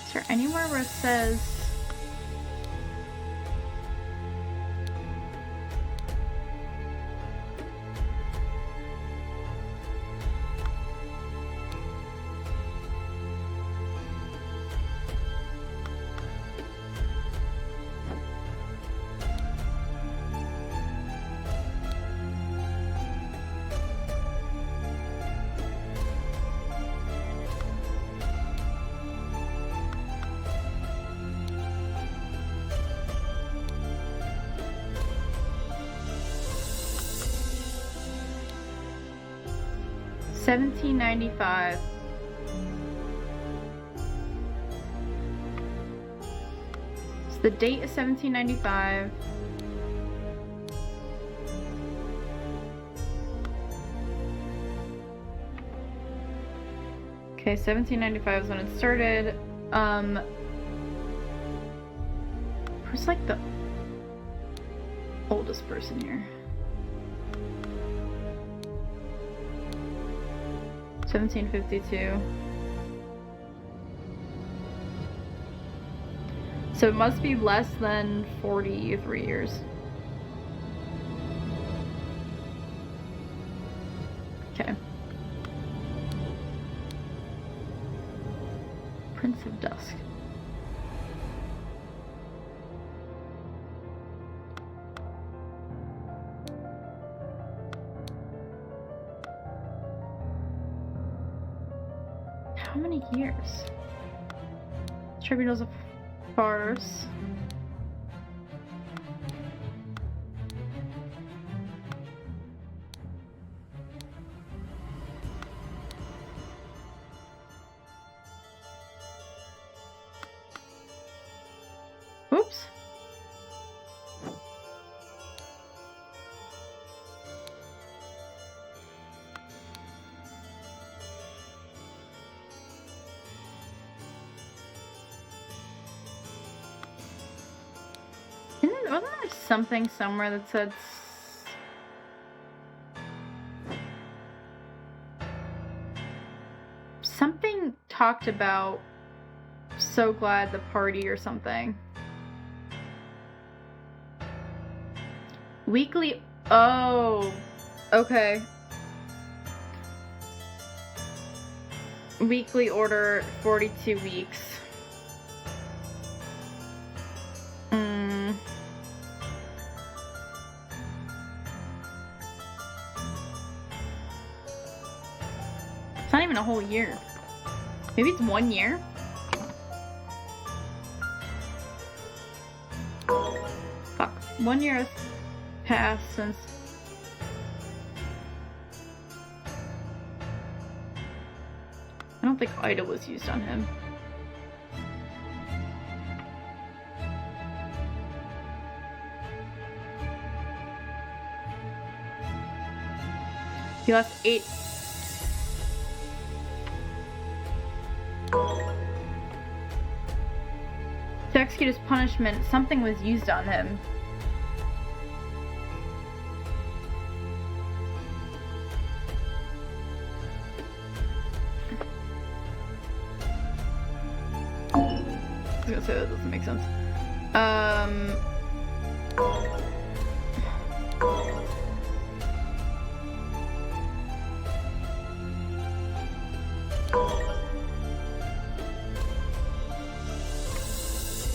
A: Is there anywhere where it says $1795. So the date is 1795. Okay, 1795 is when it started. Who's like the oldest person here? 1752. So it must be less than 43 years. Okay. Prince of Dusk. How many years? Tribunals of Farce. there something somewhere that said... Something talked about so glad the party or something. Weekly... Oh. Okay. Weekly order, 42 weeks. It's not even a whole year. Maybe it's 1 year? Fuck. 1 year has passed since... I don't think idle was used on him. He lost 8... To execute his punishment, something was used on him. I was gonna say that doesn't make sense.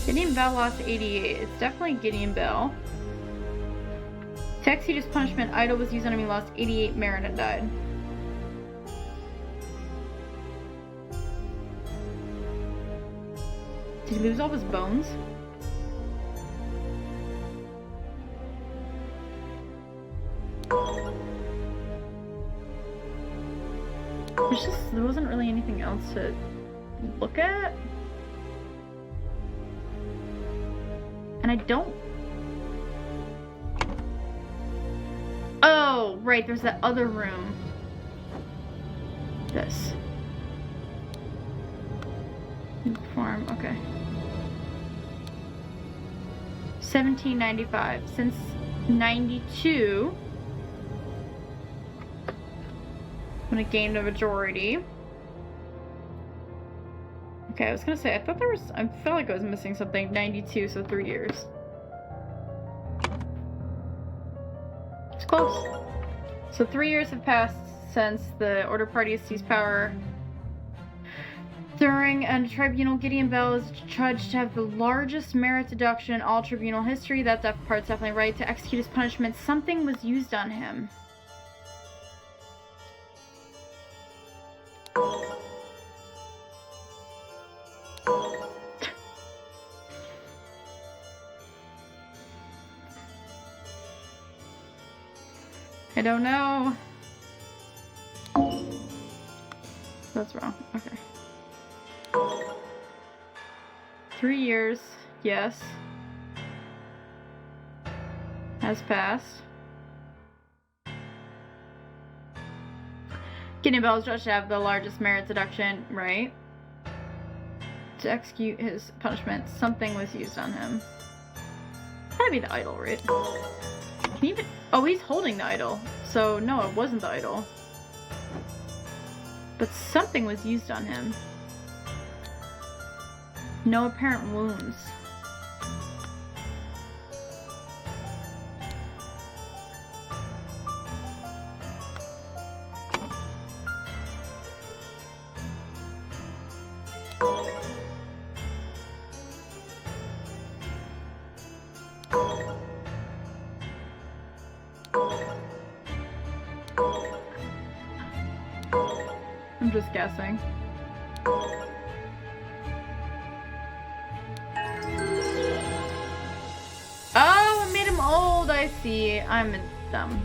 A: Gideon Bell lost 88. It's definitely Gideon Bell. To execute his punishment, idol was used on him. He lost 88 merit and died. Did he lose all of his bones? There wasn't really anything else to look at. And I don't... Oh, right, there's that other room. This. Farm, okay. 1795. Since 92, when it gained a majority. Okay, I was gonna say, I thought there was, I felt like I was missing something. 92, so 3 years. It's close. So 3 years have passed since the Order Party has seized power. During a tribunal, Gideon Bell is judged to have the largest merit deduction in all tribunal history. That part's definitely right. To execute his punishment, something was used on him. I don't know. That's wrong. Okay. 3 years, yes, has passed. Gideon Bell is judged to have the largest merit deduction, right? To execute his punishment, something was used on him. Gotta be the idol, right? Can he even... Oh, he's holding the idol. So, no, it wasn't the idol. But something was used on him. No apparent wounds. I'm just guessing. Oh, it made him old. I see. I'm dumb.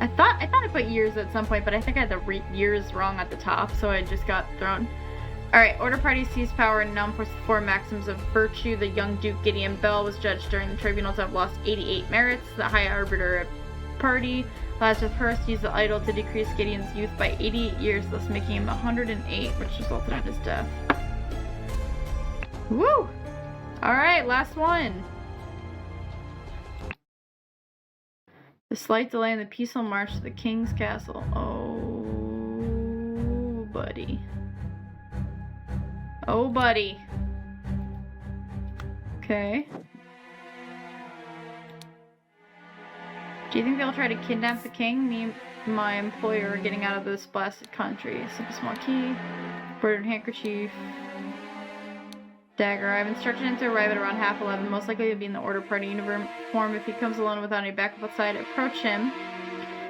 A: I thought I put years at some point, but I think I had the years wrong at the top, so I just got thrown. Alright, Order Party seized power and now enforced the 4 maxims of virtue. The young Duke Gideon Bell was judged during the tribunal to have lost 88 merits. The High Arbiter Party Lazarus Hearst used the idol to decrease Gideon's youth by 88 years, thus making him 108, which resulted in his death. Woo! Alright, last one. The slight delay in the peaceful march to the king's castle. Oh, buddy. Oh, buddy. Okay. Do you think they'll try to kidnap the king? Me and my employer are getting out of this blasted country. Slip a small key, embroidered handkerchief, dagger. I've instructed him to arrive at around 11:30. Most likely he'll be in the order party uniform. If he comes alone without any backup outside, approach him.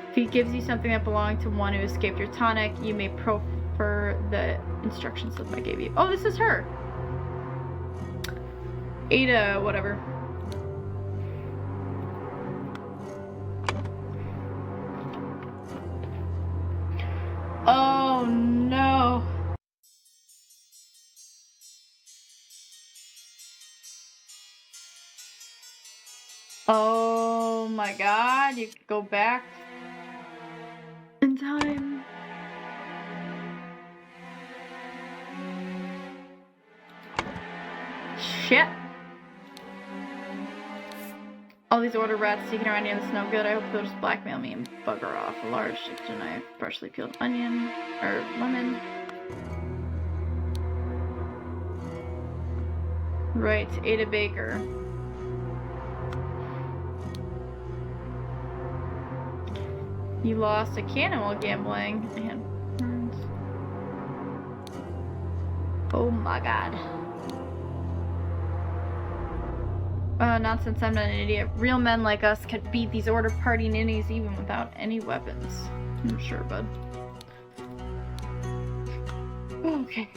A: If he gives you something that belonged to one who escaped your tonic, you may proffer the instruction slip I gave you. Oh, this is her! Ada, whatever. Oh no. Oh my god, you could go back in time. Shit. All these order rats sneaking around here, that's no good. I hope they'll just blackmail me and bugger off. A large kitchen knife, freshly peeled onion, or lemon. Right, Ada Baker. You lost a cannon while gambling. And oh my god. Nonsense, I'm not an idiot. Real men like us could beat these order party ninnies even without any weapons. I'm sure, bud. Okay.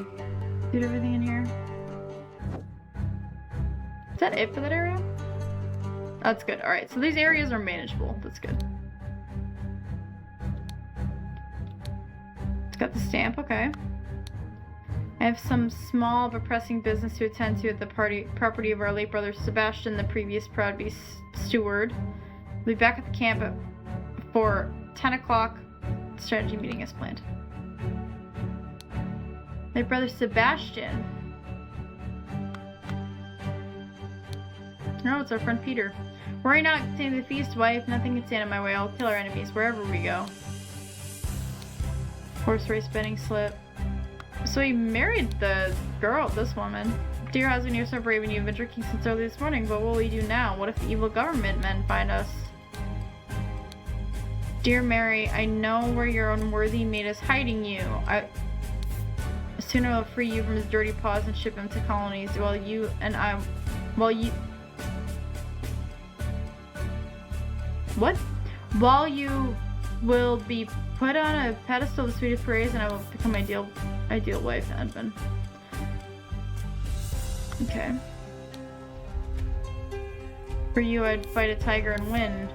A: Did everything in here? Is that it for that area? That's good. Alright, so these areas are manageable. That's good. It's got the stamp, okay. I have some small but pressing business to attend to at the property of our late brother Sebastian, the previous proud beast steward. We'll be back at the camp for 10 o'clock. Strategy meeting as planned. Late brother Sebastian. No, it's our friend Peter. Worry not, continue the feast, wife. Nothing can stand in my way. I'll kill our enemies wherever we go. Horse race betting slip. So he married the girl, this woman. Dear husband, you're so brave and you've been drinking since early this morning, but what will we do now? What if the evil government men find us? Dear Mary, I know where your unworthy mate is hiding you. Sooner I'll free you from his dirty paws and ship him to colonies while you... What? While you will be put on a pedestal of sweetest praise and I will become ideal wife, Edmund. Okay. For you, I'd fight a tiger and win.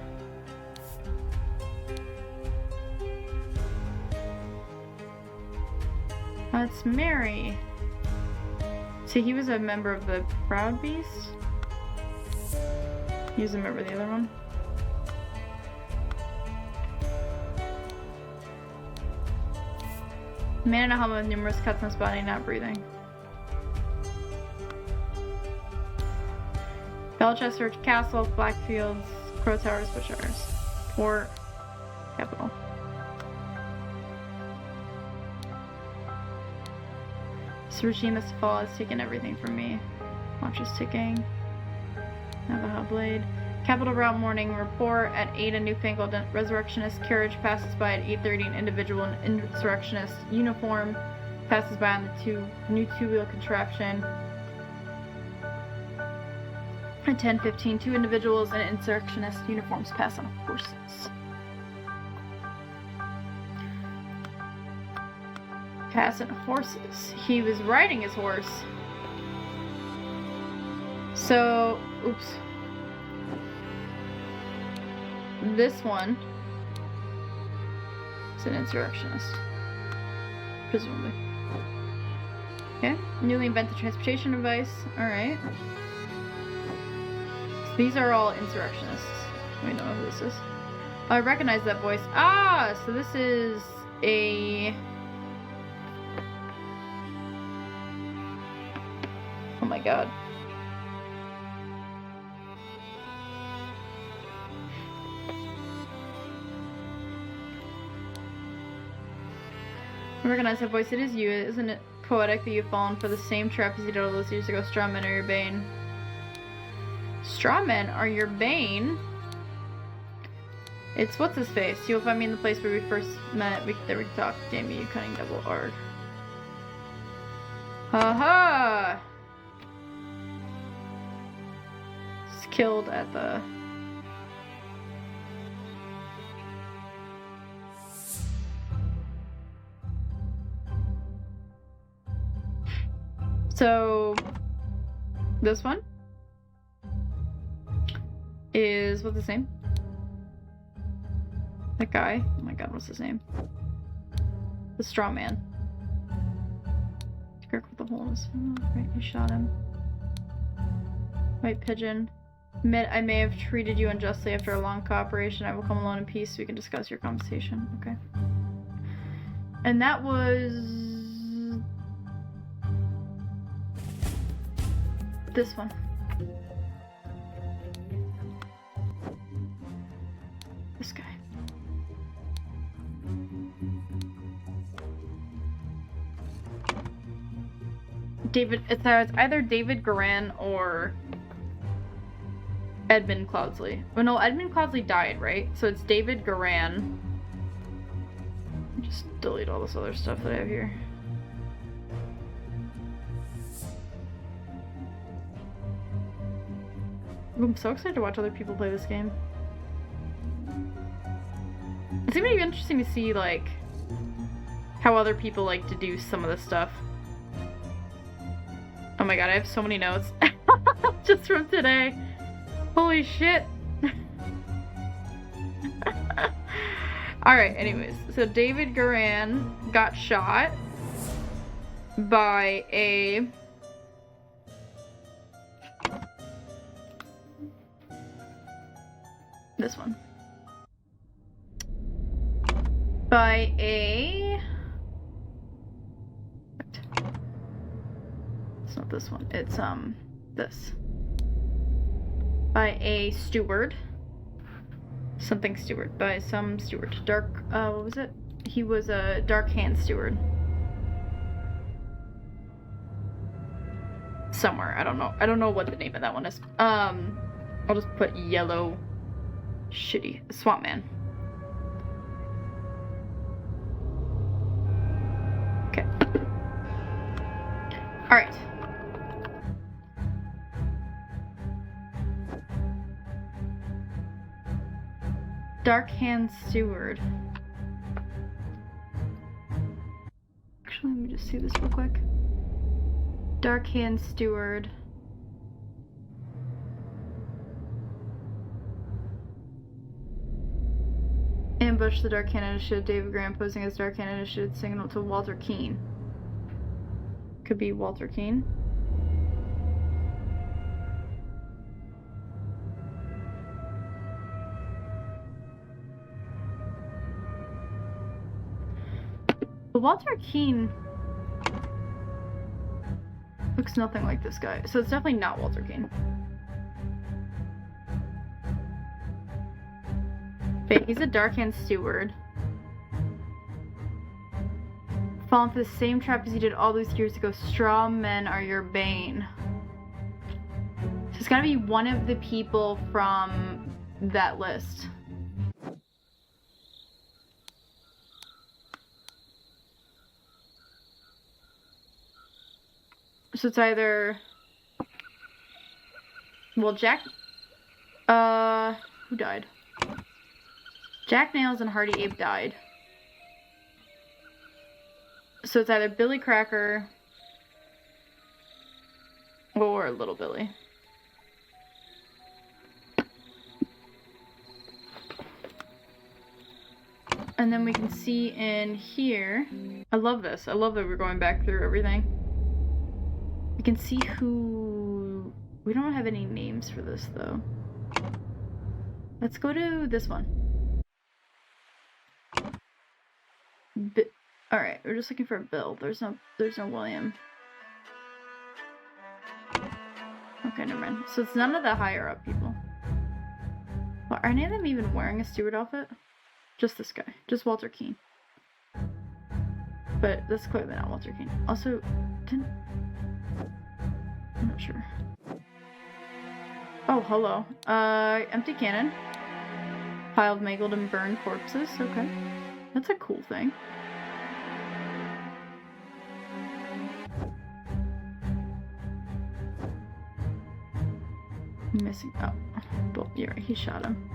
A: That's Mary. See, he was a member of the Proud Beast. He was a member of the other one. Man in a helmet with numerous cuts on his body, not breathing. Belchester Castle, Blackfields, Crow Towers, Bushars. Port, capital. This regime has to fall. It's taken everything from me. Watch is ticking. Navajo Blade. Capital Route morning report at 8. A newfangled resurrectionist carriage passes by at 8:30. An individual in insurrectionist uniform passes by on the new two-wheel contraption. At 10:15, 2 individuals in insurrectionist uniforms pass on horses. Pass on horses. He was riding his horse. So, oops. This one is an insurrectionist, presumably. Okay, newly invented transportation device. Alright. So these are all insurrectionists. We don't know who this is. Oh, I recognize that voice. Ah, so this is a... Oh my god. Recognize that voice, it is you. Isn't it poetic that you've fallen for the same trap as you did all those years ago? Straw men are your bane. Straw men are your bane? It's what's his face. You'll find me in the place where we first met. There we talk. Damn you, cunning devil. Arg. Haha! It's killed at the... So, this one is, what's his name? That guy. Oh my god, what's his name? The straw man. Kirk with the hole in his... Oh, right, you shot him. White pigeon. Admit I may have treated you unjustly after a long cooperation. I will come alone in peace so we can discuss your compensation. Okay. And that was... this one. This guy. David, it's either David Garan or Edmund Cloudsley. Oh no, Edmund Cloudsley died, right? So it's David Garan. Just delete all this other stuff that I have here. I'm so excited to watch other people play this game. It's gonna be interesting to see, like, how other people like to do some of this stuff. Oh my god, I have so many notes just from today. Holy shit. Alright, anyways. So David Garan got shot by a... this one. By a... it's not this one. It's, this. By a steward. Something steward. By some steward. Dark, what was it? He was a dark hand steward. Somewhere. I don't know. I don't know what the name of that one is. I'll just put yellow... shitty. Swamp man. Okay. Alright. Dark Hand Steward. Actually, let me just see this real quick. Dark Hand Steward. Ambush the Dark Hand Initiative. David Graham posing as Dark Hand Initiative signal to Walter Keane. Could be Walter Keane. But Walter Keane looks nothing like this guy, so it's definitely not Walter Keane. Okay, he's a Dark Hand Steward. Fallen for the same trap as you did all those years ago. Straw men are your bane. So it's gotta be one of the people from that list. So it's either... well, Jack... who died? Jack Nails and Hardy Abe died. So it's either Billy Cracker or Little Billy. And then we can see in here... I love this. I love that we're going back through everything. We can see who... we don't have any names for this, though. Let's go to this one. Alright, we're just looking for a Bill. There's no William. Okay, never mind. So it's none of the higher up people. Well, are any of them even wearing a steward outfit? Just this guy. Just Walter Keane. But that's clearly not Walter King. Also, I'm not sure. Oh, hello. Empty cannon. Piled, mangled, and burned corpses. Okay. That's a cool thing. Missing. Oh. Well, you're right. He shot him.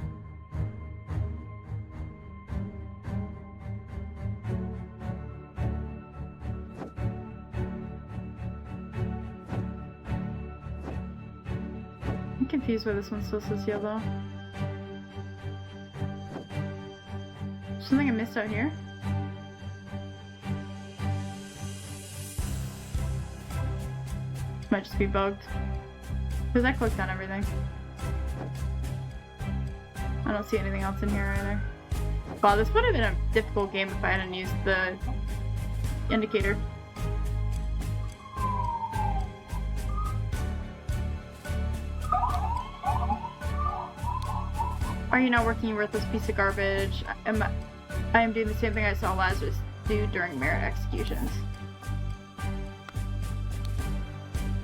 A: I'm confused why this one still says yellow. Something I missed out here? Might just be bugged. Because I clicked on everything. I don't see anything else in here either. Wow, this would have been a difficult game if I hadn't used the indicator. Are you not working, you worthless piece of garbage? I am doing the same thing I saw Lazarus do during merit executions.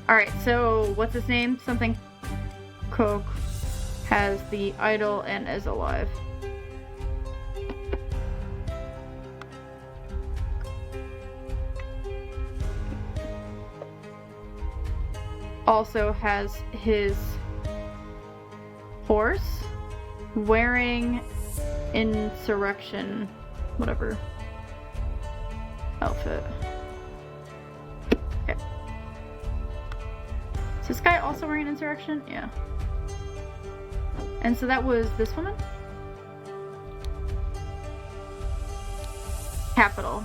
A: Alright, so what's his name? Something Coke has the idol and is alive. Also has his horse wearing insurrection whatever outfit. Okay. Is this guy also wearing insurrection? Yeah. And so that was this woman? Capital.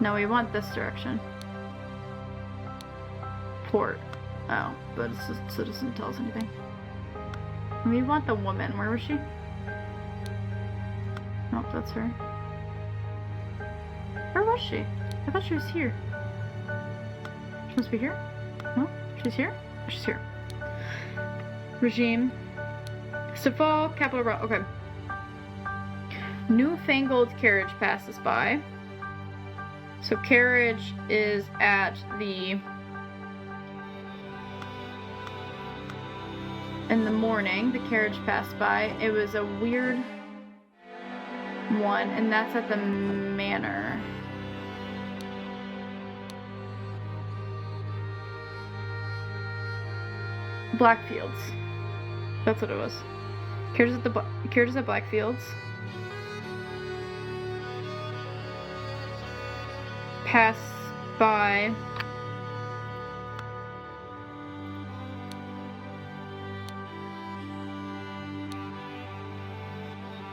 A: No, we want this direction. Port. Oh, but it doesn't tell us anything. We want the woman. Where was she? Nope, that's her. Where was she? I thought she was here. She must be here? No? She's here? She's here. Regime. Safal, capital row. Okay. Newfangled carriage passes by. So carriage is at the... In the morning, the carriage passed by. It was a weird one, and that's at the manor. Blackfields. That's what it was. Carriage at Blackfields. Pass by.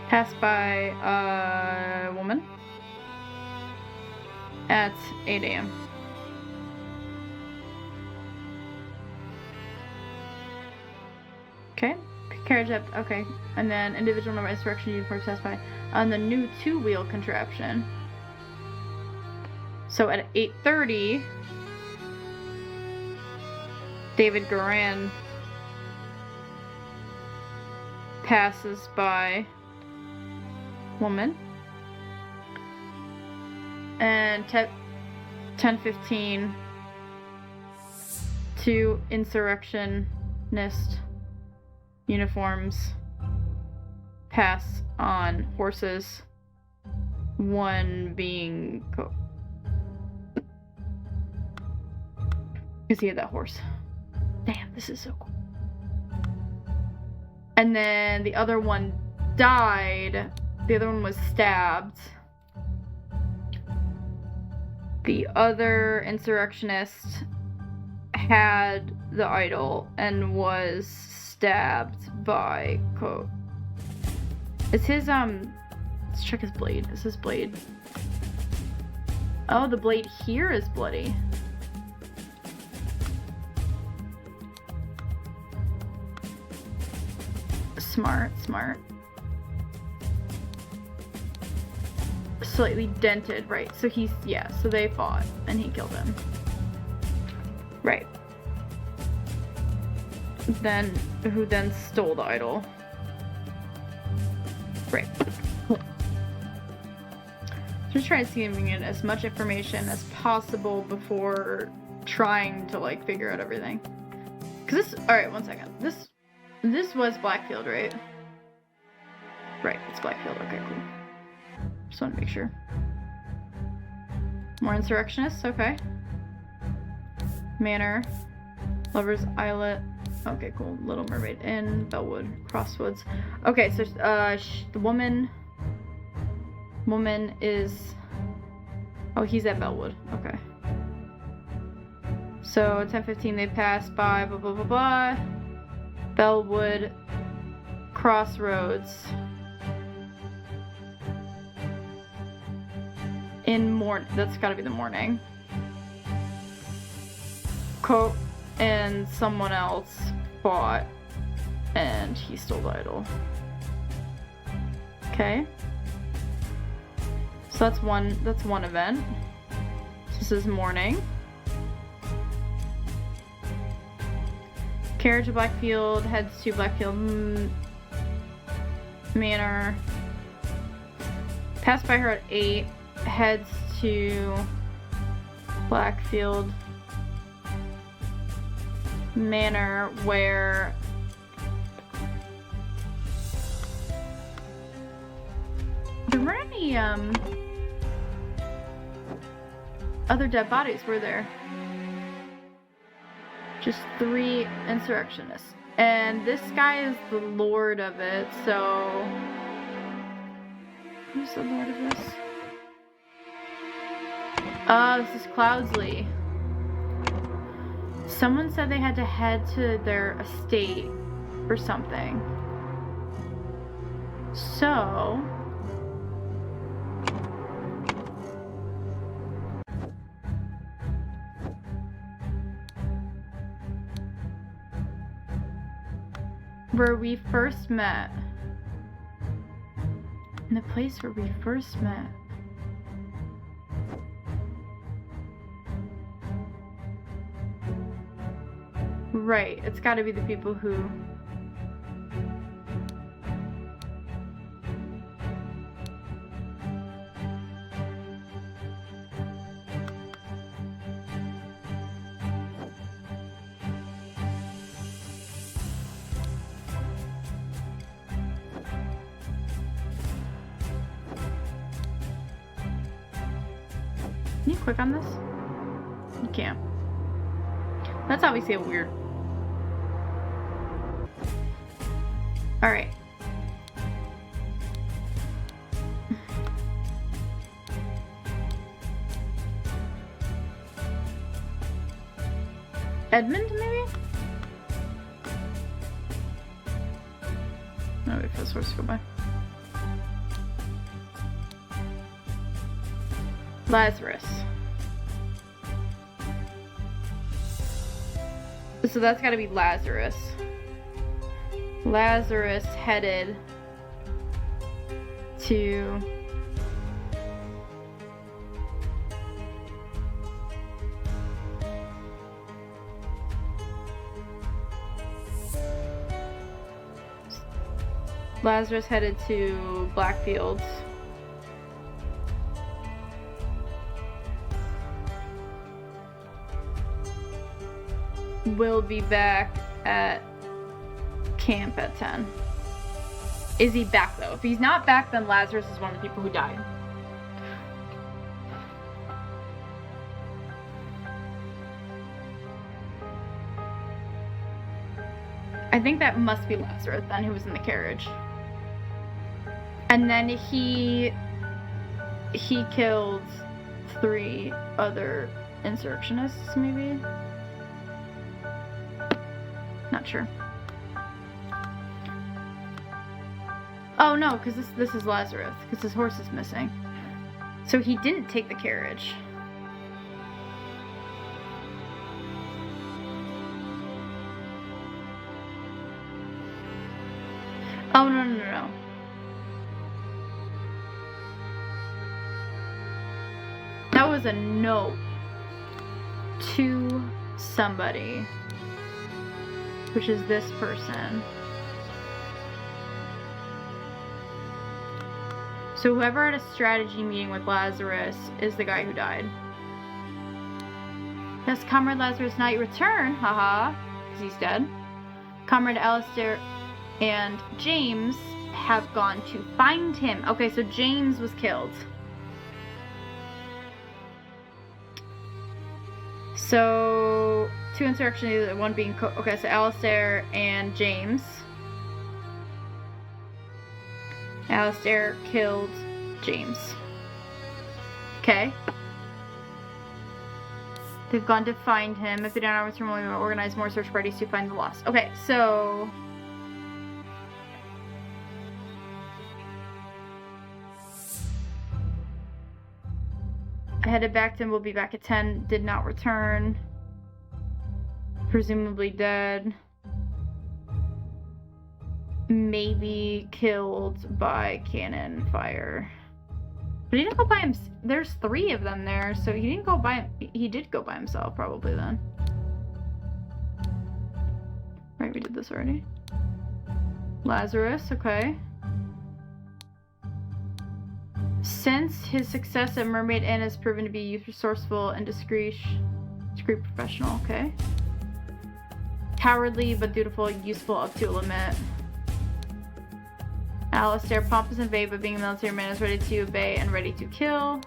A: Passed by a woman at 8 a.m. Okay. Carriage up. Okay. And then individual number insurrection uniform passed by on the new two-wheel contraption. So at 8:30, David Garan passes by woman, and 10:15 two insurrectionist uniforms pass on horses, one being because he had that horse. Damn, this is so cool. And then the other one died. The other one was stabbed. The other insurrectionist had the idol and was stabbed by Is his, let's check his blade. Is his blade? Oh, the blade here is bloody. Smart, smart. Slightly dented, right? So he's, yeah, so they fought and he killed him. Right. Then, who then stole the idol. Right. Just try to see if we can get as much information as possible before trying to like figure out everything. Cause this, all right, 1 second. This was Blackfield, right? Right, it's Blackfield. Okay, cool. Just want to make sure. More insurrectionists. Okay. Manor, Lover's Islet. Okay, cool. Little Mermaid Inn, Bellwood, Crosswoods. Okay, so the woman is. Oh, he's at Bellwood. Okay. So 10:15 they pass by. Blah blah blah blah. Bellwood, Crossroads. In morning. That's got to be the morning. Coat and someone else fought, and he stole the idol. Okay. So that's one event. This is morning. Carriage to Blackfield, heads to Blackfield Manor. Passed by her at 8, heads to Blackfield Manor, where there weren't any other dead bodies, were there? Just 3 insurrectionists. And this guy is the lord of it, so who's the lord of this? This is Cloudsley. Someone said they had to head to their estate or something. So where we first met. In the place where we first met. Right, it's gotta be the people who... Can you click on this? You can't. That's obviously a weird... Alright. Edmund, maybe? No, wait for this horse to go by. Lazarus. So that's gotta be Lazarus. Lazarus headed to Blackfields. Will be back at camp at 10. Is he back though? If he's not back, then Lazarus is one of the people who died. I think that must be Lazarus then, who was in the carriage. And then he killed 3 other insurrectionists, maybe? Not sure. Oh no, because this is Lazarus, because his horse is missing. So he didn't take the carriage. Oh no. That was a note to somebody, which is this person. So So whoever had a strategy meeting with Lazarus is the guy who died. Yes, Comrade Lazarus not yet return, haha, because he's dead. Comrade Alistair and James have gone to find him. Okay, so James was killed. So, 2 insurrections, one being... okay, so Alistair and James. Alistair killed James. Okay. They've gone to find him. If they don't return, we'll organize more search parties to find the lost. Okay, so... I headed back to him. We'll be back at 10. Did not return. Presumably dead. Maybe killed by cannon fire. But he didn't go by him. There's 3 of them there, so he didn't go by. He did go by himself, probably then. Right, we did this already. Lazarus, okay. Since his success at Mermaid Inn has proven to be resourceful and discreet professional, okay. Cowardly but dutiful, useful up to a limit. Alistair, pompous and vague, but being a military man is ready to obey and ready to kill.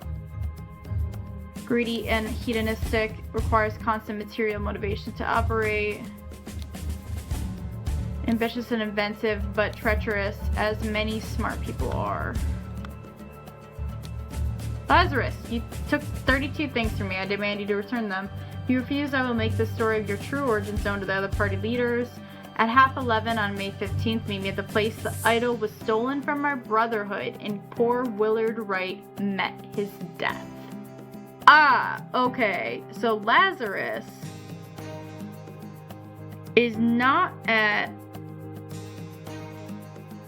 A: Greedy and hedonistic, requires constant material motivation to operate. Ambitious and inventive, but treacherous, as many smart people are. Lazarus, you took 32 things from me. I demand you to return them. If you refuse, I will make the story of your true origins known to the other party leaders. At 11:30 on May 15th, meet me at the place the idol was stolen from our brotherhood and poor Willard Wright met his death. Ah, okay. So Lazarus is not at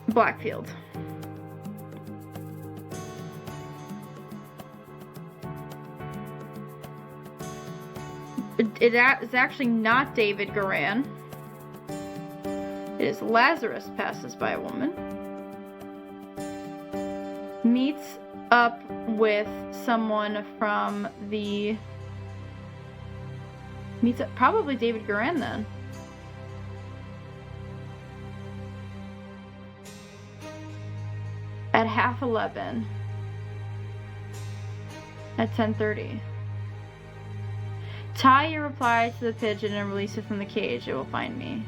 A: Blackfield. It is actually not David Garan. It is Lazarus passes by a woman. Meets up with someone from the... Meets up... Probably David Garan then. At 11:30. At 10:30. Tie your reply to the pigeon and release it from the cage. It will find me.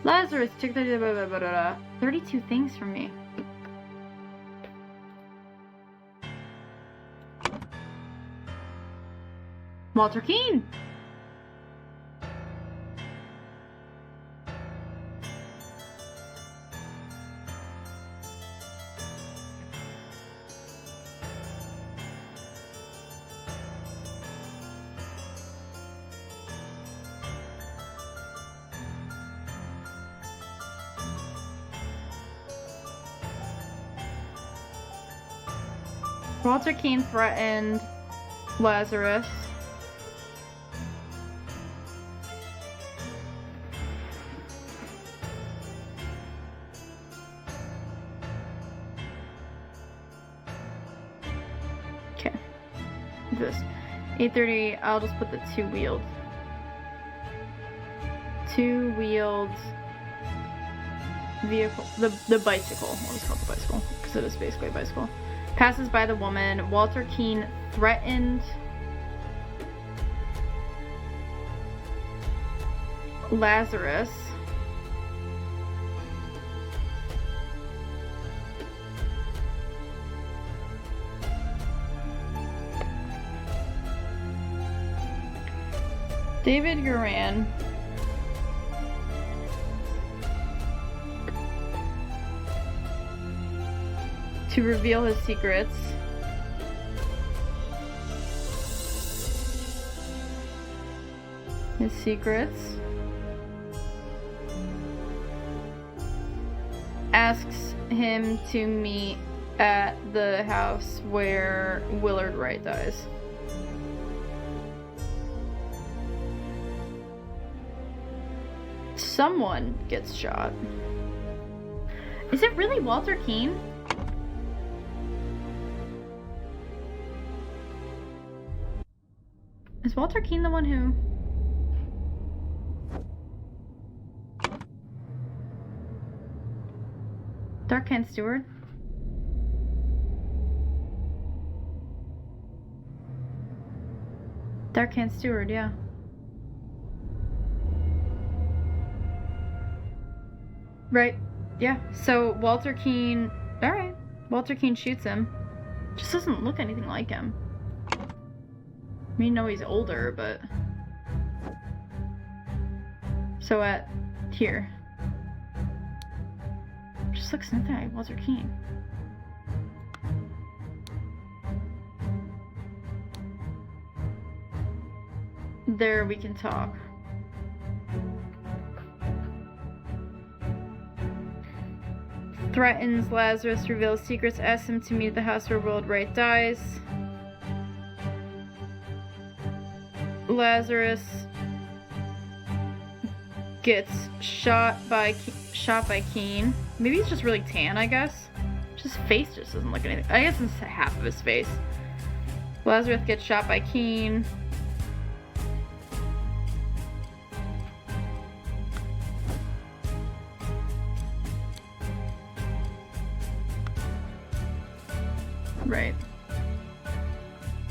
A: Lazarus took 32 things from me. Walter Keane! Walter Keane threatened Lazarus. Okay. This 8:30. I'll just put the two-wheeled vehicle, the bicycle. We'll just call it the bicycle because it is basically a bicycle. Passes by the woman. Walter Keane threatened Lazarus. David Garan to reveal his secrets. Asks him to meet at the house where Willard Wright dies. Someone gets shot. Is it really Walter Keane? Is Walter Keane the one who... Darkhand Stewart? Darkhand Stewart, yeah. Right. Yeah. So Walter Keane... Alright. Walter Keane shoots him. Just doesn't look anything like him. I mean, no, he's older, but... So at... Here. Just looks nothing like Walter Keane. There we can talk. Threatens Lazarus, reveals secrets, asks him to meet at the house where World Right dies. Lazarus gets shot by Keane. Maybe he's just really tan, I guess. His face just doesn't look anything. I guess it's half of his face. Lazarus gets shot by Keane. Right.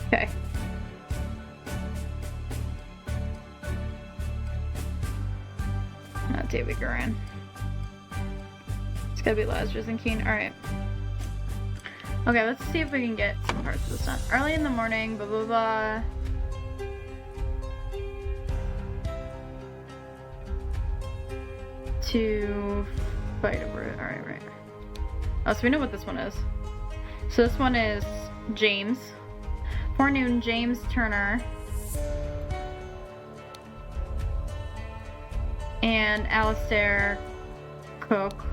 A: Okay. Not David Guerin. It's gotta be Lazarus and Keane. Alright. Okay, let's see if we can get some parts of this done. Early in the morning, blah blah blah. To fight over it. Alright, right. Oh, so we know what this one is. So this one is James. Forenoon, James Turner and Alistair Cook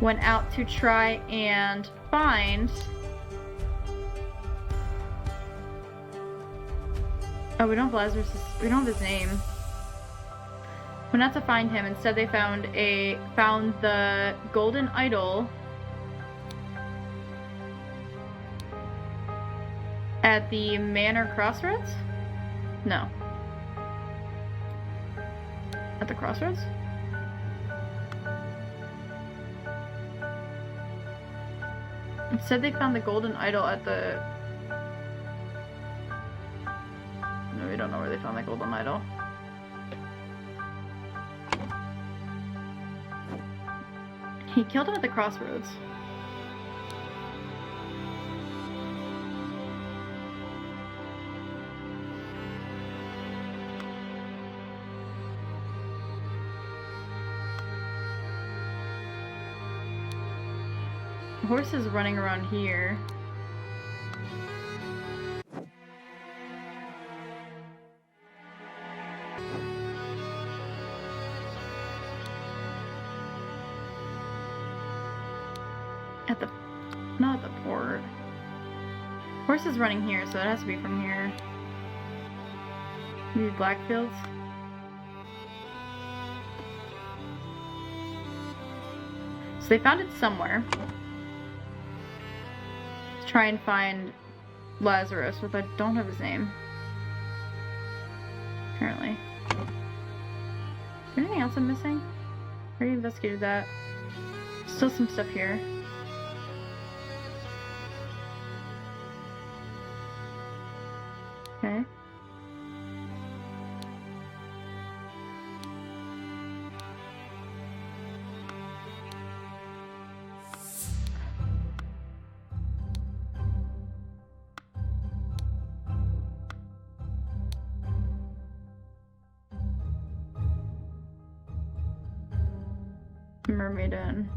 A: went out to try and find... Oh, we don't have Lazarus. We don't have his name. Went out to find him. Instead, they found the golden idol at the Manor Crossroads? No. At the crossroads? Instead, they found the golden idol at the... No, we don't know where they found the golden idol. He killed him at the crossroads. The horse is running around here. Not at the port. Horse is running here, so it has to be from here. Maybe Blackfields. So they found it somewhere. Let's try and find Lazarus, but I don't have his name. Apparently. Is there anything else I'm missing? I already investigated that. Still some stuff here. Okay. Mermaid Inn.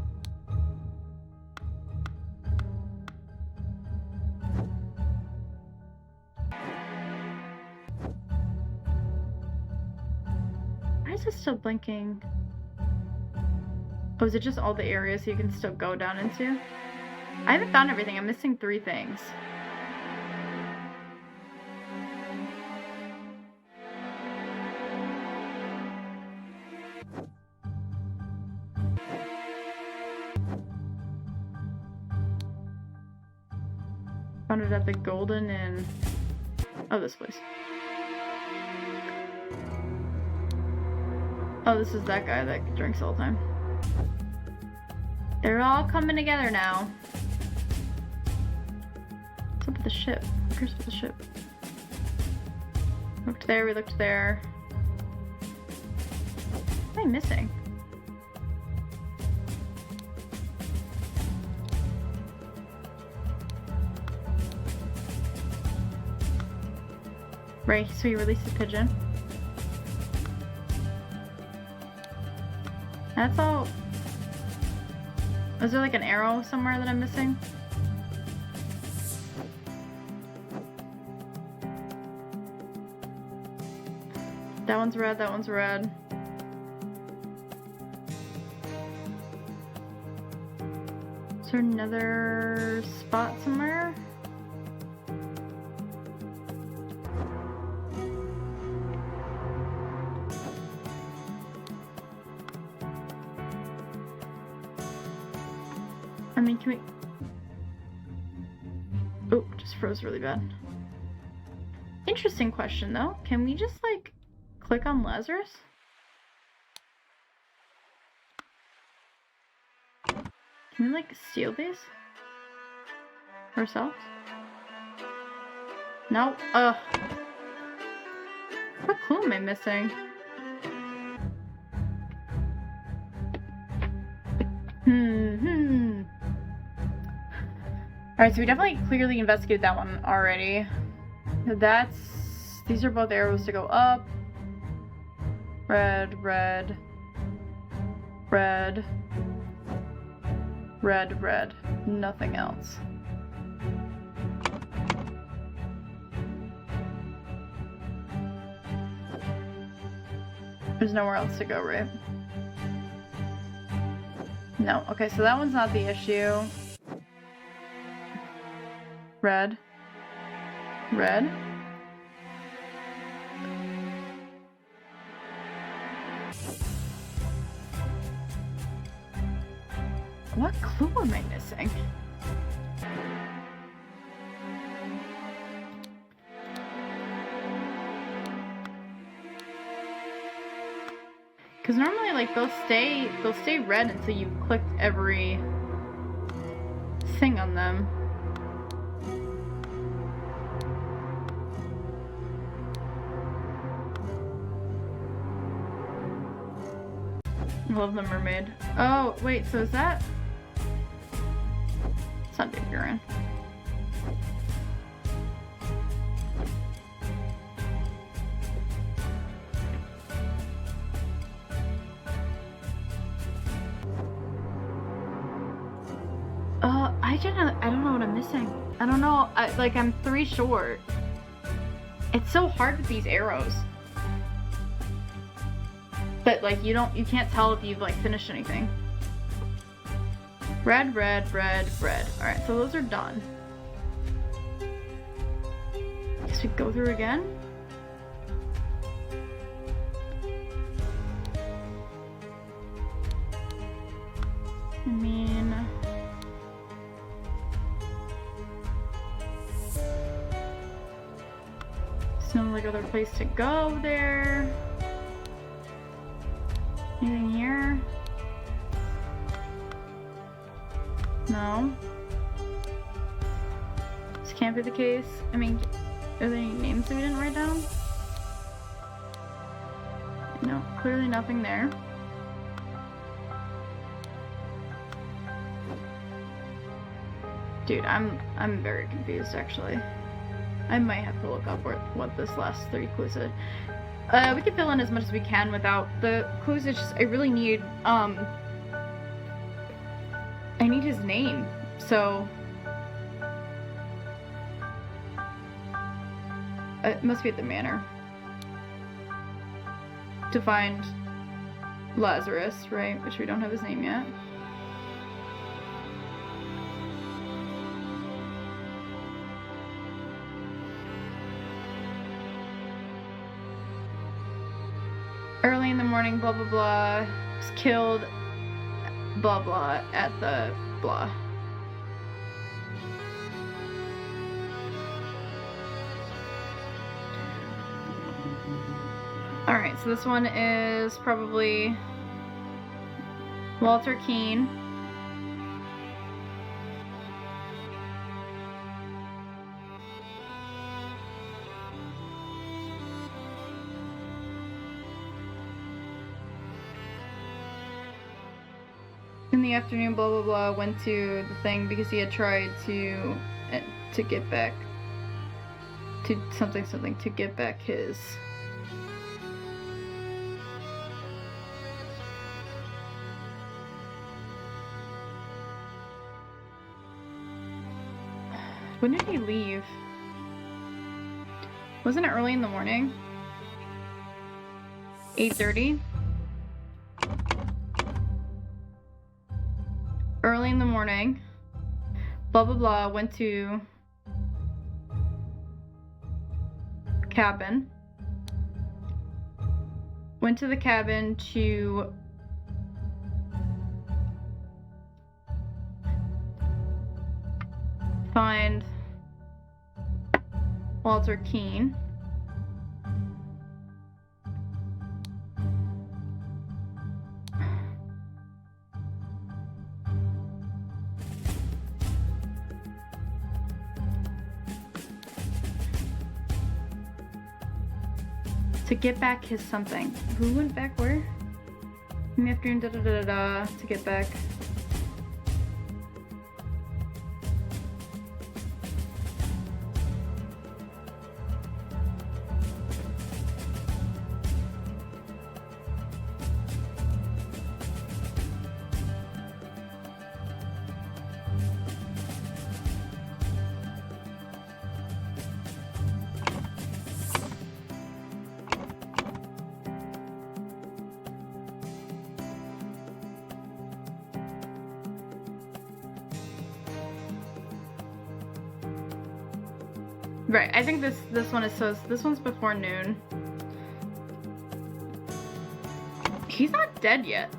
A: Why is it still blinking? Oh, is it just all the areas you can still go down into? I haven't found everything. I'm missing 3 things. Found it at the Golden Inn. Oh, this place. Oh, this is that guy that drinks all the time. They're all coming together now. What's up with the ship? Who cares about the ship? Looked there, we looked there. What am I missing? Right, so he released the pigeon. That's all. Is there like an arrow somewhere that I'm missing? That one's red, that one's red. Is there another spot somewhere? I mean, can we... Oh, just froze really bad. Interesting question, though. Can we just, like, click on Lazarus? Can we, like, steal these? Ourselves? No? Ugh. What clue am I missing? Alright, so we definitely clearly investigated that one already. That's... These are both arrows to go up. Red, red. Red. Red, red. Nothing else. There's nowhere else to go, right? No. Okay, so that one's not the issue. Red. Red. What clue am I missing? Because normally, like, they'll stay red until you've clicked every thing on them. I love the mermaid. Oh, wait, so is that... It's not Big Buran. I don't know what I'm missing. I don't know, I'm 3 short. It's so hard with these arrows. But, like, you can't tell if you've, like, finished anything. Red, red, red, red. Alright, so those are done. Guess we go through again? I mean... There's no, like, other place to go there. Anything here? No. This can't be the case. I mean, are there any names that we didn't write down? No, clearly nothing there. Dude, I'm very confused actually. I might have to look up what this last 3 clues is. We can fill in as much as we can without the clues. It's just I really need I need his name. So it must be at the manor to find Lazarus, right? Which we don't have his name yet. Early in the morning, blah blah blah, was killed, blah blah, at the blah. Alright, so this one is probably Walter Keane. In the afternoon, blah blah blah, went to the thing because he had tried to get back to something to get back his. When did he leave? Wasn't it early in the morning? 8:30? Early in the morning. Blah blah blah, went to cabin. Went to the cabin to find Walter Keane. To get back his something. Who went back where? In the afternoon, to get back. Right, I think this one is this one's before noon. He's not dead yet.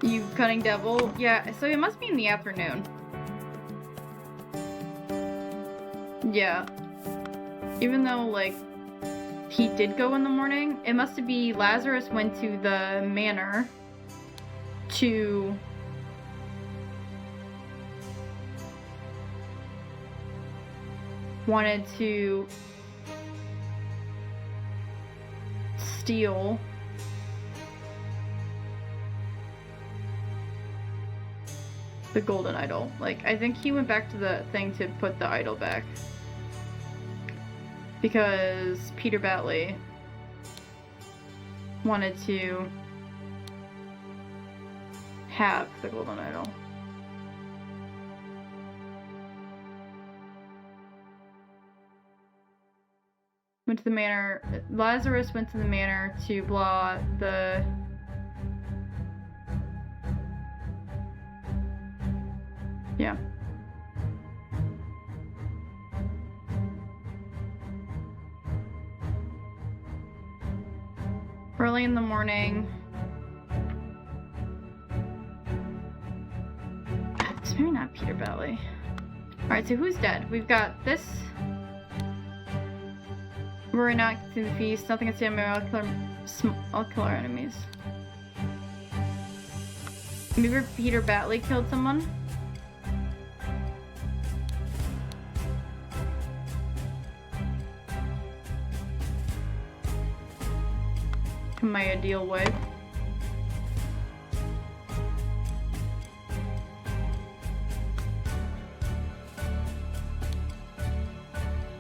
A: You cunning devil. Yeah, so it must be in the afternoon. Yeah. Even though, like, he did go in the morning, it must be Lazarus went to the manor to wanted to steal the golden idol. Like, I think he went back to the thing to put the idol back because Peter Batley wanted to have the golden idol. Went to the manor. Lazarus went to the manor to blah the. Yeah. Early in the morning. It's maybe not Peter Batley. Alright, so who's dead? We've got this. We're not to the feast. Nothing can stand before I'll kill our enemies. Maybe Peter Batley killed someone. In my ideal way.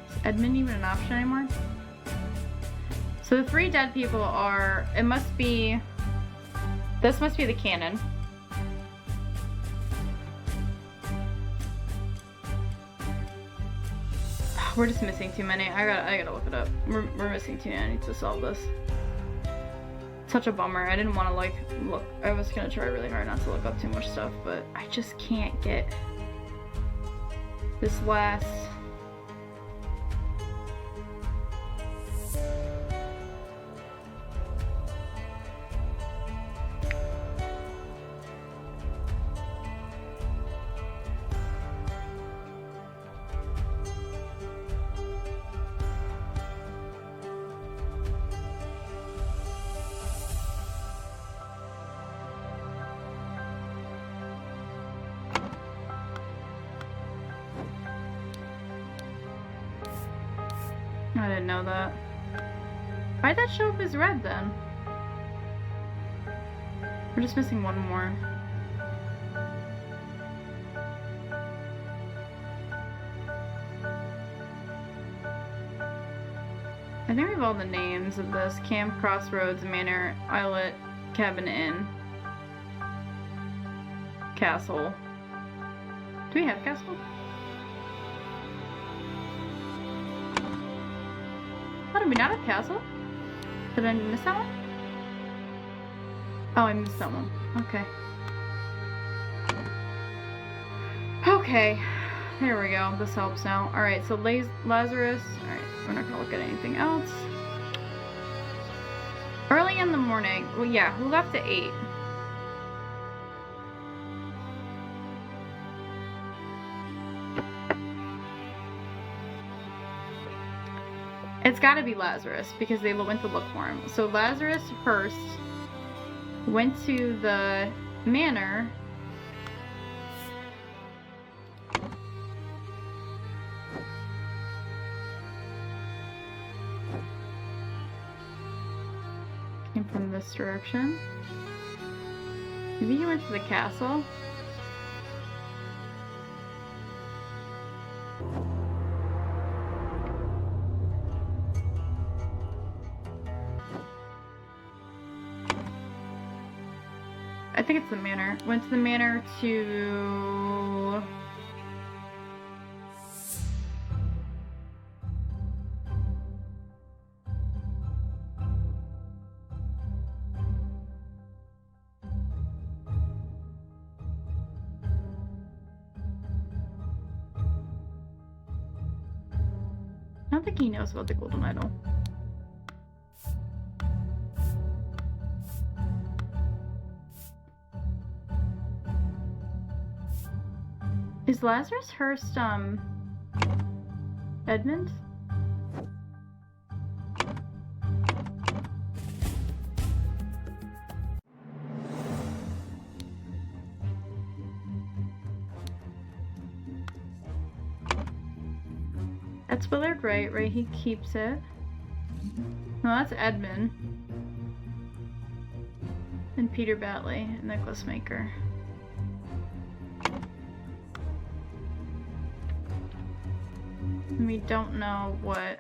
A: Is Edmund even an option anymore? So the 3 dead people are, it must be, this must be the canon. We're just missing too many. I gotta look it up. We're missing too many. I need to solve this. Such a bummer. I didn't want to like look. I was gonna try really hard not to look up too much stuff, but I just can't get this last. I didn't know that. Why'd that show up as red then? We're just missing one more. I think we have all the names of this. Camp, Crossroads, Manor, Islet, Cabin Inn, Castle. Do we have Castle? Oh, did we not have Castle? Did I miss that one? Oh, I missed that one. Okay. Okay. There we go. This helps now. Alright, so Lazarus. Alright, we're not gonna look at anything else. Early in the morning. Well, yeah, who left at 8? It's gotta be Lazarus, because they went to look for him. So Lazarus first went to the manor. Came from this direction. Maybe he went to the castle. I think it's the manor. Went to the manor to... I don't think he knows about the golden idol. Is Lazarus Hurst, Edmund? That's Willard Wright, right? He keeps it. No, that's Edmund. And Peter Batley, necklace maker. We don't know what...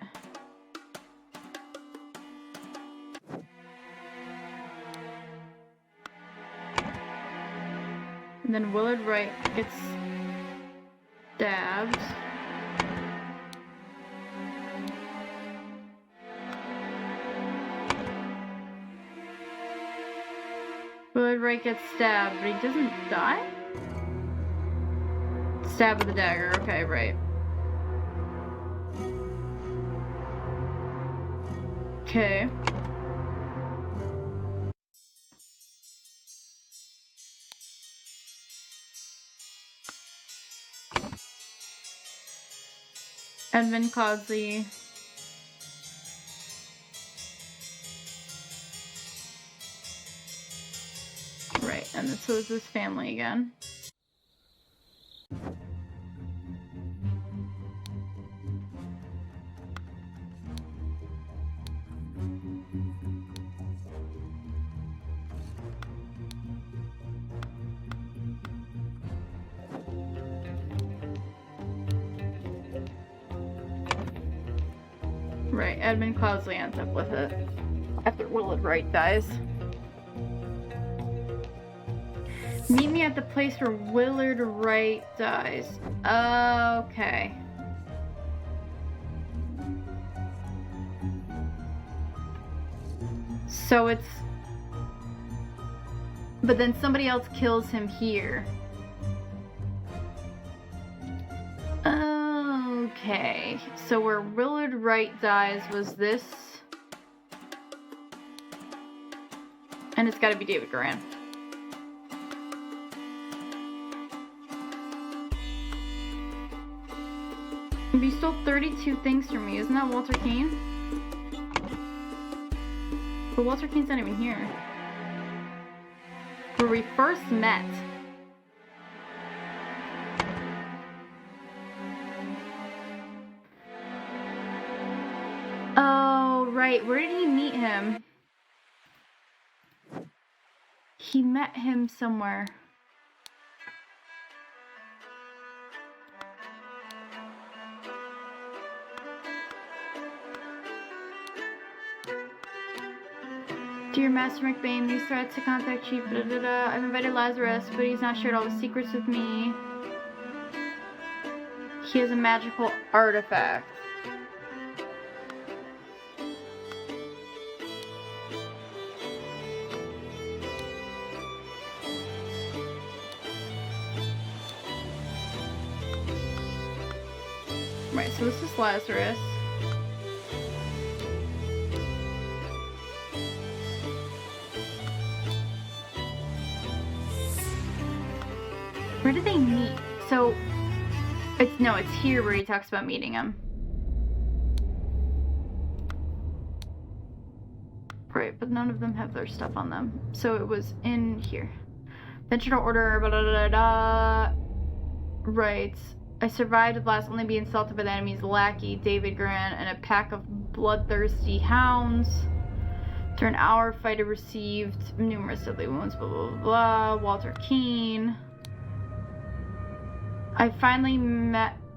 A: And then Willard Wright gets stabbed. Willard Wright gets stabbed, but he doesn't die? Stab with a dagger, okay, right. Okay. Edmund Cloudsley. Right, and so is his family again. Right, Edmund Cloudsley ends up with it after Willard Wright dies. Meet me at the place where Willard Wright dies. Okay. So it's... But then somebody else kills him here. Okay. So where Willard Wright dies was this. And it's gotta be David Grant. You stole 32 things from me. Isn't that Walter Kane? But Walter Kane's not even here. Where we first met. Right, where did he meet him? He met him somewhere. Dear Master McBain, these threats to contact Chief, I've invited Lazarus, but he's not shared all the secrets with me. He has a magical artifact. Right, so this is Lazarus. Where did they meet? So, it's here where he talks about meeting him. Right, but none of them have their stuff on them. So it was in here. Venture to order, blah, blah, blah, blah. Right. I survived at last, only being assaulted by the enemy's lackey, David Grant, and a pack of bloodthirsty hounds. After an hour, fighter received numerous deadly wounds, blah, blah, blah, blah. Walter Keane. I finally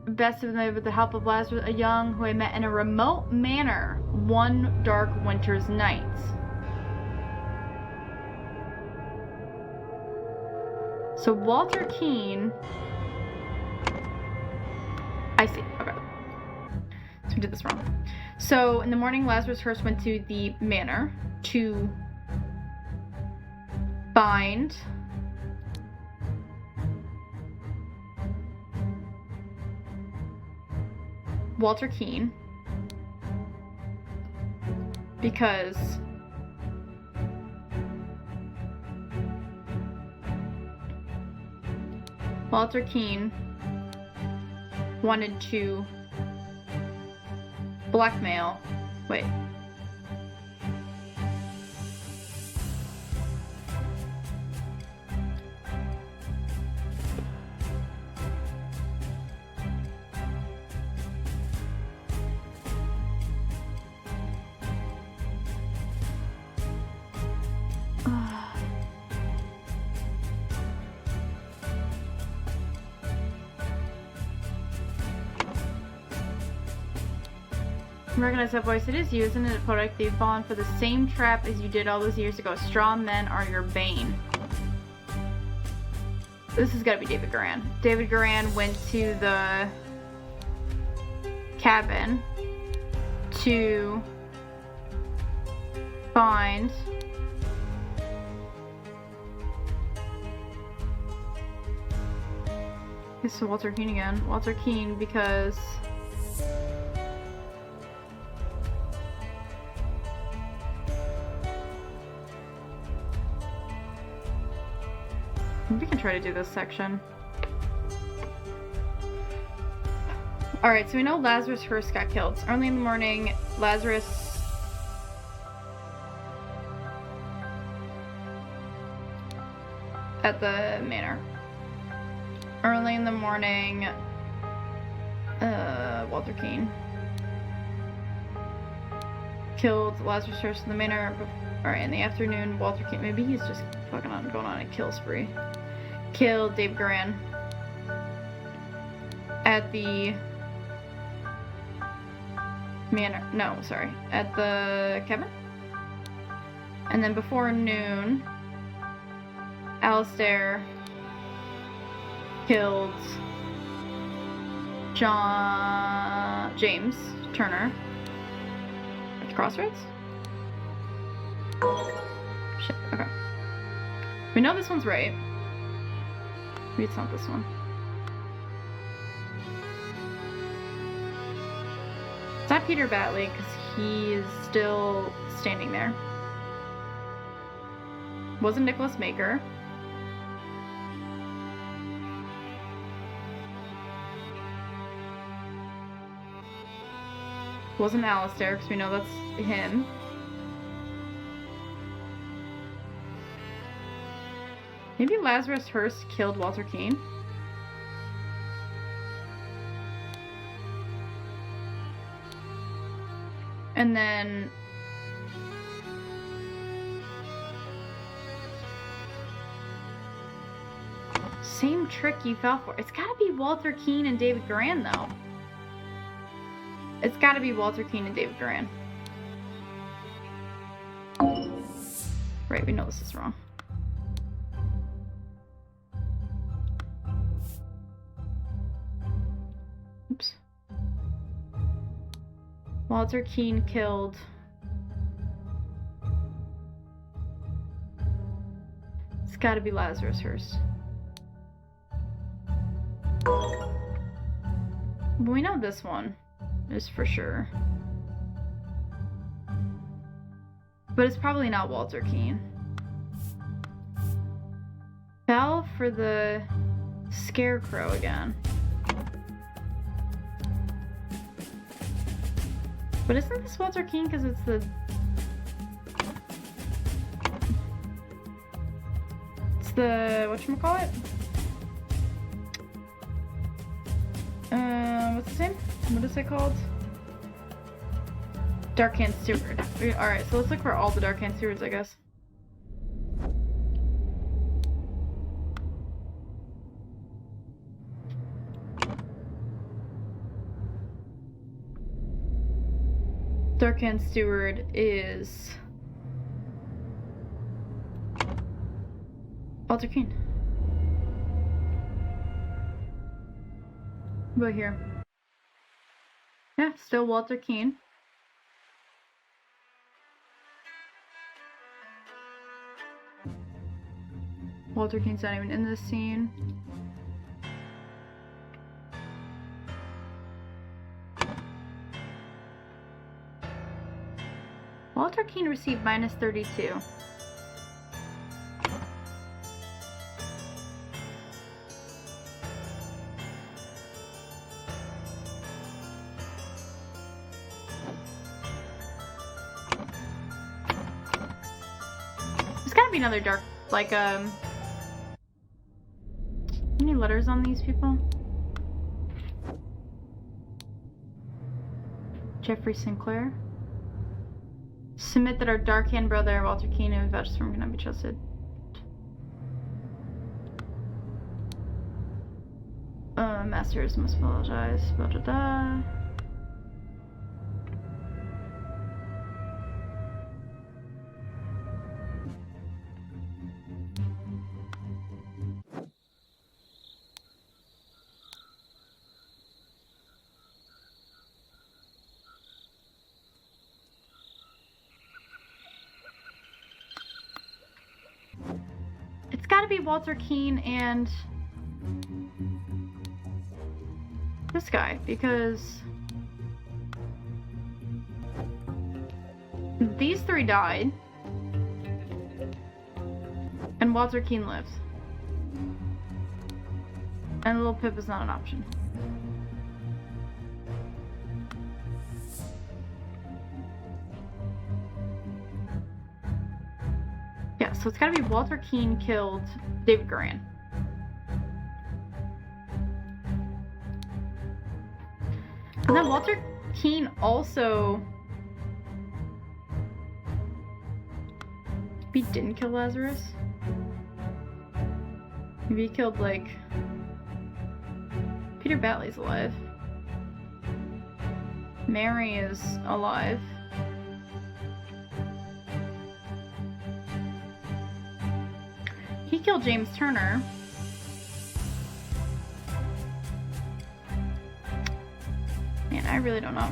A: bested them with the help of Lazarus, a young who I met in a remote manor one dark winter's night. So Walter Keane. I see. Okay. So we did this wrong. So in the morning, Lazarus Hearst went to the manor to find Walter Keane because Walter Keane wanted to blackmail. Wait. Recognize that voice. It is you, isn't it, Podak? You've fallen for the same trap as you did all those years ago. Straw men are your bane. This has got to be David Garan. David Garan went to the cabin to find this is Walter Keane again. Walter Keane because we can try to do this section. Alright, so we know Lazarus Hearst got killed. It's early in the morning, Lazarus at the manor. Early in the morning, Walter Keane killed Lazarus Hearst in the manor. Alright, in the afternoon, Walter Keane, maybe he's just fucking going on a kill spree. Killed Dave Garan at the manor. No, sorry, at the cabin. And then before noon, Alistair killed James Turner at the crossroads. Shit, okay. We know this one's right. Maybe it's not this one. It's not Peter Batley, because he is still standing there. Wasn't Nicholas Maker. Wasn't Alistair, because we know that's him. Maybe Lazarus Hearst killed Walter Keane. And then Same trick you fell for. It's gotta be Walter Keane and David Garan, though. It's gotta be Walter Keane and David Garan. Right, we know this is wrong. Oops. Walter Keane killed... It's gotta be Lazarus Hearst. We know this one is for sure. But it's probably not Walter Keane. Fell for the scarecrow again. But isn't this Walter Keane because it's the... It's the... whatchamacallit? What's his name? What is it called? Darkhand Steward. Alright, so let's look for all the Darkhand Stewards, I guess. Darkhand Steward is... Walter Keane. Right here. Yeah, still Walter Keane. Walter Keane's not even in this scene. Walter Keane received -32. There's gotta be another dark, like, how many letters on these people? Jeffrey Sinclair. Submit that our Darkhand brother, Walter Keane, and vouches for him cannot be trusted. Masters must apologize. Blah, blah, blah. It's gotta be Walter Keane and this guy, because these three died and Walter Keane lives. And Little Pip is not an option. Yeah, so it's gotta be Walter Keane killed David Garan. And then Walter Keane also... Maybe he didn't kill Lazarus? Maybe he killed, like... Peter Batley's alive. Mary is alive. He killed James Turner. Man, I really don't know.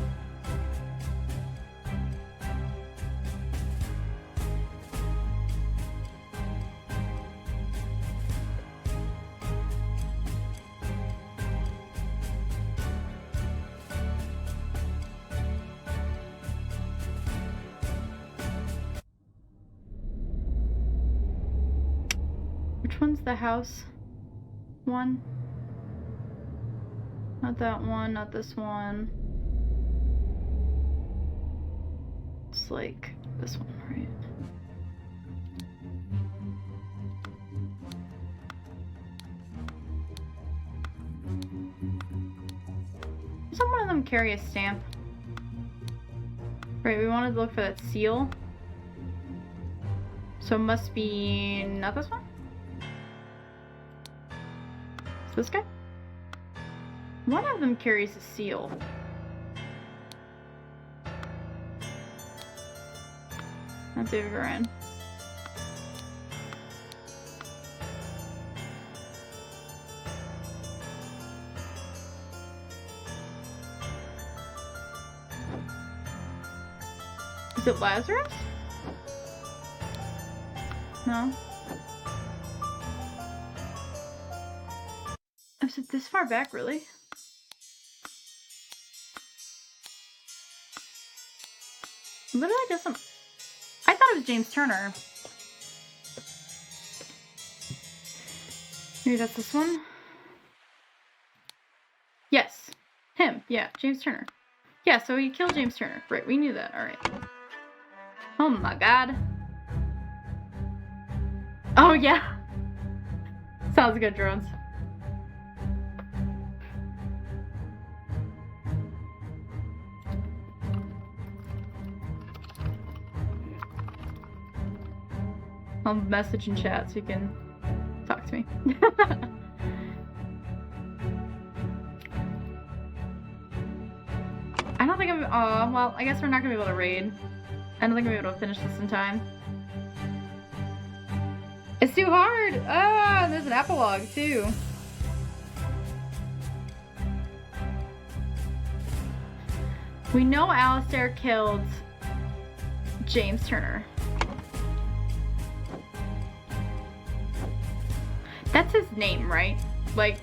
A: Which one's the house one? Not that one, not this one. It's like this one, right? Doesn't one of them carry a stamp? Right, we wanted to look for that seal. So it must be not this one? This guy? One of them carries a seal. That's David Goran. Is it Lazarus? No. Is it this far back, really? Literally doesn't... I thought it was James Turner. Maybe that's this one? Yes. Him. Yeah, James Turner. Yeah, so he killed James Turner. Right, we knew that. Alright. Oh my god. Oh yeah. Sounds good, drones. I'll message in chat so you can talk to me. I don't think I'm... Oh, well, I guess we're not gonna be able to raid. I don't think I'm gonna be able to finish this in time. It's too hard! Ah, there's an epilogue, too. We know Alistair killed James Turner. That's his name, right? Like,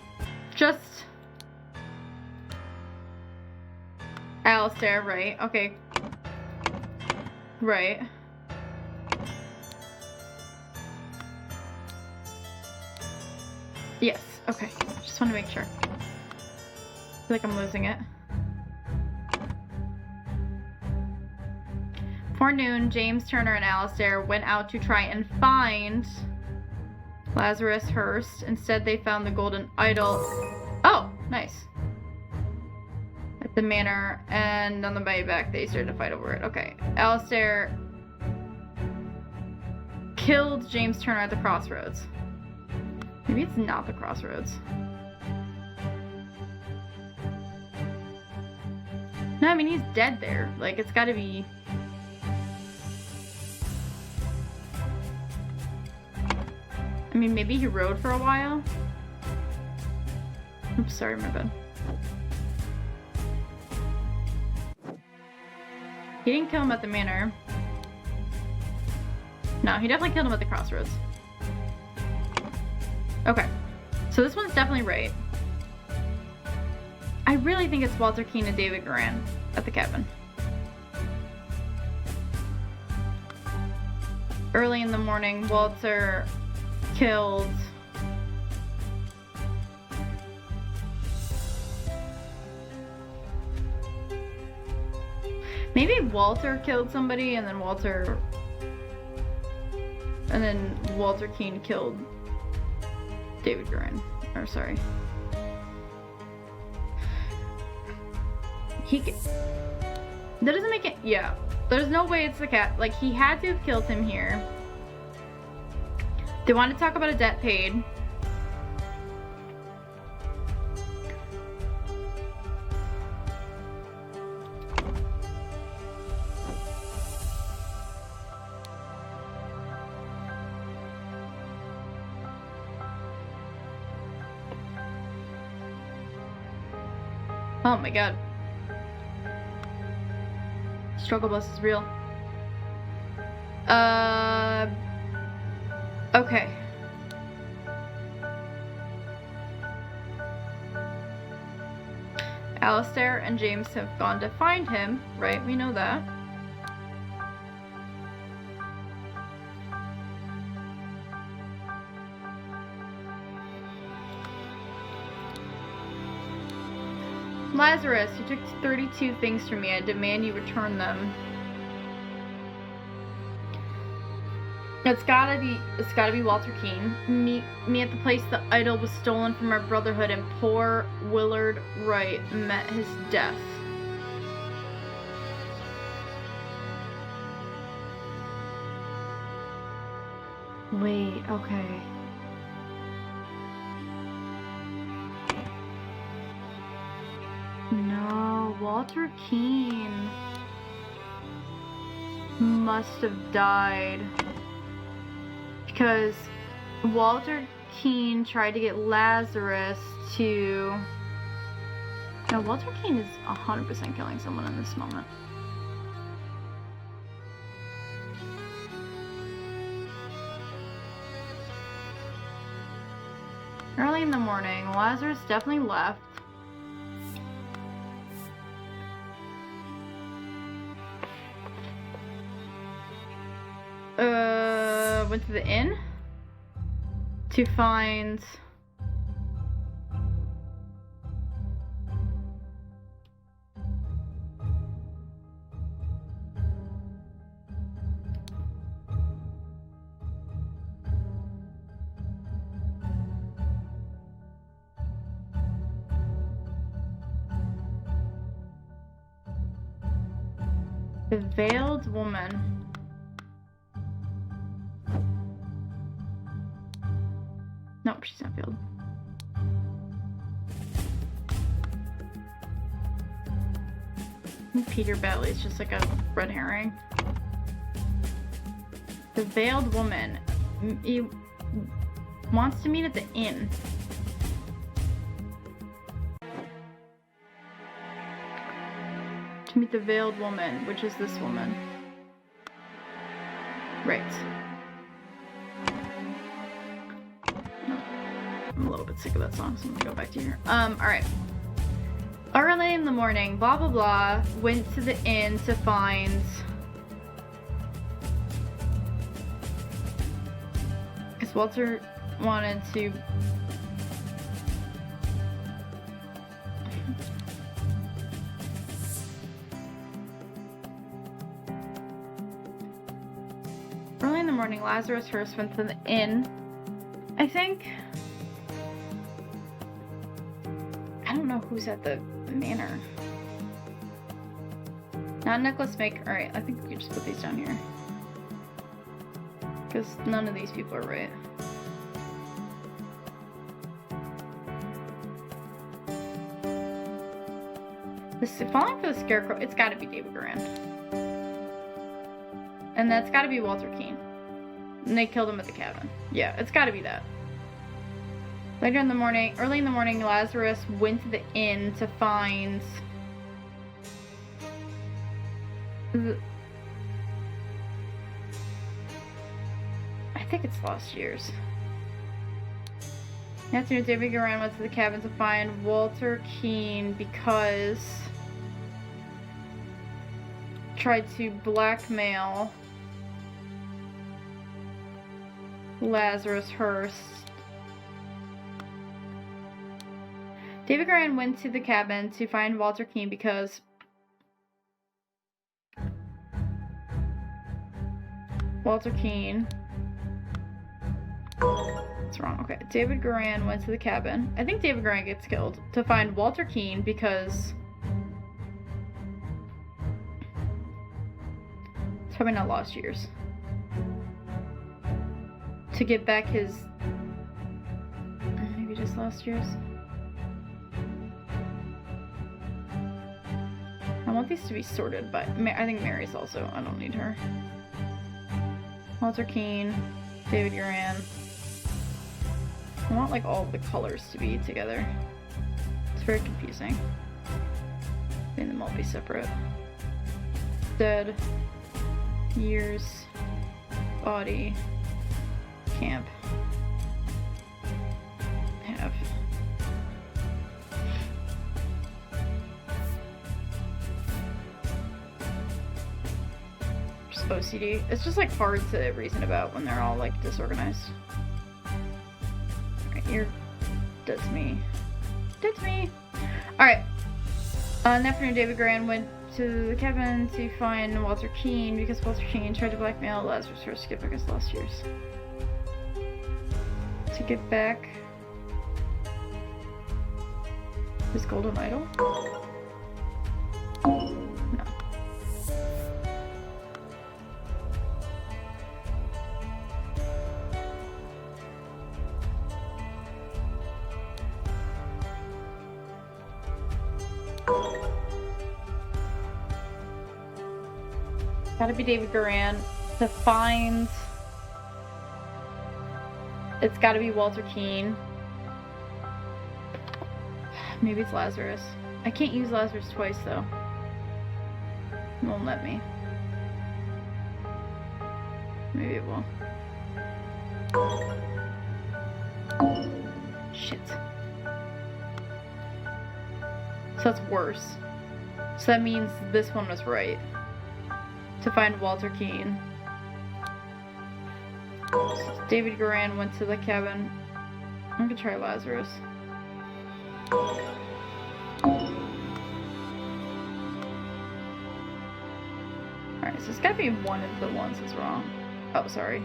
A: just... Alistair, right? Okay. Right. Yes, okay. Just want to make sure. I feel like I'm losing it. Before noon, James Turner and Alistair went out to try and find Lazarus Hurst. Instead, they found the golden idol. Oh, nice. At the manor, and on the way back, they started to fight over it. Okay. Alistair killed James Turner at the crossroads. Maybe it's not the crossroads. No, I mean, he's dead there. Like, it's gotta be... I mean, maybe he rode for a while? Oops, sorry, my bad. He didn't kill him at the manor. No, he definitely killed him at the crossroads. Okay, so this one's definitely right. I really think it's Walter Keane and David Goran at the cabin. Early in the morning, Walter killed... Maybe Walter killed somebody and then Walter Keane killed David Goran. Or sorry. That doesn't make it... Yeah. There's no way it's the cat. Like, he had to have killed him here. They want to talk about a debt paid. Oh my god. Struggle bus is real. Okay. Alistair and James have gone to find him, right? We know that. Lazarus, you took 32 things from me. I demand you return them. It's gotta be Walter Keane. Meet me at the place the idol was stolen from our brotherhood and poor Willard Wright met his death. Wait, okay. Walter Keane must have died because Walter Keane tried to get Lazarus to... No, Walter Keane is 100% killing someone in this moment. Early in the morning, Lazarus definitely left. Went to the inn to find the veiled woman. Nope, she's not veiled. Peter Bailey is just like a red herring. The veiled woman. He wants to meet at the inn. To meet the veiled woman, which is this woman. Right. I'm a little bit sick of that song, so I'm gonna go back to here. Alright. Early in the morning, blah blah blah, went to the inn to find... Because Walter wanted to... Early in the morning, Lazarus Hearst went to the inn. I think... I don't know who's at the manor. Not necklace maker. Alright, I think we can just put these down here. Because none of these people are right. Falling for the scarecrow, it's gotta be David Garand. And that's gotta be Walter Keane. And they killed him at the cabin. Yeah, it's gotta be that. Later in the morning, early in the morning, Lazarus went to the inn to find... I think it's Lost Years. Afternoon, David Garand went to the cabin to find Walter Keane because... tried to blackmail Lazarus Hearst. David Garand went to the cabin to find Walter Keane because Walter Keane... It's wrong. Okay. David Garand went to the cabin. I think David Garand gets killed to find Walter Keane because... It's probably not Lost Years. To get back his... Maybe just Lost Years. I want these to be sorted by... I think Mary's also... I don't need her. Walter Keane. David Garand. I want like all the colors to be together. It's very confusing. Having them all be separate. Dead. Years. Body. Camp. Have. Just OCD. It's just like hard to reason about when they're all like disorganized. Alright, that's me. That's me! Alright. In the afternoon, David Garand went to the cabin to find Walter Keane because Walter Keane tried to blackmail Lazarus Hearst to get back his Lost Years. To get back his golden idol? No. Gotta be David Garan. To find... It's gotta be Walter Keane. Maybe it's Lazarus. I can't use Lazarus twice, though. It won't let me. Maybe it will. Shit. So that's worse. So that means this one was right. To find Walter Keane. So David Garan went to the cabin. I'm gonna try Lazarus. Alright, so it's gotta be one of the ones that's wrong. Oh, sorry.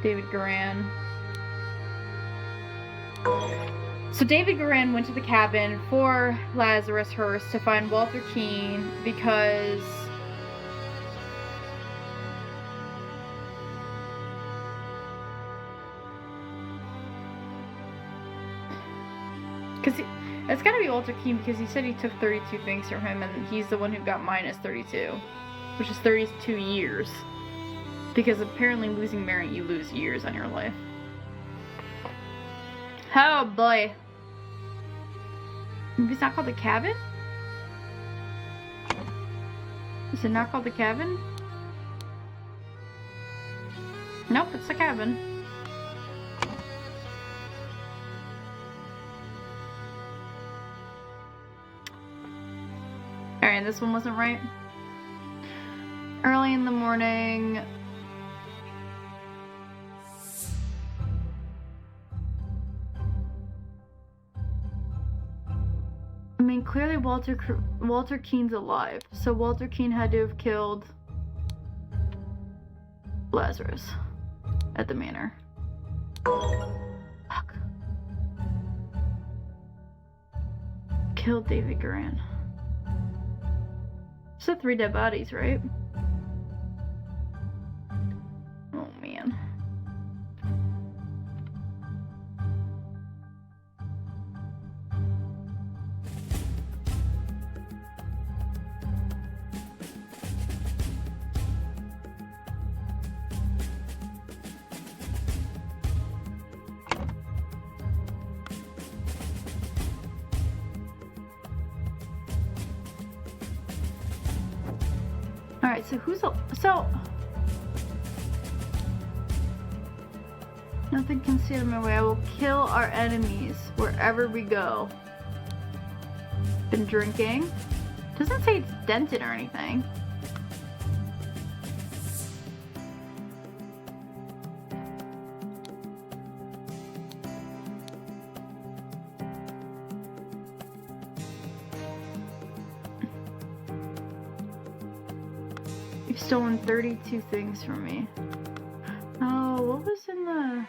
A: David Garan. So David Garan went to the cabin for Lazarus Hearst to find Walter Keane because... it's gotta be Walter Keane because he said he took 32 things from him and he's the one who got minus 32. Which is 32 years. Because apparently losing Mary, you lose years on your life. Oh boy. Maybe it's not called the cabin? Is it not called the cabin? Nope, it's the cabin. Alright, this one wasn't right. Early in the morning. I mean, clearly Walter Keane's alive. So Walter Keane had to have killed Lazarus at the manor. Fuck. Killed David Garan. So 3 dead bodies, right? Oh man. Alright, so who's so nothing can stand in my way. I will kill our enemies wherever we go. Been drinking. Doesn't say it's dented or anything. You've stolen 32 things from me. Oh, what was in the...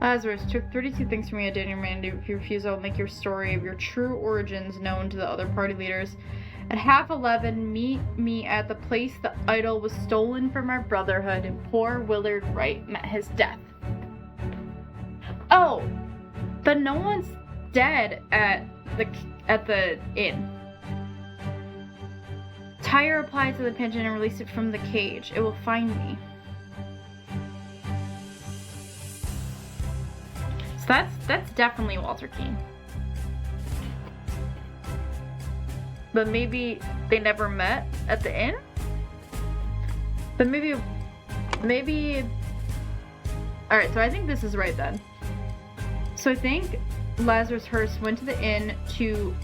A: Lazarus took 32 things from me, a dinner man. If you refuse, I will make your story of your true origins known to the other party leaders. At 11:30, meet me at the place the idol was stolen from our brotherhood, and poor Willard Wright met his death. Oh, but no one's dead at the inn. Tire applied to the pigeon and release it from the cage. It will find me. That's definitely Walter Keane. But maybe they never met at the inn? But maybe... Alright, so I think this is right then. So I think Lazarus Hearst went to the inn to...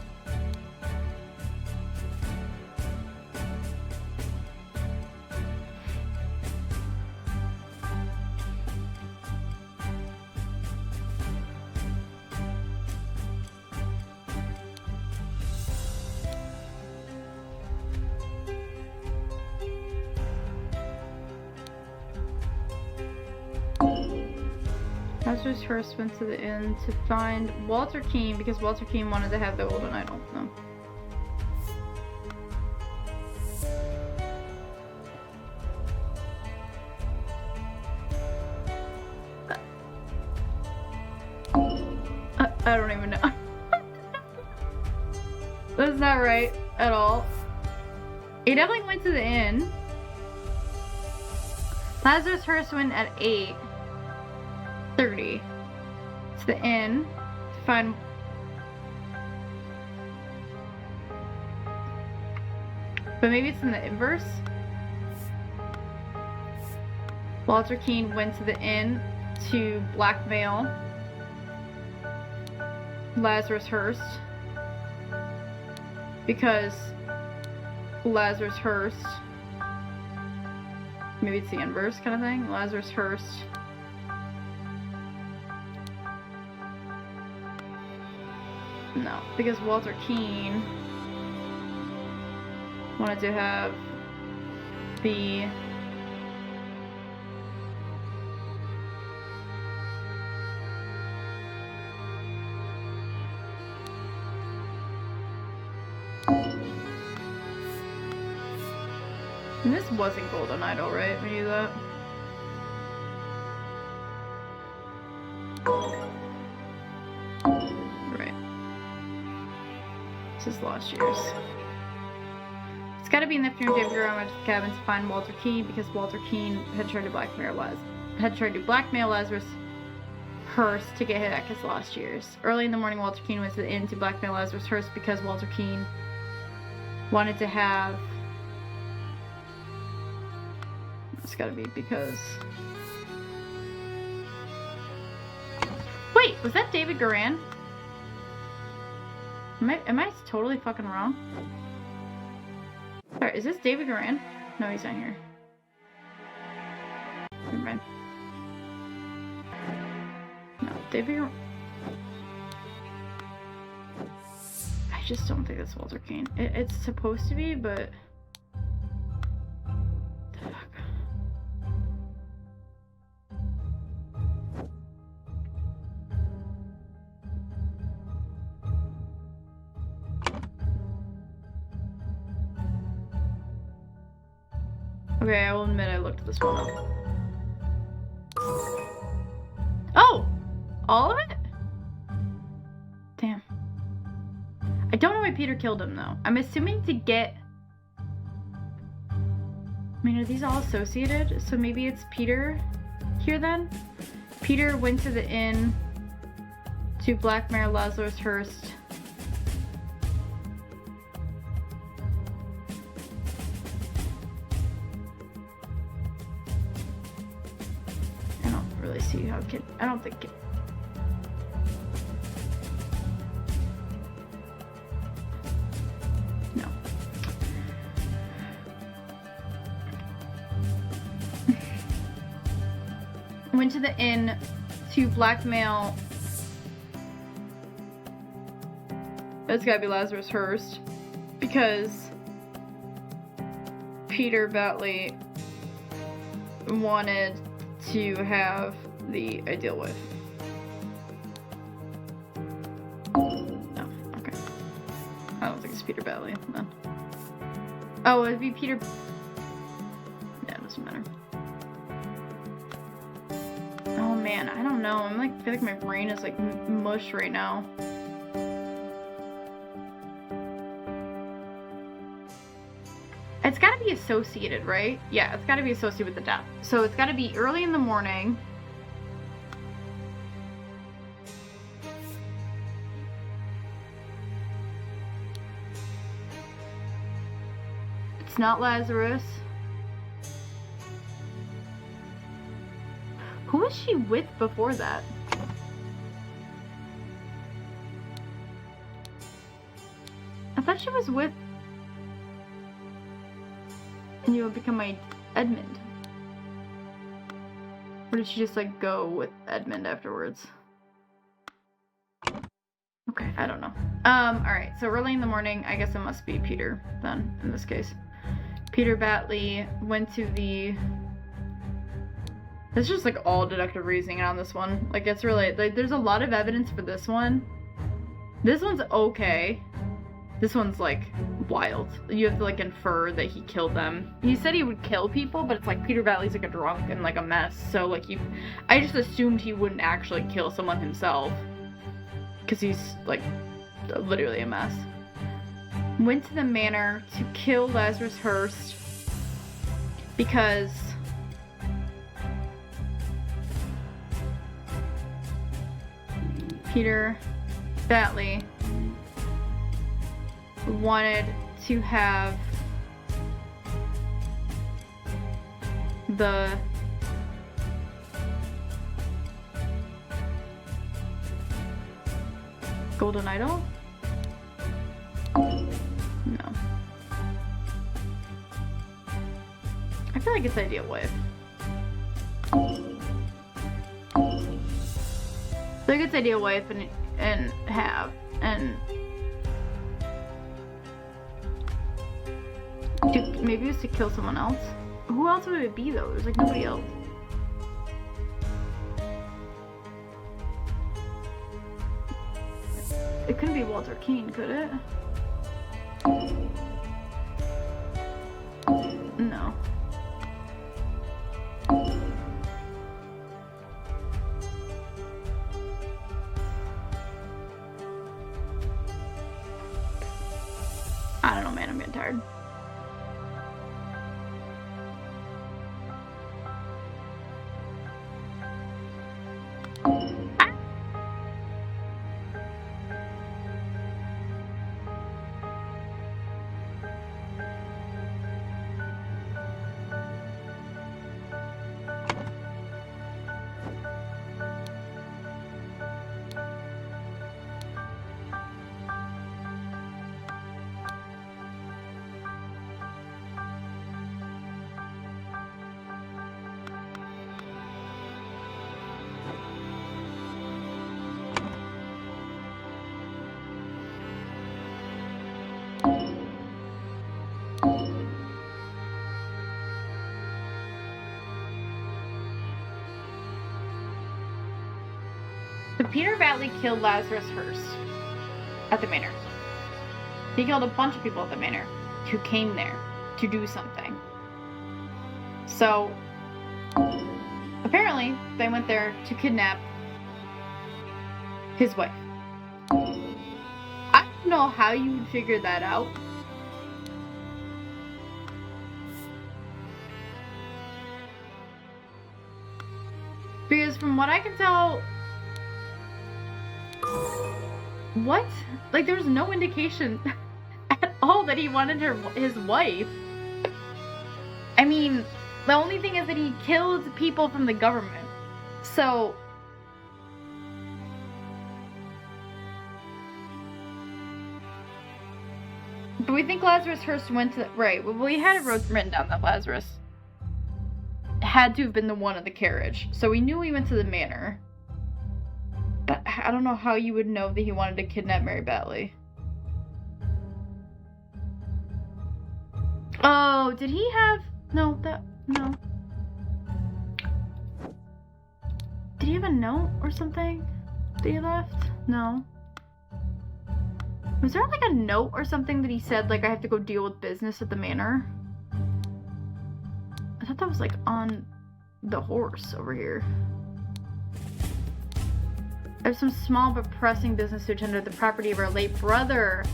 A: Lazarus first went to the inn to find Walter Keene because Walter Keene wanted to have the golden idol. No. I don't even know. That's not right at all. He definitely went to the inn. Lazarus first went at 8:30 to the inn to find. But maybe it's in the inverse. Walter Keene went to the inn to blackmail Lazarus Hearst because Lazarus Hearst, maybe it's the inverse kind of thing. Lazarus Hearst no, because Walter Keene wanted to have the and this wasn't Golden Idol, right? We knew that. Right. This is lost years. It's gotta be in the afternoon. David Guerrero went to the cabin to find Walter Keene because Walter Keene had tried to blackmail Lazarus Hearst to get back his lost years. Early in the morning, Walter Keene went to the inn to blackmail Lazarus Hearst because Walter Keene wanted to have. It's gotta be because. Wait, was that David Guerin? Am I totally fucking wrong? Sorry, is this David Guerin? No, he's not here. Never mind. No, David Guerin. I just don't think that's Walter Keene. It's supposed to be, but. Okay, I will admit I looked this one up. Oh! All of it? Damn. I don't know why Peter killed him, though. I'm assuming to get... I mean, are these all associated? So maybe it's Peter here, then? Peter went to the inn to blackmail Lazarus Hearst. See how kid. I don't think. No. Went to the inn to blackmail. That's gotta be Lazarus Hearst because Peter Batley wanted to have the ideal with. No, okay. I don't think it's Peter Batley then. Oh, it'd be Peter. Yeah, it doesn't matter. Oh man, I don't know. I feel like my brain is like mush right now. It's gotta be associated, right? Yeah, it's gotta be associated with the death. So it's gotta be early in the morning. It's not Lazarus. Who was she with before that? I thought she was with... And you would become my Edmund. Or did she just like go with Edmund afterwards? Okay, I don't know. Alright, so early in the morning, I guess it must be Peter then, in this case. Peter Batley went to the It's just like all deductive reasoning on this one. Like it's really like there's a lot of evidence for this one. This one's okay. This one's like wild. You have to like infer that he killed them. He said he would kill people, but it's like Peter Valley's like a drunk and like a mess. So like I just assumed he wouldn't actually kill someone himself. Cause he's like literally a mess. Went to the manor to kill Lazarus Hearst because Peter Batley wanted to have the golden idol? No. I feel like it's ideal wife. I think it's ideal wife and have and maybe it's to kill someone else. Who else would it be though? There's like nobody else. It couldn't be Walter Keane, could it? No. I don't know, man. I'm getting tired. So Peter Batley killed Lazarus Hearst at the manor. He killed a bunch of people at the manor who came there to do something. So apparently they went there to kidnap his wife. I don't know how you would figure that out. Because from what I can tell, what? Like there's no indication at all that he wanted his wife. I mean, the only thing is that he killed people from the government. So but we think Lazarus Hearst went to right. Well, we had it written down that Lazarus had to have been the one in the carriage. So we knew he went to the manor. But I don't know how you would know that he wanted to kidnap Mary Batley. Oh, did he have... No. Did he have a note or something that he left? No. Was there like a note or something that he said, like, I have to go deal with business at the manor? I thought that was like on the horse over here. I have some small but pressing business to attend to the property of our late brother.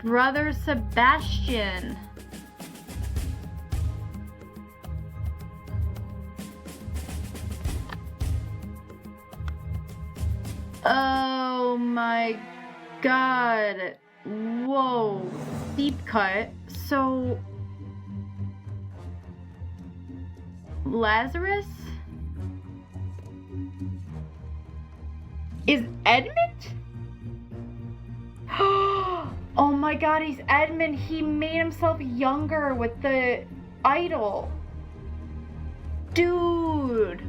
A: Brother Sebastian. Oh my god. Whoa. Deep cut. So... Lazarus? Is Edmund? Oh my god, he's Edmund. He made himself younger with the idol. Dude.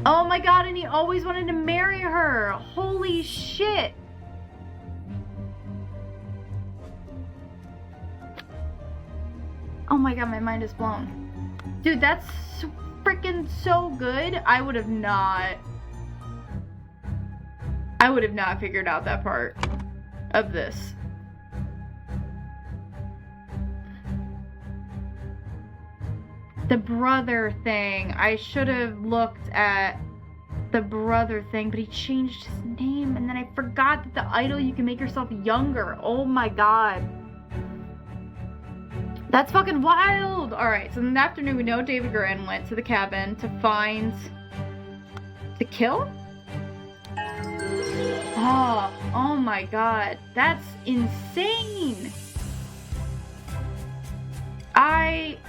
A: Oh my god, and he always wanted to marry her. Holy shit. Oh my god, my mind is blown. Dude, that's freaking so good. I would have not figured out that part of this. The brother thing. I should have looked at the brother thing, but he changed his name, and then I forgot that the idol, you can make yourself younger. Oh my god. That's fucking wild! Alright, so in the afternoon, we know David Guerin went to the cabin to find... to kill? Oh my god. That's insane!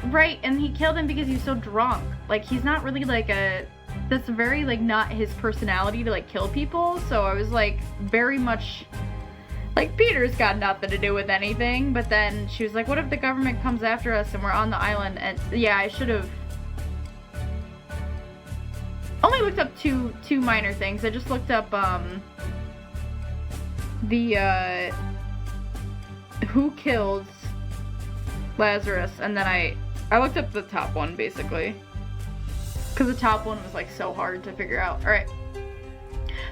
A: Right, and he killed him because he was so drunk. Like, he's not really like a... That's very, like, not his personality to, like, kill people. So I was, like, very much... Like, Peter's got nothing to do with anything. But then she was like, what if the government comes after us and we're on the island? And, yeah, I should have... Only looked up two minor things. I just looked up, who killed Lazarus, and then I looked up the top one, basically. Because the top one was, like, so hard to figure out. Alright.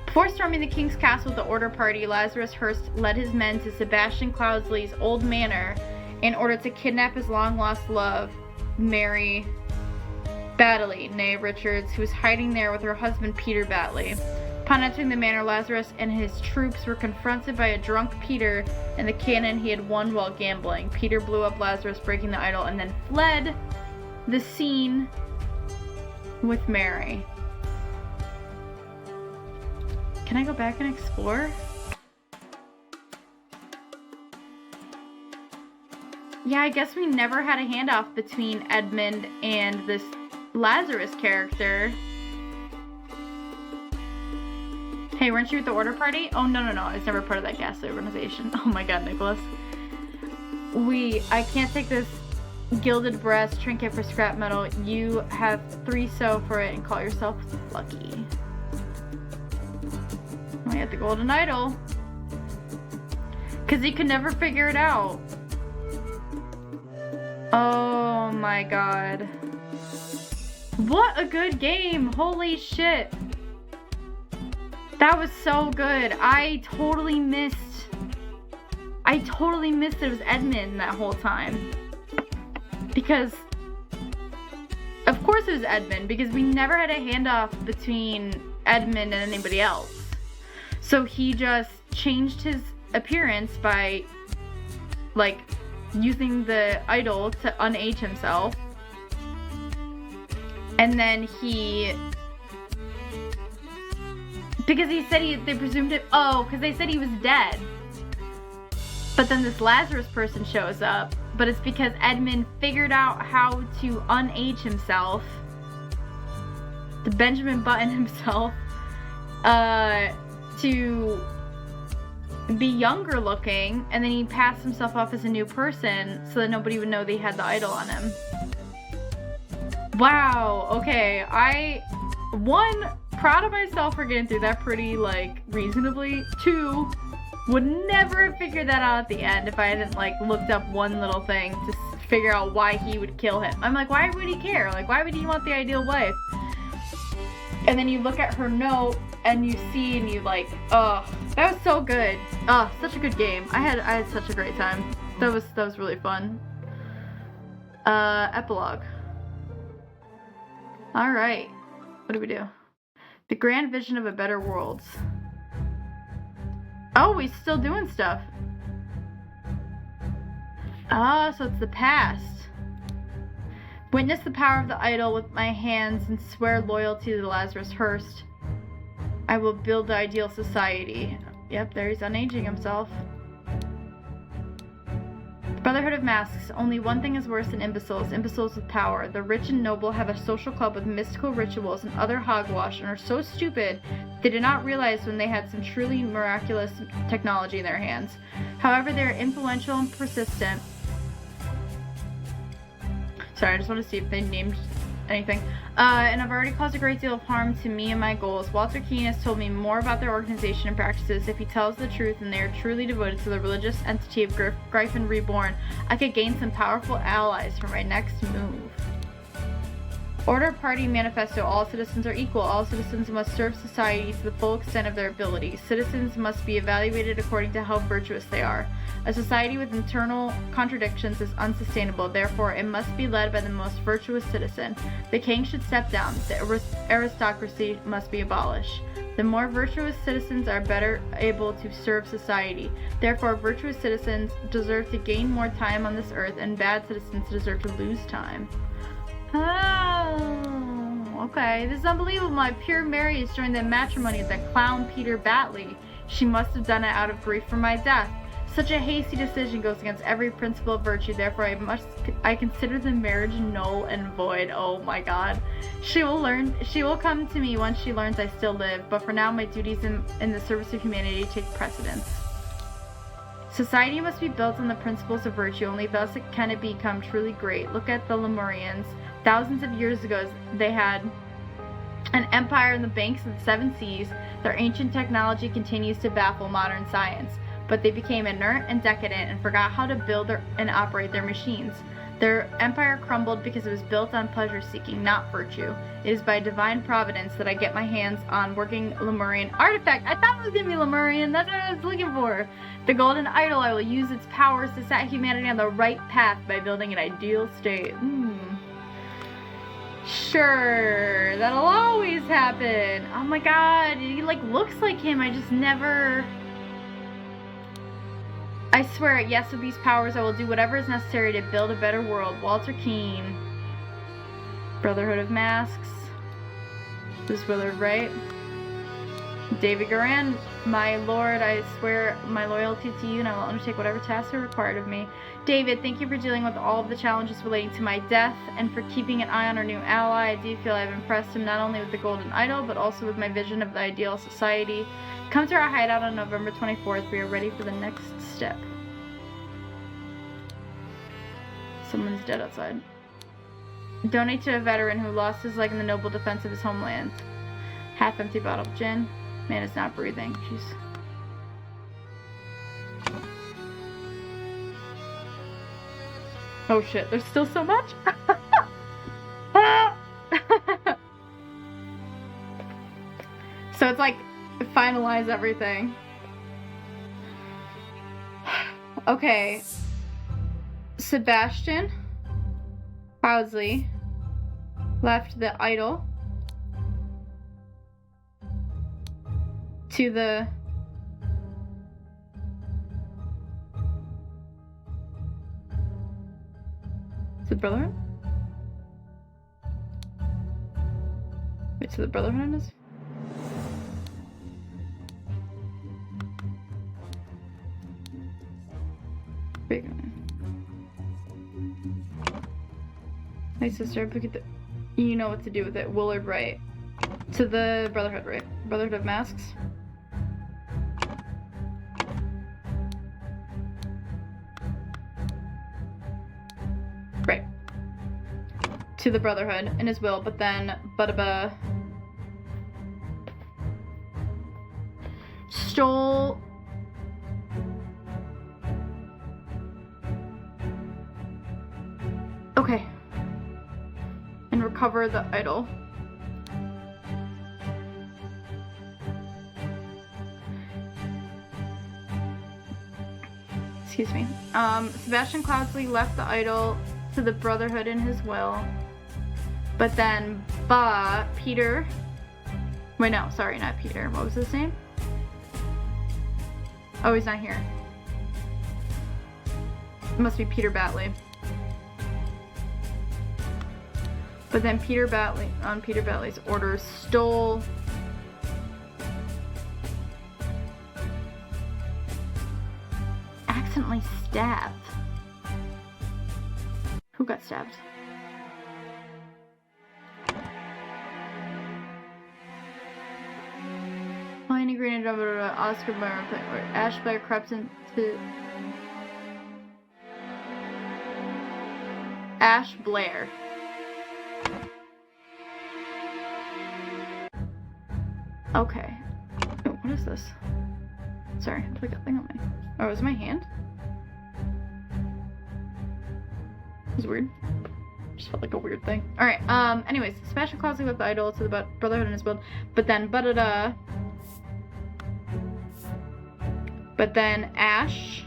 A: Before storming the king's castle with the order party, Lazarus Hearst led his men to Sebastian Cloudsley's old manor in order to kidnap his long-lost love, Mary Baddeley, née Richards, who was hiding there with her husband, Peter Baddeley. Upon entering the manor, Lazarus and his troops were confronted by a drunk Peter and the cannon he had won while gambling. Peter blew up Lazarus, breaking the idol, and then fled the scene with Mary. Can I go back and explore? Yeah, I guess we never had a handoff between Edmund and this Lazarus character. Hey, weren't you at the order party? Oh, no. I was never part of that ghastly organization. Oh my god, Nicholas. I can't take this gilded brass trinket for scrap metal. You have 3 so for it and call yourself lucky. I got the golden idol. Because he could never figure it out. Oh my god. What a good game. Holy shit. That was so good. I totally missed it was Edmund that whole time. Because, of course it was Edmund, because we never had a handoff between Edmund and anybody else. So he just changed his appearance by, like, using the idol to unage himself. And then because he said they presumed it, because they said he was dead. But then this Lazarus person shows up, but it's because Edmund figured out how to unage himself, to Benjamin Button himself, to be younger looking, and then he passed himself off as a new person so that nobody would know they had the idol on him. Wow, okay, proud of myself for getting through that pretty, like, reasonably. 2, would never have figured that out at the end if I hadn't, like, looked up one little thing to figure out why he would kill him. I'm like, why would he care? Like, why would he want the ideal wife? And then you look at her note, and you see, and you like, that was so good. Such a good game. I had such a great time. That was really fun. Epilogue. Alright. What do we do? The grand vision of a better world. Oh, we're still doing stuff. So it's the past. Witness the power of the idol with my hands and swear loyalty to the Lazarus Hearst. I will build the ideal society. Yep, there he's unaging himself. The Brotherhood of Masks. Only one thing is worse than imbeciles with power. The rich and noble have a social club with mystical rituals and other hogwash and are so stupid they did not realize when they had some truly miraculous technology in their hands. However, they are influential and persistent. Sorry, I just want to see if they named anything. And I've already caused a great deal of harm to me and my goals. Walter Keane has told me more about their organization and practices. If he tells the truth and they are truly devoted to the religious entity of Gryphon Reborn, I could gain some powerful allies for my next move. Order Party Manifesto. All citizens are equal. All citizens must serve society to the full extent of their abilities. Citizens must be evaluated according to how virtuous they are. A society with internal contradictions is unsustainable. Therefore, it must be led by the most virtuous citizen. The king should step down. The aristocracy must be abolished. The more virtuous citizens are better able to serve society. Therefore, virtuous citizens deserve to gain more time on this earth, and bad citizens deserve to lose time. Oh, okay. This is unbelievable. My pure Mary has joined the matrimony of that clown Peter Batley. She must have done it out of grief for my death. Such a hasty decision goes against every principle of virtue. Therefore, I consider the marriage null and void. Oh my God. She will come to me once she learns I still live. But for now, my duties in the service of humanity take precedence. Society must be built on the principles of virtue. Only thus can it become truly great. Look at the Lemurians. Thousands of years ago, they had an empire in the banks of the seven seas. Their ancient technology continues to baffle modern science, but they became inert and decadent and forgot how to build and operate their machines. Their empire crumbled because it was built on pleasure-seeking, not virtue. It is by divine providence that I get my hands on working Lemurian artifact. I thought it was going to be Lemurian. That's what I was looking for. The golden idol. I will use its powers to set humanity on the right path by building an ideal state. Sure, that'll always happen. Oh my God, he looks like him. I just never... I swear it, yes, with these powers I will do whatever is necessary to build a better world. Walter Keane. Brotherhood of Masks. This is Willard Wright. David Garan. My lord, I swear my loyalty to you, and I will undertake whatever tasks are required of me. David, thank you for dealing with all of the challenges relating to my death, and for keeping an eye on our new ally. I do feel I have impressed him not only with the golden idol, but also with my vision of the ideal society. Come to our hideout on November 24th. We are ready for the next step. Someone's dead outside. Donate to a veteran who lost his leg in the noble defense of his homeland. Half-empty bottle of gin. Man is not breathing. Jeez. Oh shit, there's still so much? So it's like, finalize everything. Okay. Sebastian Cloudsley left the idol to the Brotherhood? Wait, to the Brotherhood is? Big one. Hey sister, look at the... You know what to do with it. Willard Wright. To the Brotherhood, right? Brotherhood of Masks. Right. To the Brotherhood in his will, but then stole okay. And recover the idol. Excuse me. Sebastian Cloudsley left the idol to the Brotherhood in his will. But then, Peter... Wait, no, sorry, not Peter. What was his name? Oh, he's not here. It must be Peter Batley. But then Peter Batley, on Peter Batley's orders, stole... accidentally stabbed. Who got stabbed? Flying ingredient over to Oscar Blair, where Ash Blair crept into... Ash Blair. Okay. Oh, what is this? Sorry, I put that thing on my... Oh, is it my hand? It's weird. Just felt like a weird thing. Alright, anyways, Sebastian Closley with the idol to the Brotherhood in his build, but then Ash,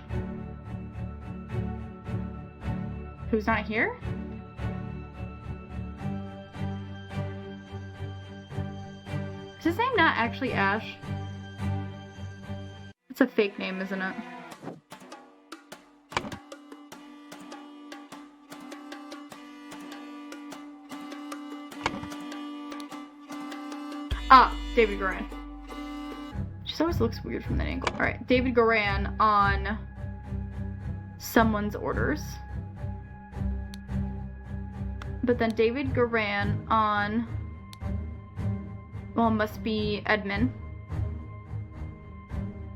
A: who's not here? Is his name not actually Ash? It's a fake name, isn't it? Ah, David Goran. She always looks weird from that angle. Alright, David Goran on someone's orders. But then David Goran on... well, must be Edmund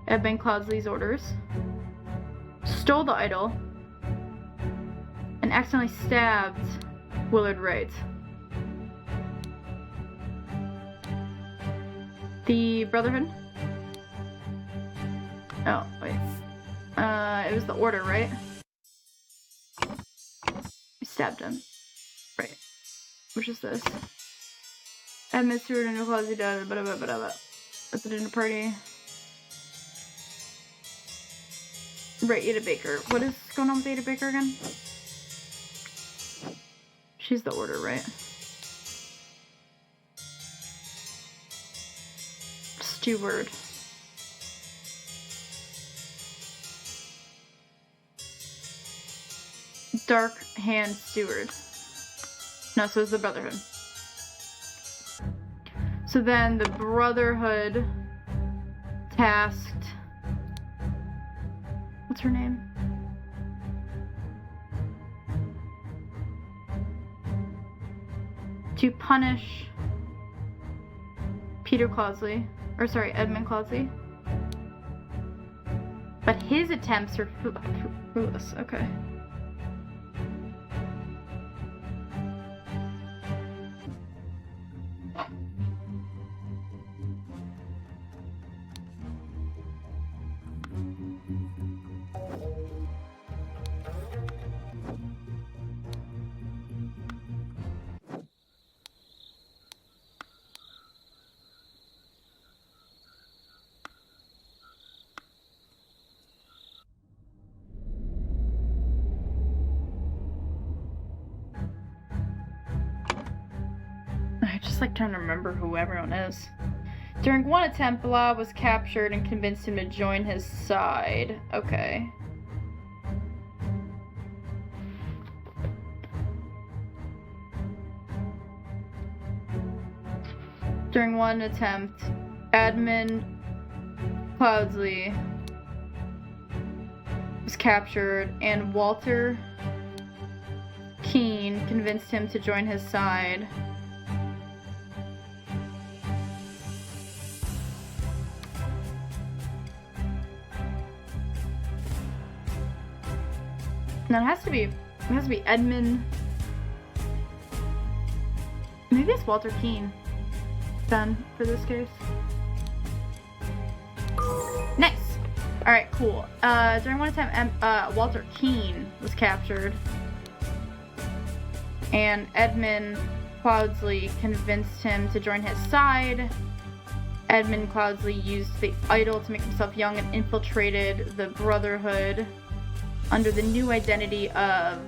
A: Cloudsley's orders. Stole the idol. And accidentally stabbed Willard Wright. The Brotherhood? Oh, wait. It was the Order, right? We stabbed him. Right. Which is this? Edmund Stewart and Closley died, at the dinner party. Right, Ada Baker. What is going on with Ada Baker again? She's the Order, right? Steward. Dark Hand Steward. No, so it's the Brotherhood. So then the Brotherhood tasked... what's her name? To punish Peter Closley. Or sorry, Edmund Closley. But his attempts are fruitless. Okay. Like trying to remember who everyone is. During one attempt, Blah was captured and convinced him to join his side. Okay. During one attempt, Edmund Cloudsley was captured and Walter Keane convinced him to join his side. No, it has to be Edmund. Maybe it's Walter Keane then for this case. Nice. All right, cool. During one time, Walter Keane was captured, and Edmund Cloudsley convinced him to join his side. Edmund Cloudsley used the idol to make himself young and infiltrated the Brotherhood under the new identity of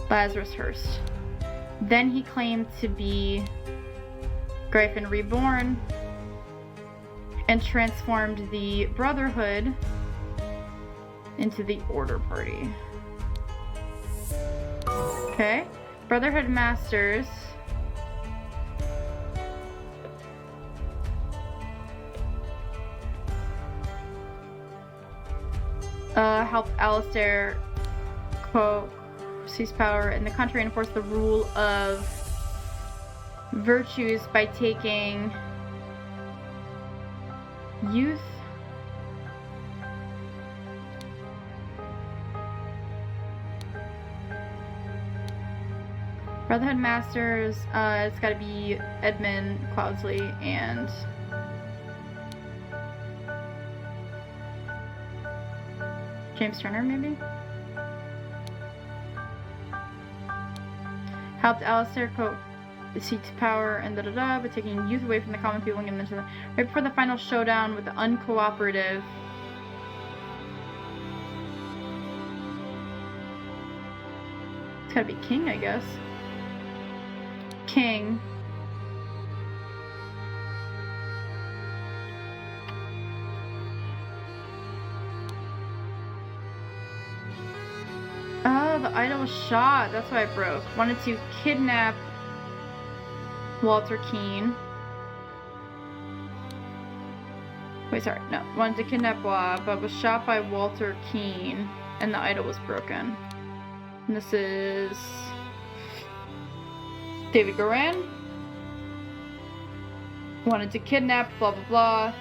A: Lazarus Hearst. Then he claimed to be Gryphon Reborn and transformed the Brotherhood into the Order Party. Okay. Brotherhood Masters helped Alistair seize power in the country and enforce the rule of virtues by taking youth Brotherhood Masters. It's got to be Edmund Cloudsley and James Turner, maybe? Helped Alistair, quote, seek power and da-da-da, but taking youth away from the common people and giving them to the... Right before the final showdown with the uncooperative... It's gotta be King, I guess. King. Oh, the idol was shot. That's why it broke. Wanted to kidnap Walter Keane. Wait, sorry. No. Wanted to kidnap Blah, but was shot by Walter Keane, and the idol was broken. And this is David Goran. Wanted to kidnap blah blah blah.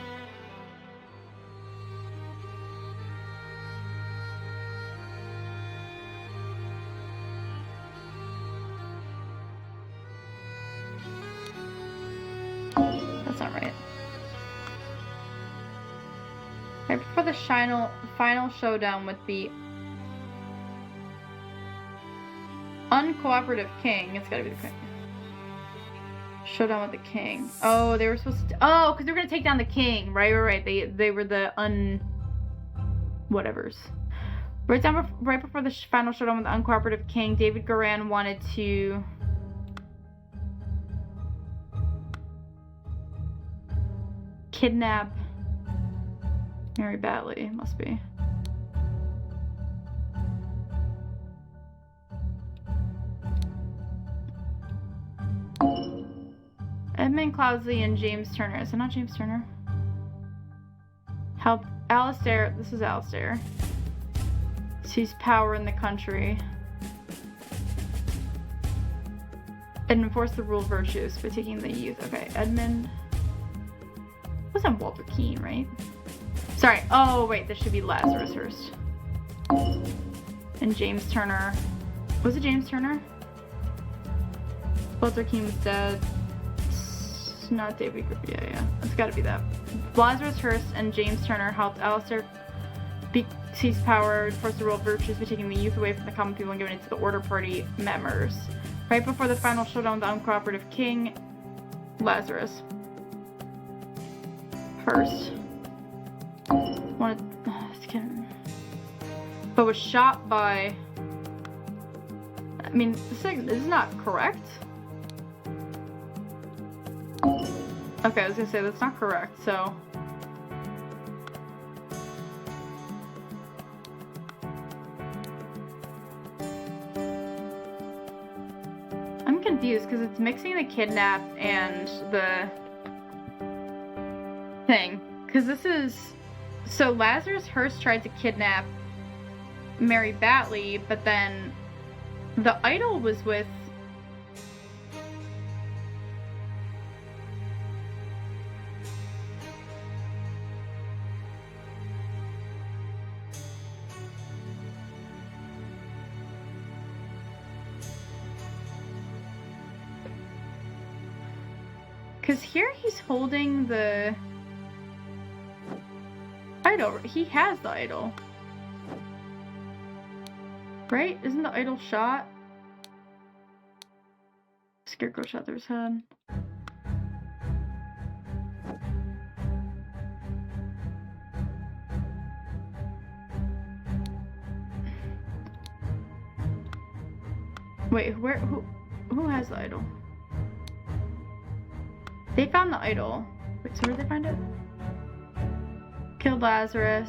A: That's not right. Right before the final showdown with the uncooperative king. It's gotta be the king. Showdown with the king. Oh, they were supposed to... Oh, because they were gonna take down the king. Right. They were the whatevers. Right before the final showdown with the uncooperative king, David Goran wanted to... kidnap Mary Batley, must be. Edmund Cloudsley and James Turner. Is it not James Turner? Help Alistair. This is Alistair. Seize power in the country. And enforce the rule of virtues by taking the youth. Okay, Edmund. Wasn't Walter Keane, right? Sorry. Oh, wait. This should be Lazarus Hearst. And James Turner. Was it James Turner? Walter Keane was dead. It's not David. Yeah. It's gotta be that. Lazarus Hearst and James Turner helped Alistair seize power, enforce the rule of virtues by taking the youth away from the common people and giving it to the Order Party members. Right before the final showdown with the uncooperative king, Lazarus Hearst wanted, but was shot by... I mean, this is not correct. Okay, I was gonna say that's not correct, so... I'm confused because it's mixing the kidnap and the thing. Because this is... So Lazarus Hearst tried to kidnap Mary Batley, but then the idol was with... Because here he's holding the idol. He has the idol. Right? Isn't the idol shot? Scarecrow shot through his head. Wait, who has the idol? They found the idol. Wait, so where did they find it? Killed Lazarus.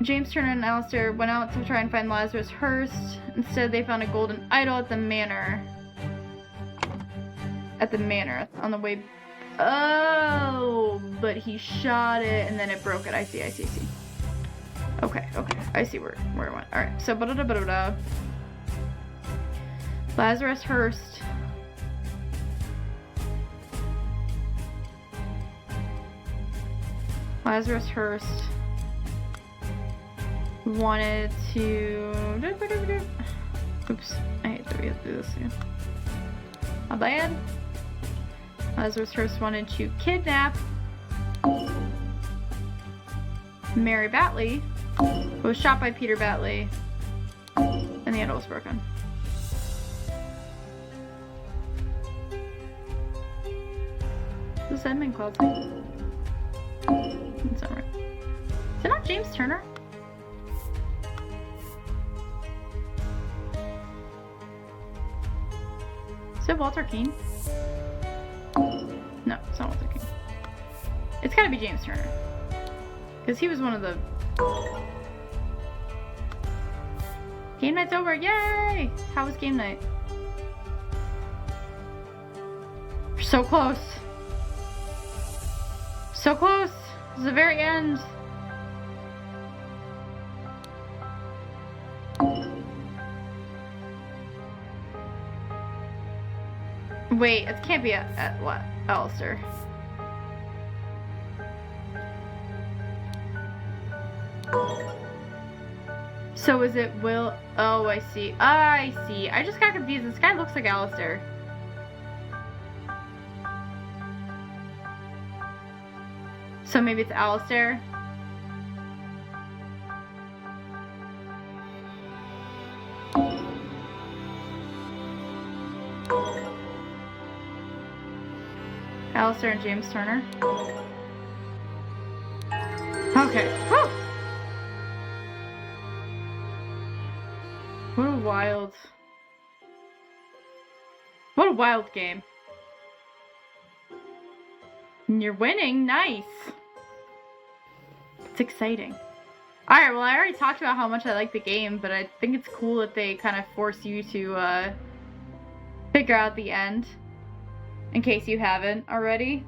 A: James Turner and Alistair went out to try and find Lazarus Hearst. Instead, they found a golden idol at the manor. On the way... Oh! But he shot it and then it broke it. I see. Okay. I see where it went. Alright, so... Lazarus Hearst... Lazarus Hearst wanted to... Oops, I hate that we have to do this again. My bad. Lazarus Hearst wanted to kidnap Mary Batley, who was shot by Peter Batley, and And the handle was broken. Who's Edmund Cloud's name? That's not right. Is it not James Turner? Is it Walter Keane? No, it's not Walter Keane. It's gotta be James Turner. Because he was one of the... Game night's over! Yay! How was game night? We're so close! So close! It's the very end! Wait, it can't be at what? Alistair. So is it Will? Oh, I see. I see. I just got confused. This guy looks like Alistair. So maybe it's Alistair? Alistair and James Turner? Okay. Woo! What a wild game. And you're winning, nice. It's exciting. Alright, well I already talked about how much I like the game, but I think it's cool that they kind of force you to figure out the end. In case you haven't already.